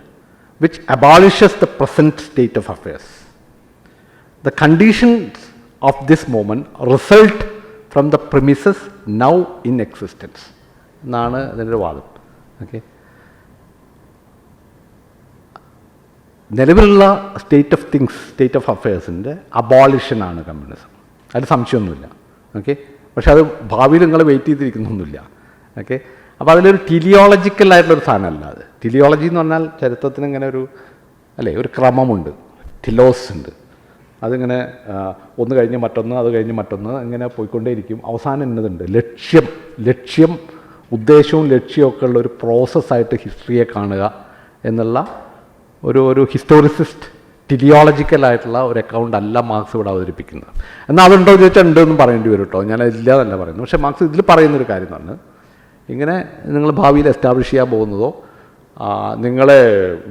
which abolishes the present state of affairs. The conditions of this moment result from the premises now in existence എന്നാണ് ഇതിൻ്റെ വാദം. ഓക്കെ, നിലവിലുള്ള state of things, state of അഫയേഴ്സിൻ്റെ അബോളിഷനാണ് communism, അതിൽ സംശയമൊന്നുമില്ല. ഓക്കെ, പക്ഷെ അത് ഭാവിയിൽ നിങ്ങൾ വെയിറ്റ് ചെയ്തിരിക്കുന്നൊന്നുമില്ല. ഓക്കെ, അപ്പോൾ അതിലൊരു ടിലിയോളജിക്കലായിട്ടുള്ളൊരു സാധനമല്ല അത്. ടിലിയോളജി എന്ന് പറഞ്ഞാൽ ചരിത്രത്തിന് ഇങ്ങനെ ഒരു, അല്ലേ, ഒരു ക്രമമുണ്ട്, ടിലോസ് ഉണ്ട്, അതിങ്ങനെ ഒന്ന് കഴിഞ്ഞ് മറ്റൊന്ന്, അത് കഴിഞ്ഞ് മറ്റൊന്ന്, ഇങ്ങനെ പോയിക്കൊണ്ടേയിരിക്കും. അവസാനം എന്നതുണ്ട് ലക്ഷ്യം, ഉദ്ദേശവും ലക്ഷ്യമൊക്കെ ഉള്ള ഒരു പ്രോസസ്സായിട്ട് ഹിസ്റ്ററിയെ കാണുക എന്നുള്ള ഒരു ഹിസ്റ്റോറിസിസ്റ്റ് ടിലിയോളജിക്കലായിട്ടുള്ള ഒരു അക്കൗണ്ട് അല്ല മാർക്സ് ഇവിടെ അവതരിപ്പിക്കുന്നത്. എന്നാൽ അതുണ്ടോ എന്ന് ചോദിച്ചാൽ ഉണ്ടെന്നും പറയേണ്ടി വരും കേട്ടോ, ഞാൻ ഇല്ലാതല്ല പറയുന്നത്. പക്ഷേ മാർക്സ് ഇതിൽ പറയുന്നൊരു കാര്യം എന്ന് പറഞ്ഞാൽ, ഇങ്ങനെ നിങ്ങൾ ഭാവിയിൽ എസ്റ്റാബ്ലിഷ് ചെയ്യാൻ പോകുന്നതോ നിങ്ങളെ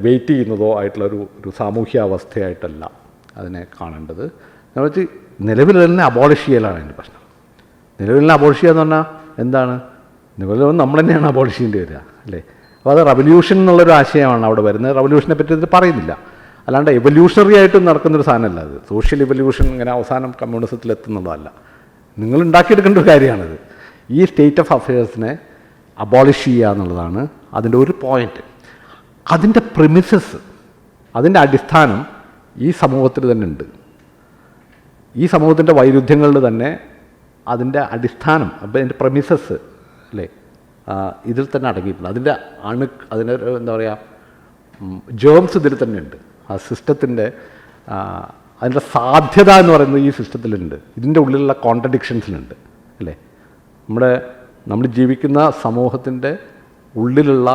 വെയിറ്റ് ചെയ്യുന്നതോ ആയിട്ടുള്ളൊരു സാമൂഹ്യ അവസ്ഥയായിട്ടല്ല അതിനെ കാണേണ്ടത്. എന്ന് വെച്ചാൽ നിലവിൽ തന്നെ അബോളിഷ് ചെയ്യലാണ് അതിൻ്റെ പ്രശ്നം. നിലവിൽ അബോളിഷ് ചെയ്യുക എന്ന് പറഞ്ഞാൽ എന്താണ്? നിലവിൽ നമ്മൾ തന്നെയാണ് അബോളിഷ് ചെയ്യേണ്ടി വരിക, അല്ലേ? അപ്പോൾ അത് റവല്യൂഷൻ എന്നുള്ളൊരു ആശയമാണ് അവിടെ വരുന്നത്. റവല്യൂഷനെ പറ്റി ഇത് പറയുന്നില്ല, അല്ലാണ്ട് എവല്യൂഷണറി ആയിട്ട് നടക്കുന്നൊരു സാധനമല്ല അത്. സോഷ്യൽ എവല്യൂഷൻ ഇങ്ങനെ അവസാനം കമ്മ്യൂണിസത്തിലെത്തുന്നതല്ല, നിങ്ങൾ ഉണ്ടാക്കിയെടുക്കേണ്ട ഒരു കാര്യമാണിത്. ഈ സ്റ്റേറ്റ് ഓഫ് അഫയേഴ്സിനെ അബോളിഷ് ചെയ്യുക എന്നുള്ളതാണ് അതിൻ്റെ ഒരു പോയിൻ്റ്. അതിൻ്റെ പ്രിമിസസ്, അതിൻ്റെ അടിസ്ഥാനം ഈ സമൂഹത്തിൽ തന്നെ ഉണ്ട്. ഈ സമൂഹത്തിൻ്റെ വൈരുദ്ധ്യങ്ങളിൽ തന്നെ അതിൻ്റെ അടിസ്ഥാനം, അപ്പോൾ അതിൻ്റെ പ്രമിസസ്, അല്ലേ, ഇതിൽ തന്നെ അടങ്ങിയിട്ടുണ്ട്. അതിൻ്റെ അതിൻ്റെ എന്താ പറയുക, ജേംസ് ഇതിൽ തന്നെ ഉണ്ട്. ആ സിസ്റ്റത്തിൻ്റെ അതിൻ്റെ സാധ്യത എന്ന് പറയുന്നത് ഈ സിസ്റ്റത്തിലുണ്ട്, ഇതിൻ്റെ ഉള്ളിലുള്ള കോൺട്രഡിക്ഷൻസിലുണ്ട്, അല്ലേ? നമ്മൾ ജീവിക്കുന്ന സമൂഹത്തിൻ്റെ ഉള്ളിലുള്ള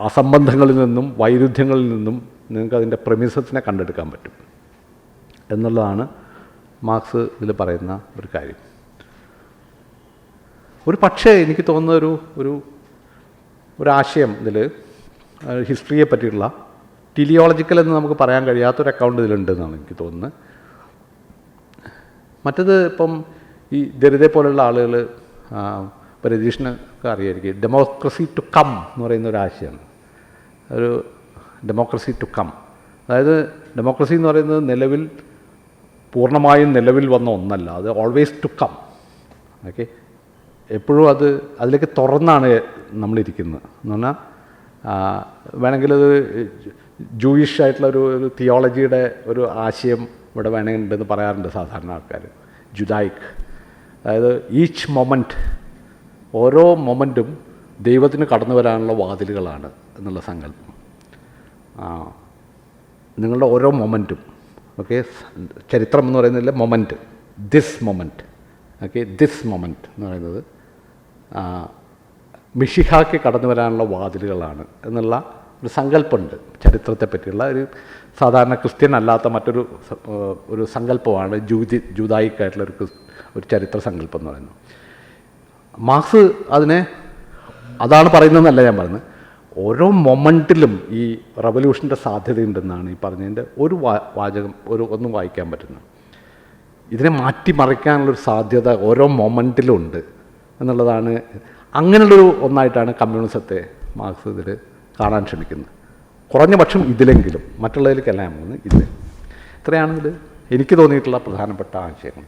അസംബന്ധങ്ങളിൽ നിന്നും വൈരുദ്ധ്യങ്ങളിൽ നിന്നും നിങ്ങൾക്ക് അതിൻ്റെ പ്രെമിസസിനെ കണ്ടെടുക്കാൻ പറ്റും എന്നുള്ളതാണ് മാർക്സ് ഇതിൽ പറയുന്ന ഒരു കാര്യം. ഒരു പക്ഷേ എനിക്ക് തോന്നുന്ന ഒരാശയം ഇതിൽ ഹിസ്റ്ററിയെ പറ്റിയുള്ള ടിലിയോളജിക്കൽ എന്ന് നമുക്ക് പറയാൻ കഴിയാത്തൊരു അക്കൗണ്ട് ഇതിലുണ്ടെന്നാണ് എനിക്ക് തോന്നുന്നത്. മറ്റത് ഇപ്പം ഈ ദരിദ്രെ പോലുള്ള ആളുകൾ, ഇപ്പോൾ രതീഷിനൊക്കെ അറിയായിരിക്കും, ഡെമോക്രസി ടു കം എന്ന് പറയുന്ന ഒരു ആശയമാണ്. ഒരു ഡെമോക്രസി ടു കം, അതായത് ഡെമോക്രസി എന്ന് പറയുന്നത് പൂർണ്ണമായും നിലവിൽ വന്ന ഒന്നല്ല, അത് ഓൾവേസ് ടു കം. ഓക്കെ, എപ്പോഴും അതിലേക്ക് തുറന്നാണ് നമ്മളിരിക്കുന്നത് എന്ന് പറഞ്ഞാൽ, വേണമെങ്കിൽ അത് ജൂയിഷ് ആയിട്ടുള്ള ഒരു തിയോളജിയുടെ ഒരു ആശയം ഇവിടെ വേണമെന്നുണ്ടെന്ന് പറയാറുണ്ട് സാധാരണ ആൾക്കാർ, ജുദായിക്. അതായത് ഈച്ച് മൊമെൻറ്റ്, ഓരോ മൊമെൻറ്റും ദൈവത്തിന് കടന്നു വരാനുള്ള വാതിലുകളാണ് എന്നുള്ള സങ്കല്പം. നിങ്ങളുടെ ഓരോ മൊമെൻറ്റും ഓക്കെ, ചരിത്രം എന്ന് പറയുന്നതിൽ moment, this moment, okay, this moment എന്ന് പറയുന്നത് മിഷിഹായ്ക്ക് കടന്നു വരാനുള്ള വാതിലുകളാണ് എന്നുള്ള ഒരു സങ്കല്പമുണ്ട് ചരിത്രത്തെ പറ്റിയുള്ള. ഒരു സാധാരണ ക്രിസ്ത്യൻ അല്ലാത്ത ഒരു സങ്കല്പമാണ് ജൂതായിക്കായിട്ടുള്ള ഒരു ചരിത്ര സങ്കല്പം എന്ന് പറയുന്നത്. മാർക്സ് അതാണ് പറയുന്നതെന്നല്ല ഞാൻ പറയുന്നത്. ഓരോ മൊമെൻറ്റിലും ഈ റവല്യൂഷൻ്റെ സാധ്യതയുണ്ടെന്നാണ് ഈ പറഞ്ഞതിൻ്റെ ഒരു വാചകം ഒന്നും വായിക്കാൻ പറ്റുന്നത്. ഇതിനെ മാറ്റിമറിക്കാനുള്ളൊരു സാധ്യത ഓരോ മൊമെൻറ്റിലും ഉണ്ട് എന്നുള്ളതാണ്. അങ്ങനെയുള്ളൊരു ഒന്നായിട്ടാണ് കമ്മ്യൂണിസത്തെ മാർക്സ് ഇതിൽ കാണാൻ ശ്രമിക്കുന്നത്. കുറഞ്ഞ പക്ഷം ഇതിലെങ്കിലും, മറ്റുള്ളതിലേക്കല്ല ഞാൻ പോകുന്നത്. ഇത്രയാണ് ഇതിൽ എനിക്ക് തോന്നിയിട്ടുള്ള പ്രധാനപ്പെട്ട ആശയങ്ങൾ.